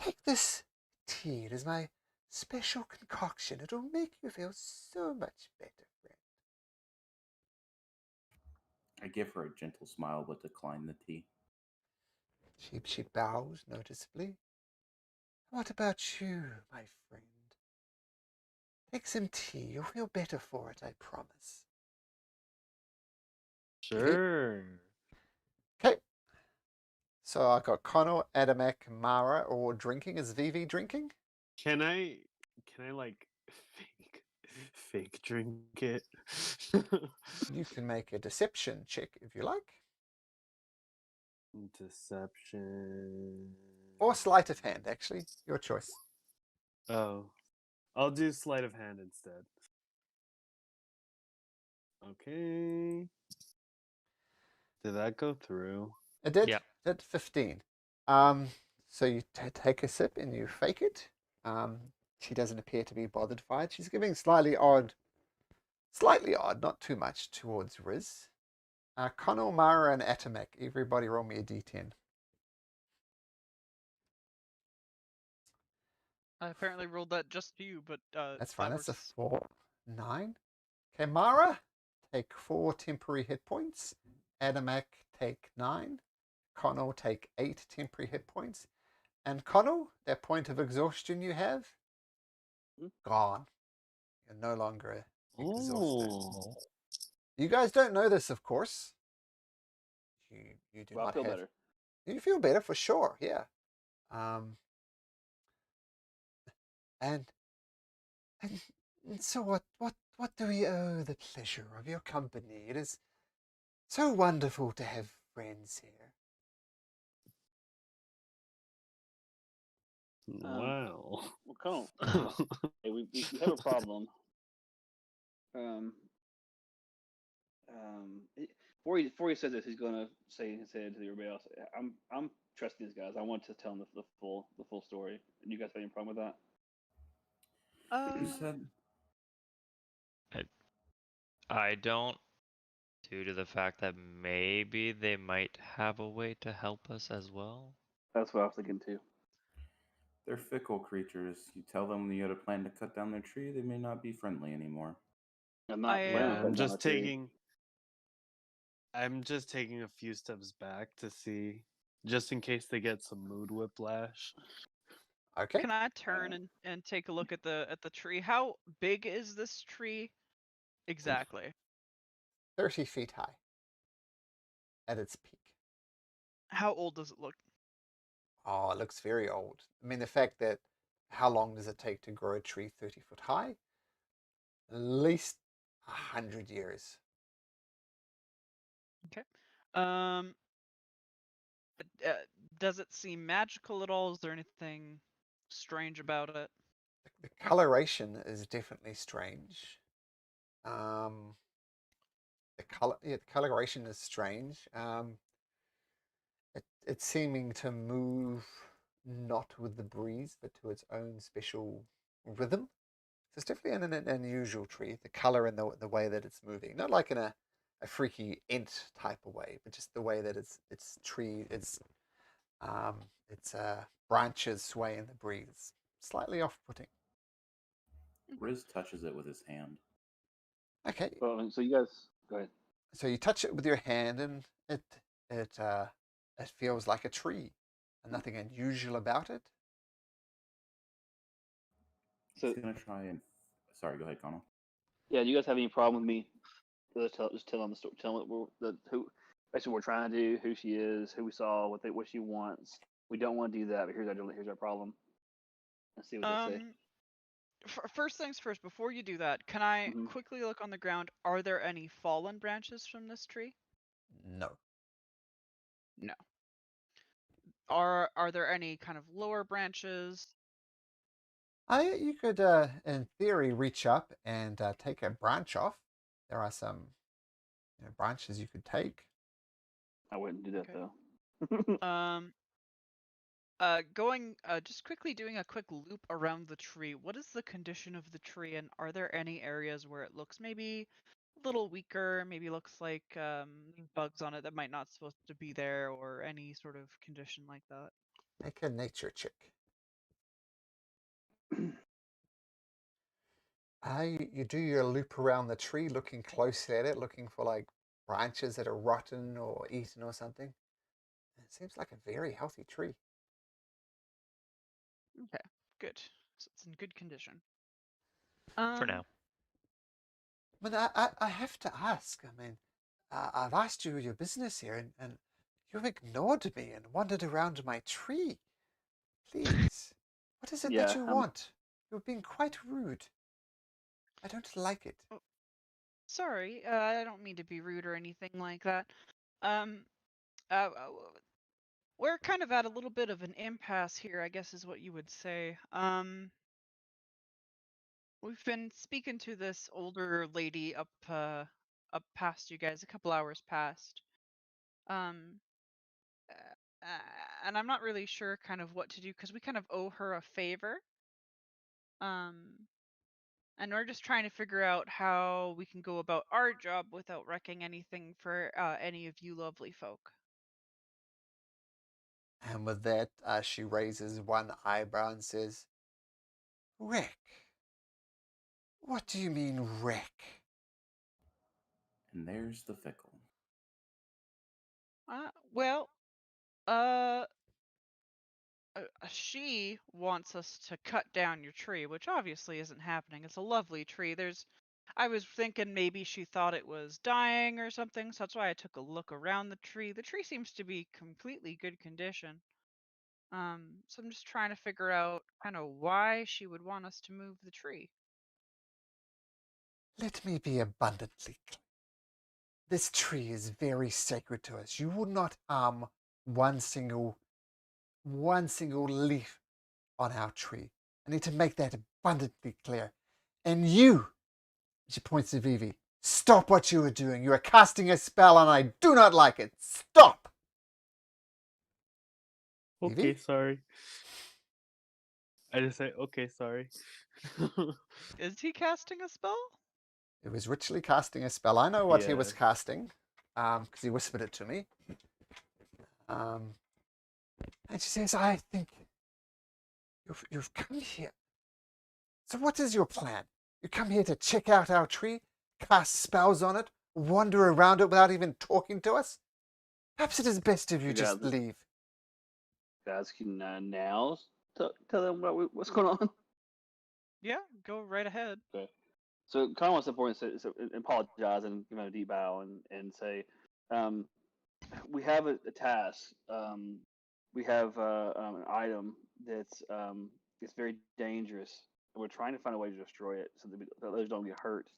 Take this tea. It is my special concoction. It'll make you feel so much better, friend. I give her a gentle smile but decline the tea. She bows noticeably. What about you, my friend? Take some tea. You'll feel better for it, I promise. Sure. Okay. So I got Connor, Adamek, Mara, all drinking. Is Vivi drinking? Can I like fake drink it? You can make a deception check if you like. Deception. Or sleight of hand, actually. Your choice. Oh. I'll do sleight of hand instead. Okay. Did that go through? It did? Yeah. Did 15. So you take a sip and you fake it. She doesn't appear to be bothered by it. She's giving slightly odd, not too much, towards Riz. Connell, Mara, and Atomek. Everybody roll me a d10. I apparently rolled that just to you, but That's fine. that That's a works. 4. 9. Okay, Mara, take 4 temporary hit points. Adamak, take 9. Connell, take 8 temporary hit points. And Connell, that point of exhaustion you have, gone. You're no longer exhausted. Oh. You guys don't know this, of course. You do Well, I not feel have. better. You feel better for sure, yeah. And so what do we owe the pleasure of your company? It is so wonderful to have friends here. Wow. Well, Colonel, hey, we have a problem. before he says this, he's gonna say his head to everybody else. I'm trusting these guys. I want to tell them the full story. And you guys have any problem with that? You Uh, said I don't, due to the fact that maybe they might have a way to help us as well. That's what I was thinking too. they're fickle creatures. You tell them you had a plan to cut down their tree, they may not be friendly anymore. I'm not I, planning on Yeah, cutting down my tree. I'm just taking a few steps back to see, just in case they get some mood whiplash. Okay. Can I turn and take a look at the tree? How big is this tree exactly? 30 feet high at its peak. How old does it look? Oh, it looks very old. I mean, the fact that how long does it take to grow a tree 30 foot high? At least 100 years. Okay. Um, uh, does it seem magical at all? Is there anything strange about it? The coloration is definitely strange. The coloration is strange. It's seeming to move not with the breeze, but to its own special rhythm. So it's definitely an unusual tree. The color and the way that it's moving, not like in a freaky ent type of way, but just the way that its branches sway in the breeze, slightly off-putting. Riz touches it with his hand. Okay, Well, so you guys go ahead. so you touch it with your hand, and it feels like a tree, and nothing unusual about it. So He's gonna try and. Sorry, go ahead, Connell. yeah, do you guys have any problem with me? Just tell them the story. Tell them who basically what we're trying to do, who she is, who we saw, what she wants. We don't want to do that, but here's our problem. Let's see what they say. First things first, before you do that, can I Mhm. quickly look on the ground? Are there any fallen branches from this tree? No. No. Are there any kind of lower branches? You could, in theory, reach up and take a branch off. There are some branches you could take. I wouldn't do that Okay. though. Just quickly doing a quick loop around the tree. What is the condition of the tree, and are there any areas where it looks maybe a little weaker, maybe looks like bugs on it that might not supposed to be there, or any sort of condition like that? Make a nature check. You do your loop around the tree, looking closely at it, looking for like branches that are rotten or eaten or something. It seems like a very healthy tree. Okay, good. So it's in good condition. For now. But I have to ask. I mean, I've asked you your business here, and you've ignored me and wandered around my tree. Please, what is it that you want? You're being quite rude. I don't like it. Oh, sorry, I don't mean to be rude or anything like that. Um, uh, uh, we're kind of at a little bit of an impasse here, I guess is what you would say. We've been speaking to this older lady up past you guys, a couple hours past. Um, and I'm not really sure kind of what to do because we kind of owe her a favor. And we're just trying to figure out how we can go about our job without wrecking anything for any of you lovely folk. And with that, she raises one eyebrow and says, "Wreck? What do you mean, wreck?" And there's the fickle. Well, she wants us to cut down your tree, which obviously isn't happening. It's a lovely tree. I was thinking maybe she thought it was dying or something, so that's why I took a look around the tree. The tree seems to be completely good condition. So I'm just trying to figure out kind of why she would want us to move the tree. Let me be abundantly clear. This tree is very sacred to us. You will not harm one single leaf on our tree. I need to make that abundantly clear. And you, she points to Vivi, Stop what you are doing. You are casting a spell and I do not like it. Stop! Okay, Evie? sorry. I just say, okay, sorry. Is he casting a spell? He was ritually casting a spell. I know what he was Yeah. casting, because he whispered it to me. And she says, I think you've come here. So what is your plan? You come here to check out our tree, cast spells on it, wander around it without even talking to us? Perhaps it is best if you just leave. Guys can now tell them what's going on. Yeah, go right ahead. Okay. So Connor wants to step forward and apologize and give him a deep bow and say, we have a task. We have an item that's it's very dangerous, and we're trying to find a way to destroy it so that others don't get hurt.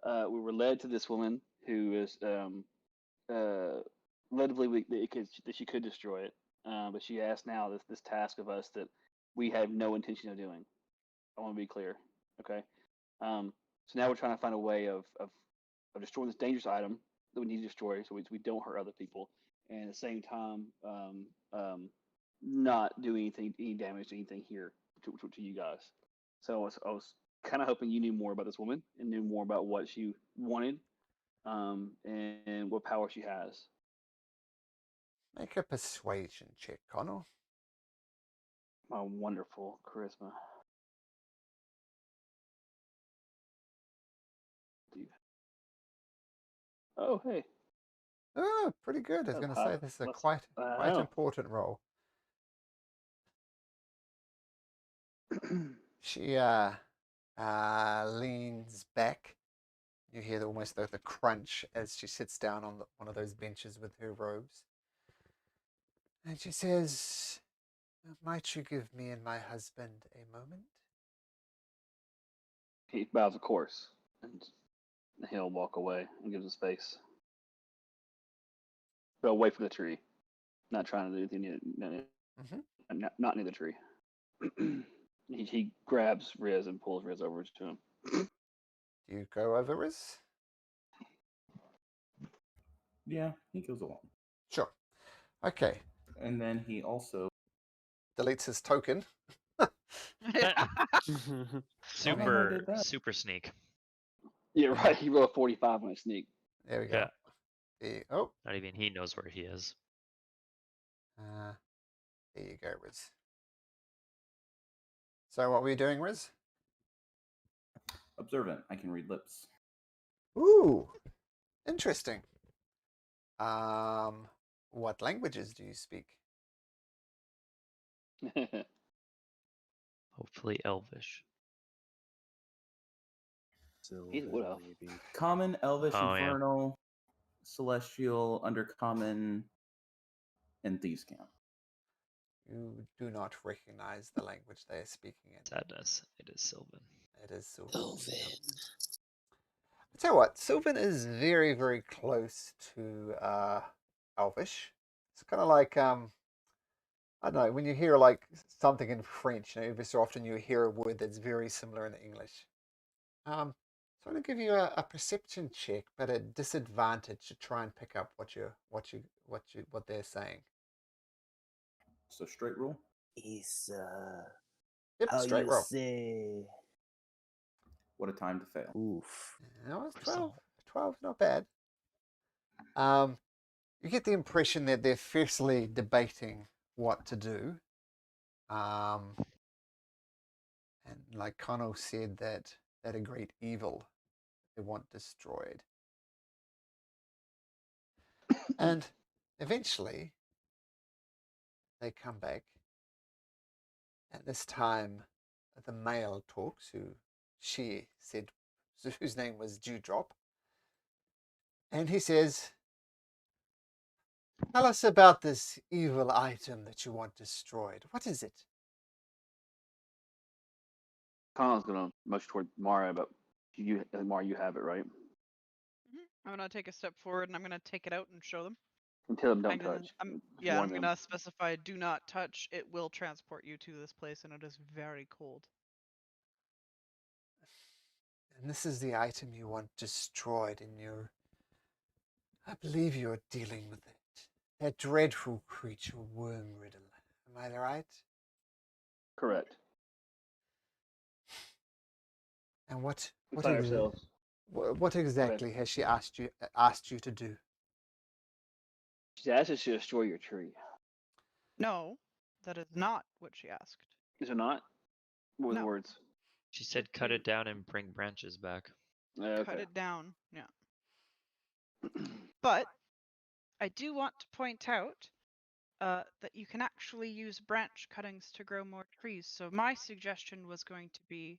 We were led to this woman who is led to believe that she could destroy it, but she asked now this task of us that we have no intention of doing. I want to be clear, okay? So now we're trying to find a way of destroying this dangerous item that we need to destroy, so we don't hurt other people, and at the same time, not do any damage to anything here to you guys. So I was kind of hoping you knew more about this woman and knew more about what she wanted, and what power she has. Make a persuasion check, Connor. My wonderful charisma. Oh, hey. Oh, pretty good. I was going to say this is a quite important roll. She leans back. You hear almost the crunch as she sits down on one of those benches with her robes. And she says, might you give me and my husband a moment? He bows, of course, and he'll walk away and gives a space. But away from the tree. Not trying to do anything, not near the tree. He grabs Riz and pulls Riz over to him. Do you go over, Riz? Yeah, he goes along. Sure. Okay. And then he also deletes his token. Super sneak. Yeah, right. He rolled a 45 on a sneak. There we go. Yeah. Oh. Not even he knows where he is. There you go, Riz. So what were you doing, Riz? Observant. I can read lips. Ooh. Interesting. What languages do you speak? Hopefully Elvish. He's what elf? Common, Elvish, Infernal, Celestial, Undercommon, and Thieves' Camp. You do not recognize the language they are speaking in. Sadness. It is Sylvan. It is Sylvan. I tell you what, Sylvan is very, very close to Elvish. It's kind of like I don't know, when you hear like something in French, every so often you hear a word that's very similar in English. So I'm going to give you a perception check, but at disadvantage to try and pick up what they're saying. So straight roll. Yep, straight roll. What a time to fail. Oof. No, it's 12. 12, not bad. You get the impression that they're fiercely debating what to do. And like Connell said, that a great evil they want destroyed. And eventually they come back. And this time the male talks, whose name was Dewdrop. And he says, tell us about this evil item that you want destroyed. What is it? Connor's gonna motion toward Mara, but Mara, you have it, right? I'm gonna take a step forward and I'm gonna take it out and show them. And tell them don't touch. I'm Warn them. gonna specify do not touch. It will transport you to this place and it is very cold. And this is the item you want destroyed in your... I believe you're dealing with it. That dreadful creature, Worm Riddle. Am I right? Correct. And what We find ourselves. what exactly has she asked you to do? She's asked us to destroy your tree. No, that is not what she asked. Is it not? What were the No. words? She said cut it down and bring branches back. Okay. Cut it down. Yeah. But I do want to point out that you can actually use branch cuttings to grow more trees. So my suggestion was going to be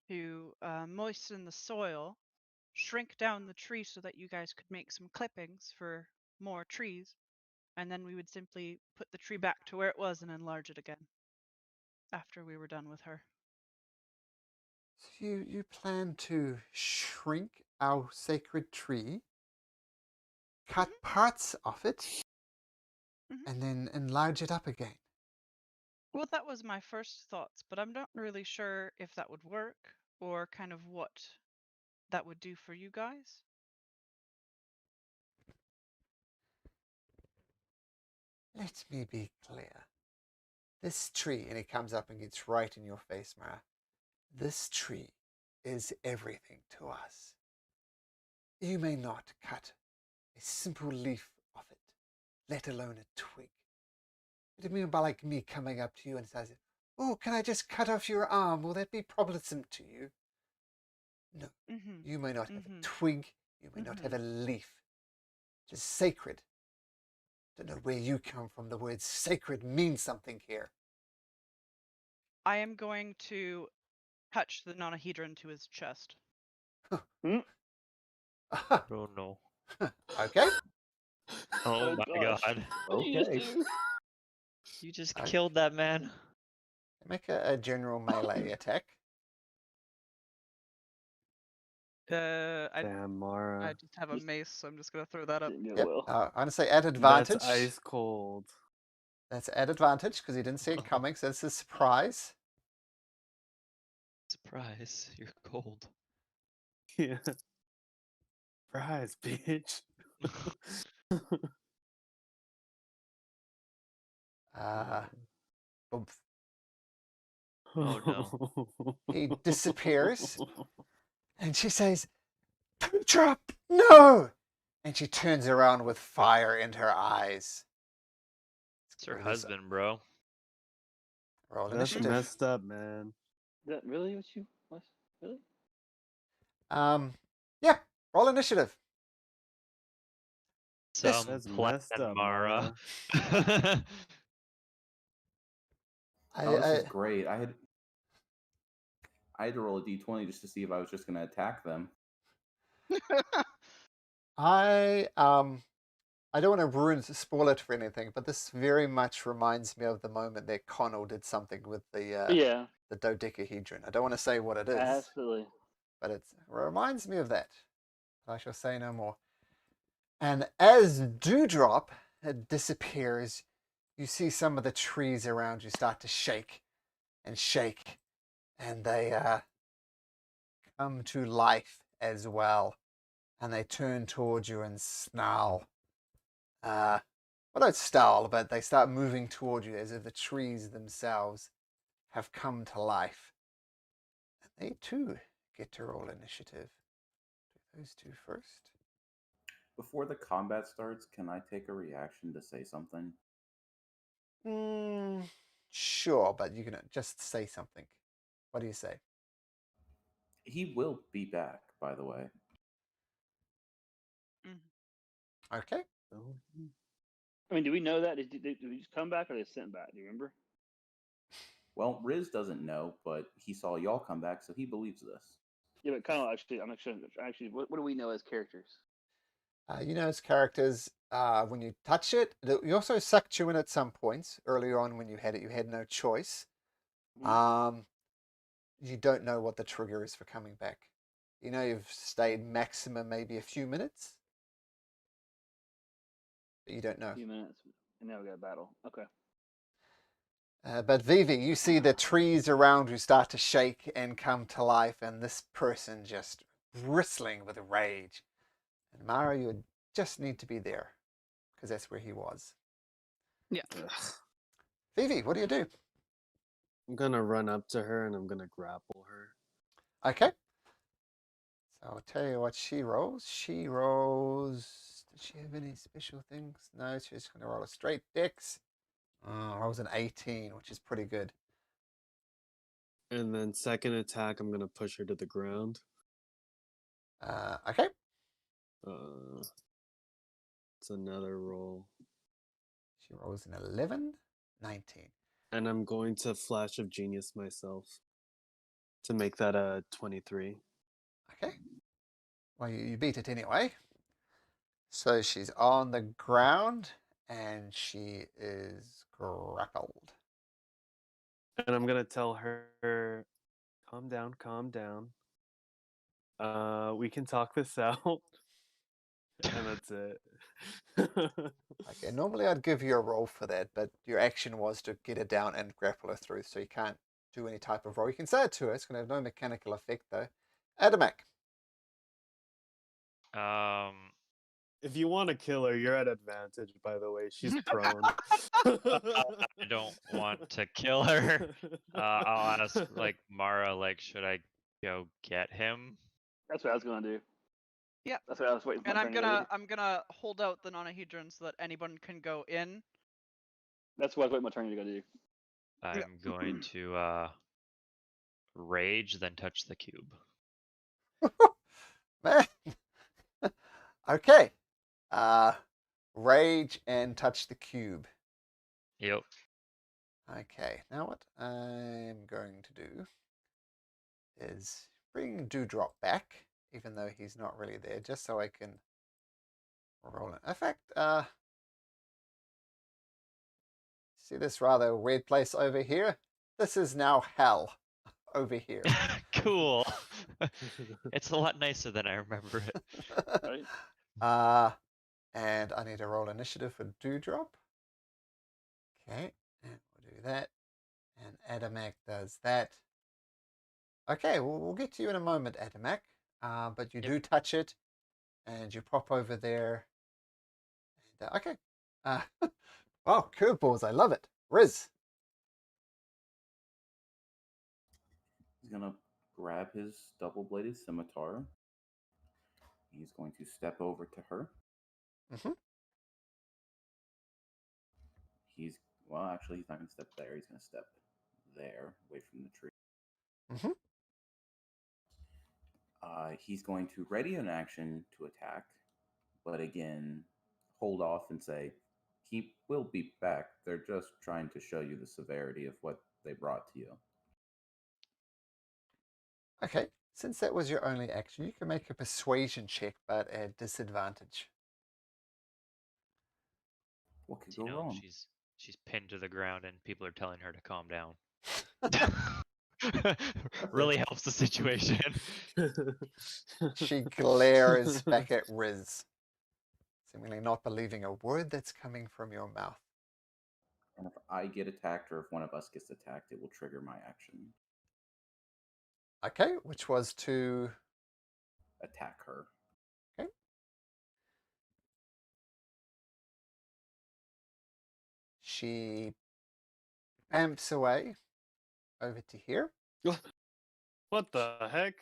to moisten the soil, shrink down the tree so that you guys could make some clippings for more trees, and then we would simply put the tree back to where it was and enlarge it again after we were done with her. So you plan to shrink our sacred tree, cut parts of it, and then enlarge it up again? Well, that was my first thoughts, but I'm not really sure if that would work or kind of what that would do for you guys. Let me be clear. This tree, and it comes up and gets right in your face, Mara. This tree is everything to us. You may not cut a simple leaf of it, let alone a twig. What do you mean by like me coming up to you and says, "Oh, can I just cut off your arm? Will that be troublesome to you?" No. You may not have a twig. You may not have a leaf. It is sacred. I don't know where you come from. The word sacred means something here. I am going to touch the nonahedron to his chest. Oh no. Okay. Oh my gosh. god. Okay. You just killed that man. Make a general melee attack. I Damn, Mara. just have a mace, so I'm just gonna throw that up. Didn't go Yep. well. I'm going to say at advantage. That's ice cold. That's at advantage because he didn't see it coming, so it's a surprise. Surprise, you're cold. Yeah. Surprise, bitch. Boom. Oh no. He disappears, and she says, "Drop, no!" And she turns around with fire in her eyes. It's her husband, bro. Roll That's initiative. messed up, man. Is that really what you was? Really? Yeah, roll initiative. Some That's plan, messed up, Mara. Oh, this is great. I had to roll a d20 just to see if I was just going to attack them. I don't want to spoil it for anything, but this very much reminds me of the moment that Connell did something with the dodecahedron. I don't want to say what it is. Absolutely. But it reminds me of that. I shall say no more. And as Dewdrop disappears, you see some of the trees around you start to shake, and they come to life as well, and they turn towards you and snarl. Well, don't snarl, but they start moving toward you as if the trees themselves have come to life. And they too get to roll initiative. Do those two first. Before the combat starts, can I take a reaction to say something? Sure, but you can just say something. What do you say? He will be back, by the way. Okay. I mean, do we know that? Did we just come back or they sent back? Do you remember? Well, Riz doesn't know, but he saw y'all come back, so he believes this. Yeah, but kind of actually, I'm not sure. Actually, what do we know as characters? You know, as characters, when you touch it, you also sucked you in at some points. Earlier on when you had it, you had no choice. You don't know what the trigger is for coming back. You know you've stayed maximum maybe a few minutes. But you don't know. A few minutes, and now we got a battle. Okay. But Vivi, you see the trees around you start to shake and come to life, and this person just bristling with rage. And Mara, you just need to be there, because that's where he was. Yeah. Ugh. Vivi, what do you do? I'm gonna run up to her and I'm gonna grapple her. Okay. So I'll tell you what she rolls. She rolls... Does she have any special things? No, she's going to roll a straight dex. Rolls an 18, which is pretty good. And then second attack, I'm gonna push her to the ground. Okay. It's another roll. She rolls an 11, 19. And I'm going to Flash of Genius myself to make that a 23. Okay. Well, you beat it anyway. So she's on the ground and she is grappled. And I'm gonna tell her, calm down, calm down. We can talk this out. And that's it. Okay, normally I'd give you a roll for that, but your action was to get her down and grapple her through, so you can't do any type of roll. You can say it to her, it's going to have no mechanical effect though. Adamak. If you want to kill her, you're at advantage, by the way. She's prone. I don't want to kill her. I'll ask, like, Mara, like, should I go get him? That's what I was gonna do. Yeah. That's what I was waiting for. And my I'm turn to do. gonna hold out the nonahedron so that anyone can go in. That's what I was waiting my turn to go do. I'm going to rage, then touch the cube. Man. Okay. Rage and touch the cube. Yep. Okay, now what I'm going to do is bring Dewdrop back, even though he's not really there, just so I can roll it. In fact, see this rather weird place over here? This is now hell over here. Cool. It's a lot nicer than I remember it. Right? And I need to roll initiative for Dewdrop. Okay, and we'll do that. And Adamak does that. Okay, we'll get to you in a moment, Adamak. But you do touch it, and you pop over there. And, okay. Oh, curveballs, I love it. Riz. He's gonna grab his double-bladed scimitar. He's going to step over to her. Mm-hmm. Well, actually, he's not going to step there. He's going to step there, away from the tree. Mm-hmm. He's going to ready an action to attack, but again, hold off and say, he will be back. They're just trying to show you the severity of what they brought to you. Okay, since that was your only action, you can make a persuasion check, but at disadvantage. What could go wrong? She's pinned to the ground and people are telling her to calm down. Really helps the situation. She glares back at Riz, seemingly not believing a word that's coming from your mouth. And if I get attacked, or if one of us gets attacked, it will trigger my action. Okay, which was to attack her. Okay. She amps away over to here. What the heck?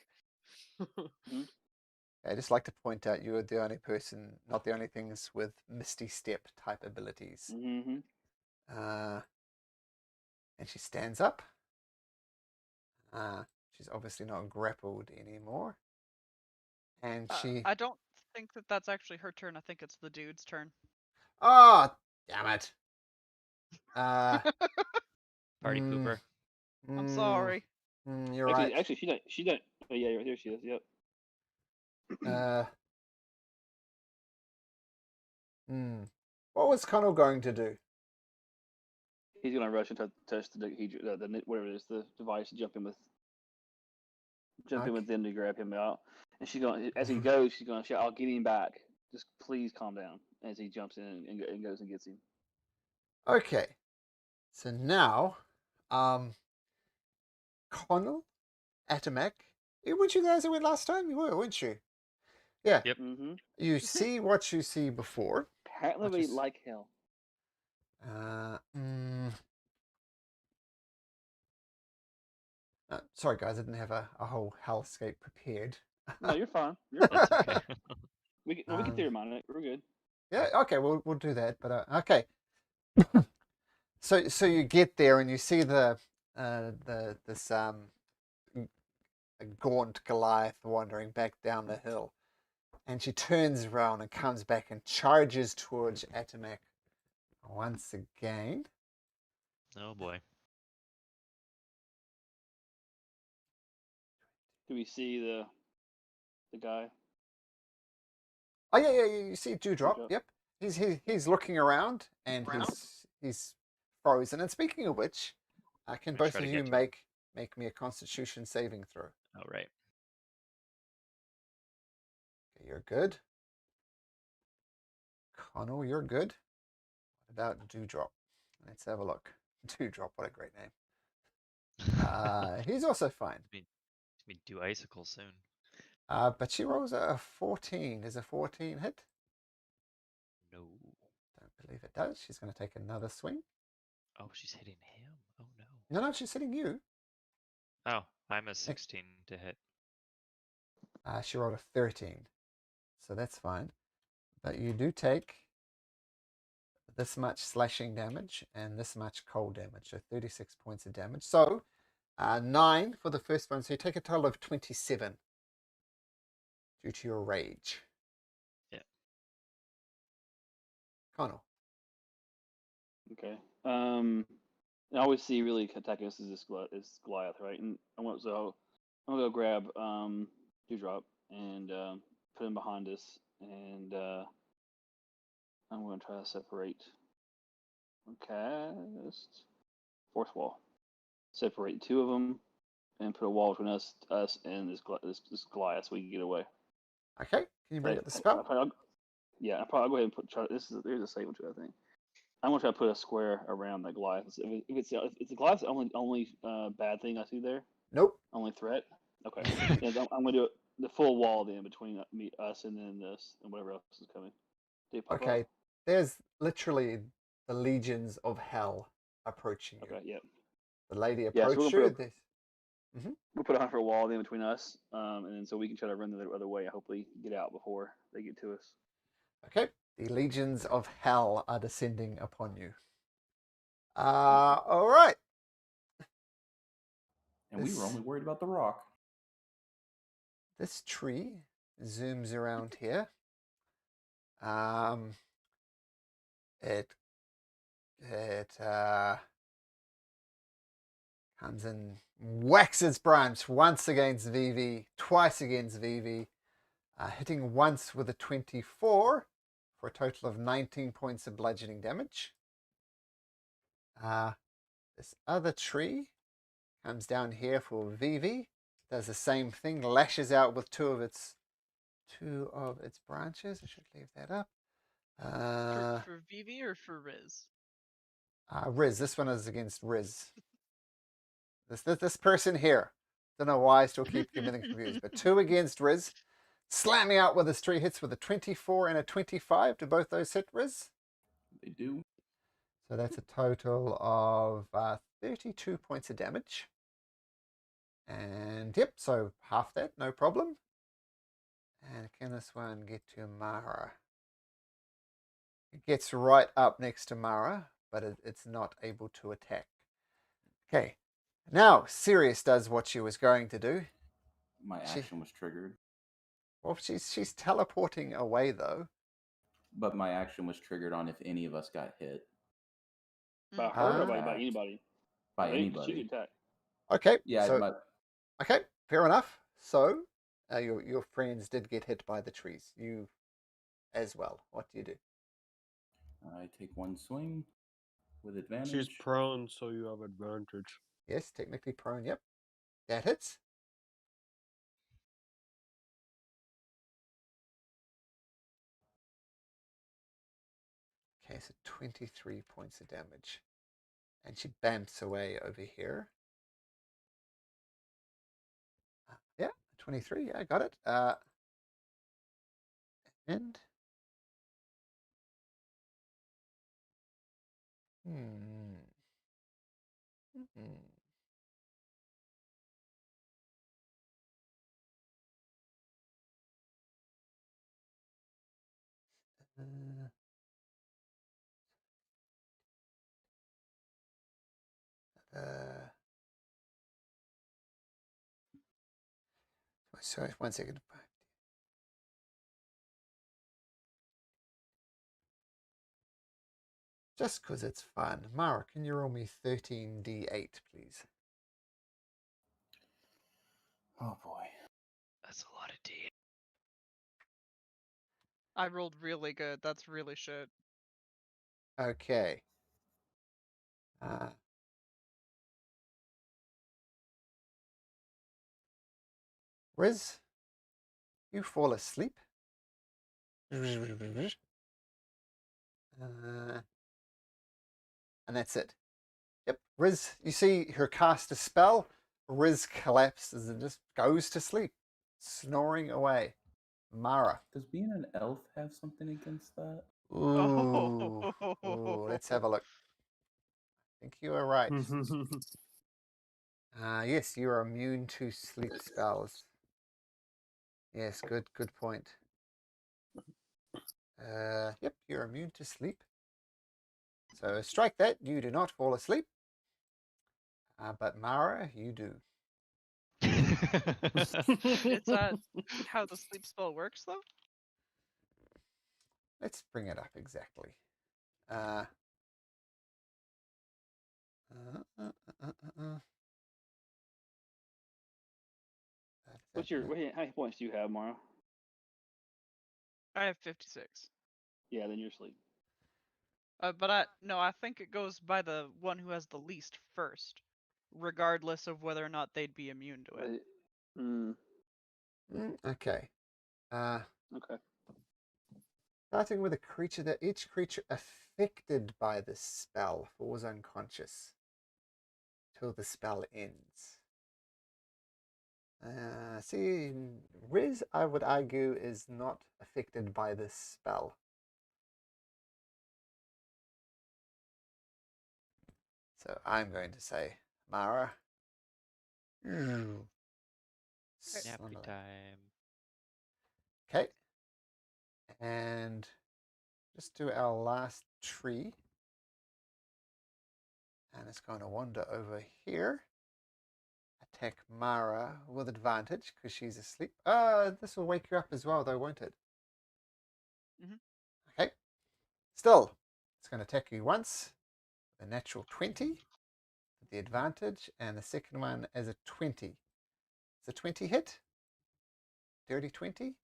I just like to point out you're the only person, not the only things with Misty Step type abilities. Mm-hmm. And she stands up. She's obviously not grappled anymore. And she... I don't think that that's actually her turn. I think it's the dude's turn. Oh, damn it. Party pooper. I'm sorry. You're right. Actually, she don't. Oh yeah, there she is. Yep. What was Connell going to do? He's gonna rush and touch the whatever it is, the device, jump in with them to grab him out. And she's gonna, as he goes, she's gonna shout, "I'll get him back. Just please calm down." As he jumps in and goes and gets him. Okay. So now Connell, Atomac. Weren't you guys that went last time? You were, weren't you? Yeah. Yep. Mm-hmm. You see what you see before. Apparently, I'll we just- like hell. Sorry, guys, I didn't have a whole hellscape prepared. No, you're fine. You're fine. That's okay. we can theory mine it. We're good. Yeah, okay, we'll do that. But okay. So you get there and you see this a gaunt Goliath wandering back down the hill, and she turns around and comes back and charges towards Atomac once again. Oh boy. Do we see the guy? Oh yeah. You see Dewdrop. Dewdrop. Yep. He's looking around and he's frozen. And speaking of which, can I both try of to you get to him. make me a Constitution saving throw? Oh right. Okay, you're good. Connell, you're good. What about Dewdrop? Let's have a look. Dewdrop, what a great name. He's also fine. We do icicle soon. But she rolls a 14. Is a 14 hit? No. Don't believe it does. She's going to take another swing. Oh, she's hitting him. Oh no. No, she's hitting you. Oh, I'm a 16 to hit. She rolled a 13. So that's fine. But you do take this much slashing damage and this much cold damage. So 36 points of damage. So 9 for the first one. So you take a total of 27 due to your rage. Yeah. Connell. Okay. I always see really attacking us is Goliath, right? And I'm gonna go grab Dewdrop and put him behind us, and I'm gonna try to separate. Cast fourth wall. Separate two of them and put a wall between us and this Goliath so we can get away. Okay. Can you bring up the spell? I'll go ahead and there's a save one too, I think. I'm gonna try to put a square around that Goliath. If it's the Goliath's only bad thing I see there. Nope. Only threat. Okay. Yeah, I'm gonna do it the full wall then between us and then this and whatever else is coming. Did it pop Okay. up? There's literally the legions of hell approaching you. Okay. Yep. The lady Yeah, so approached we're you. gonna We'll put a wall then between us, and then so we can try to run the other way and hopefully get out before they get to us. Okay. The legions of hell are descending upon you. All right. And we were only worried about the rock. This tree zooms around here. It comes and whacks its branch once against Vivi, twice against Vivi, hitting once with a 24 for a total of 19 points of bludgeoning damage. This other tree comes down here for Vivi, does the same thing, lashes out with two of its branches. I should leave that up. For Vivi or for Riz? Riz. This one is against Riz. This person here. Don't know why I still keep getting confused. But 2 against Riz. Slamming out with his 3 hits with a 24 and a 25. Do both those hit, Riz? They do. So that's a total of 32 points of damage. And yep, so half that, no problem. And can this one get to Mara? It gets right up next to Mara, but it's not able to attack. Okay, now Cyrios does what she was going to do. My action was triggered. Well, she's teleporting away though. But my action was triggered on if any of us got hit. By her or by Attacked. anybody? By She anybody. can attack. Okay, Yeah, so, okay, fair enough. So your friends did get hit by the trees. You as well. What do you do? I take one swing with advantage. She's prone, so you have advantage. Yes, technically prone. Yep, that hits. Okay, so 23 points of damage. And she bamps away over here. Yeah, 23. Yeah, got it. And sorry, 1 second. Just because it's fun. Mara, can you roll me 13d8, please? Oh boy. That's a lot of D. I rolled really good. That's really shit. Okay. Riz, you fall asleep. And that's it. Yep. Riz, you see her cast a spell. Riz collapses and just goes to sleep, snoring away. Mara. Does being an elf have something against that? Ooh. Let's have a look. I think you are right. Yes, you are immune to sleep spells. Yes, good point. Yep, you're immune to sleep. So strike that. You do not fall asleep. But Mara, you do. Is that how the sleep spell works, though? Let's bring it up exactly. How many points do you have, Mara? I have 56. Yeah, then you're asleep. But I think it goes by the one who has the least first, regardless of whether or not they'd be immune to it. Okay. Okay. Starting with a creature that each creature affected by the spell falls unconscious till the spell ends. See, Riz, I would argue, is not affected by this spell. So I'm going to say, Mara. Nappy time. Okay. And just do our last tree. And it's going to wander over here. Attack Mara with advantage because she's asleep. This will wake you up as well, though, won't it? Okay. Still, it's going to attack you once. A natural 20 with the advantage, and the second one as a 20. Is a 20 hit? Dirty 20?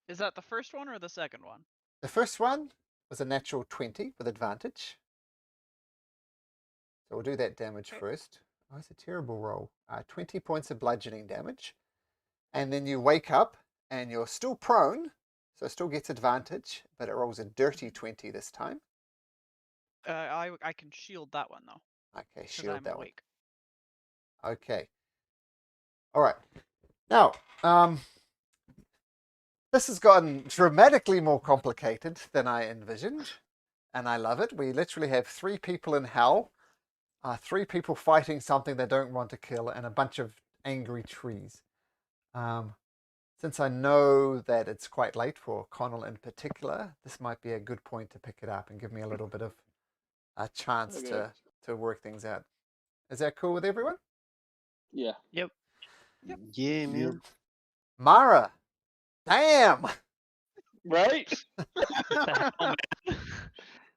Is that the first one or the second one? The first one was a natural 20 with advantage. So we'll do that damage first. Oh, it's a terrible roll. 20 points of bludgeoning damage. And then you wake up and you're still prone, so it still gets advantage, but it rolls a dirty 20 this time. I can shield that one, though. Okay, shield I'm that awake. one. Okay. All right. Now, this has gotten dramatically more complicated than I envisioned, and I love it. We literally have 3 people in hell, 3 people fighting something they don't want to kill, and a bunch of angry trees. Since I know that it's quite late for Connell in particular, this might be a good point to pick it up and give me a little bit of a chance to work things out. Is that cool with everyone? Yeah. Yep. Yeah, man. Mara! Damn! Right?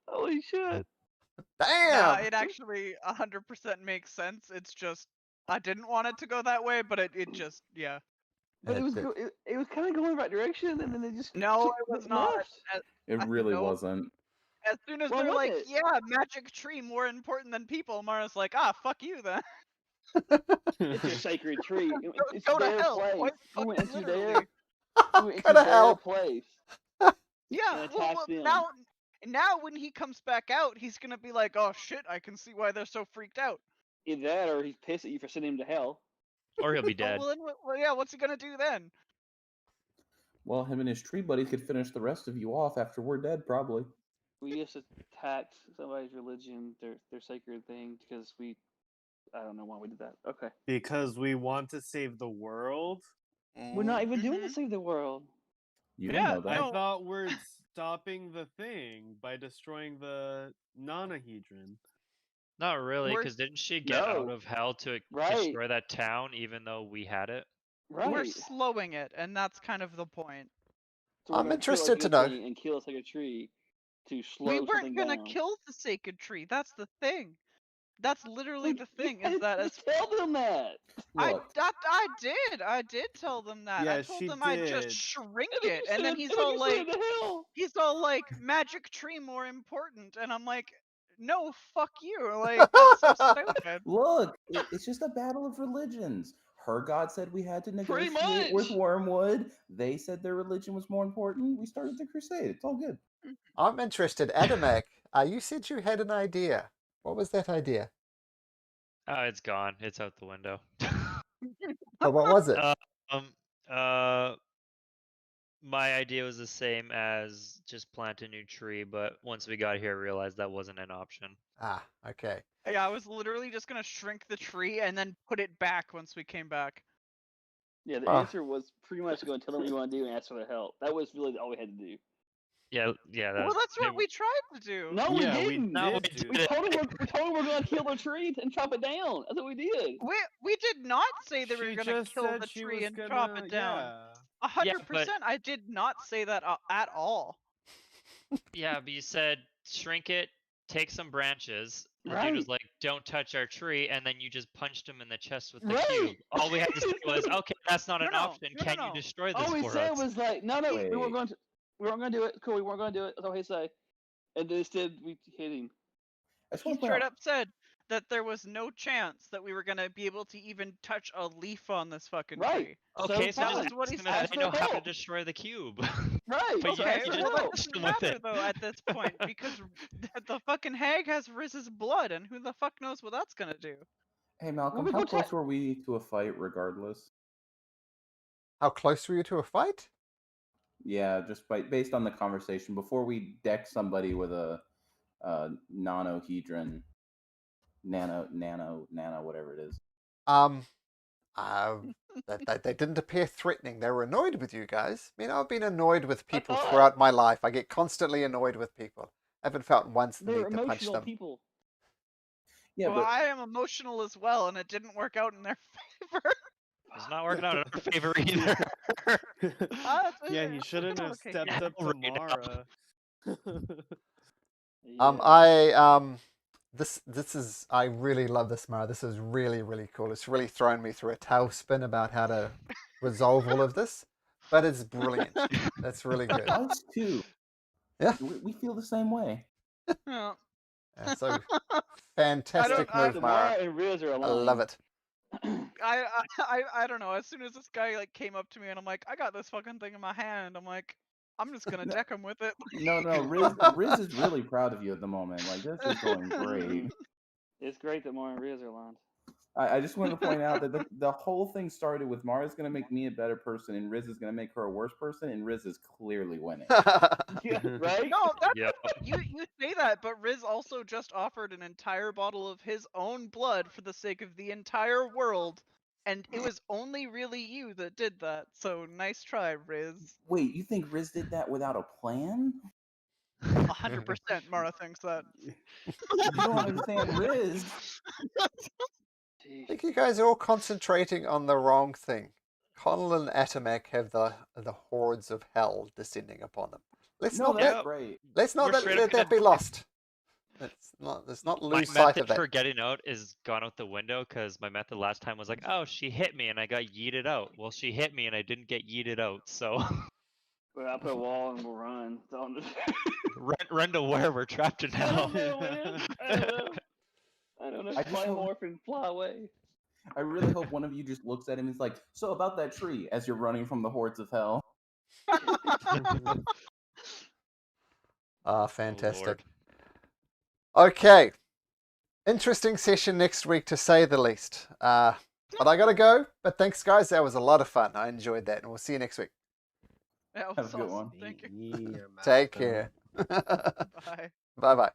Holy shit. Damn! It actually 100% makes sense. It's just, I didn't want it to go that way, but it just, yeah. But it was kind of going the right direction, and then they just No, it was not. It really wasn't. As soon as they're like, yeah, magic tree more important than people, Mara's like, fuck you then. It's a sacred tree. It's go to their hell. place. We went into literally. their, we went Go into to hell. their place. Yeah, And attacked them. now now when he comes back out, he's gonna be like, "Oh shit, I can see why they're so freaked out." Either that, or he's pissed at you for sending him to hell. Or he'll be Oh, dead. well, then, well, yeah, what's he gonna do then? Well, him and his tree buddies could finish the rest of you off after we're dead, probably. We just attacked somebody's religion, their sacred thing, because I don't know why we did that. Okay. Because we want to save the world? We're not even doing to Mhm. save the world. You Yeah, don't know I that. no. thought we're stopping the thing by destroying the nonahedron. Not really, We're- because didn't she get out No. of hell to Right. destroy that town, even though we had it? Right. We're slowing it, and that's kind of the point. So we're I'm gonna interested kill to a know. good thing and kill a sacred tree to slow We something weren't gonna down. kill the sacred tree. That's the thing. That's literally the thing. Is You that as tell them that? Look, I did tell them that. Yeah, I told she them I'd just did. shrink And then it, you and then send- he's and then all you send like, him to hell. magic tree more important, and I'm like, no, fuck you. Like that's so stupid. look, it's just a battle of religions. Her god said we had to Pretty negotiate with much. Wormwood. They said their religion was more important. We started the crusade. It's all good. I'm interested. Adamek, you said you had an idea. What was that idea? Oh, it's gone. It's out the window. But what was it? um, uh, my idea was the same as just plant a new tree, but once we got here, I realized that wasn't an option. Okay. Yeah, I was literally just gonna shrink the tree and then put it back once we came back. Yeah, the Ah. answer was pretty much go and tell them what you want to do and ask for their help. That was really all we had to do. Yeah. Well, that's what we tried to do. No, Yeah, we we didn't. No, did we do We that. told them we're going to kill the tree and chop it down. That's what we did. We did not say that we She were gonna just kill said the she tree was and chop gonna- it down. yeah. 100%. I did not say that at all. Yeah, but you said shrink it, take some branches. The dude Right. was like, "Don't touch our tree," and then you just punched him in the chest with the Right. cube. All we had to say was, "Okay, that's not an No, option. no, Can no. you destroy this All we for said us?" was like, no, we weren't Wait. going to. We weren't going to do it. Cool, we weren't going to do it. That's all he said. And instead, we hit him. I just He want to point straight out. up said that there was no chance that we were gonna be able to even touch a leaf on this fucking Right. tree. Okay, so fine. just This is what he ask them if said. Ask they for know how to help. destroy the cube. Right. But you Okay, just well that help. punched doesn't him with matter it. though at this point because the fucking hag has Riz's blood, and who the fuck knows what that's gonna do? Hey, Malcolm, we how go close were we to a fight regardless? How close were you to a fight? Yeah, just based on the conversation. Before we deck somebody with a nanohedron, nano, whatever it is. They didn't appear threatening. They were annoyed with you guys. I mean, I've been annoyed with people thought- throughout my life. I get constantly annoyed with people. I haven't felt once the They're need to punch emotional them. people. Yeah, Well, but I am emotional as well, and it didn't work out in their favor. It's not working out in our favor either. Yeah, he shouldn't have Okay, stepped yeah. up to Right now. Mara. Yeah. This is, I really love this, Mara. This is really, really cool. It's really thrown me through a tailspin about how to resolve all of this, but it's brilliant. That's really good. us too. Yeah. We feel the same way. Yeah. Yeah, so fantastic move, Mara Mara. and Riz are I aligned. love it. I don't know. As soon as this guy like came up to me and I'm like, I got this fucking thing in my hand. I'm like, I'm just gonna No. deck him with it. No, Riz is really proud of you at the moment. Like, this is going great. It's great that Mara and Riz are aligned. I just wanted to point out that the whole thing started with Mara's going to make me a better person, and Riz is going to make her a worse person, and Riz is clearly winning. Yeah, right? No, that's Yep. you say that, but Riz also just offered an entire bottle of his own blood for the sake of the entire world, and it was only really you that did that. So nice try, Riz. Wait, you think Riz did that without a plan? 100% Mara thinks that. You don't understand Riz. I think you guys are all concentrating on the wrong thing. Connell and Atomek have the hordes of hell descending upon them. Let's No, not that's let, great. let's not We're let straight up that be lost. Let's not My lose sight method of that. for getting out is gone out the window because my method last time was like, oh, she hit me and I got yeeted out. Well, she hit me and I didn't get yeeted out, so Well, I'll put a wall and we'll run. It's all run to where we're trapped in I hell. don't know, man. I don't know. I don't know. I just Fly hope- morph and fly away. I really hope one of you just looks at him and is like, so about that tree, as you're running from the hordes of hell. Ah, Oh, fantastic. Lord. Okay. Interesting session next week, to say the least. But I got to go. But thanks, guys. That was a lot of fun. I enjoyed that. And we'll see you next week. That Have was a good awesome. one. Thank you. Yeah, I'm Take out, though. care. Bye. Bye-bye.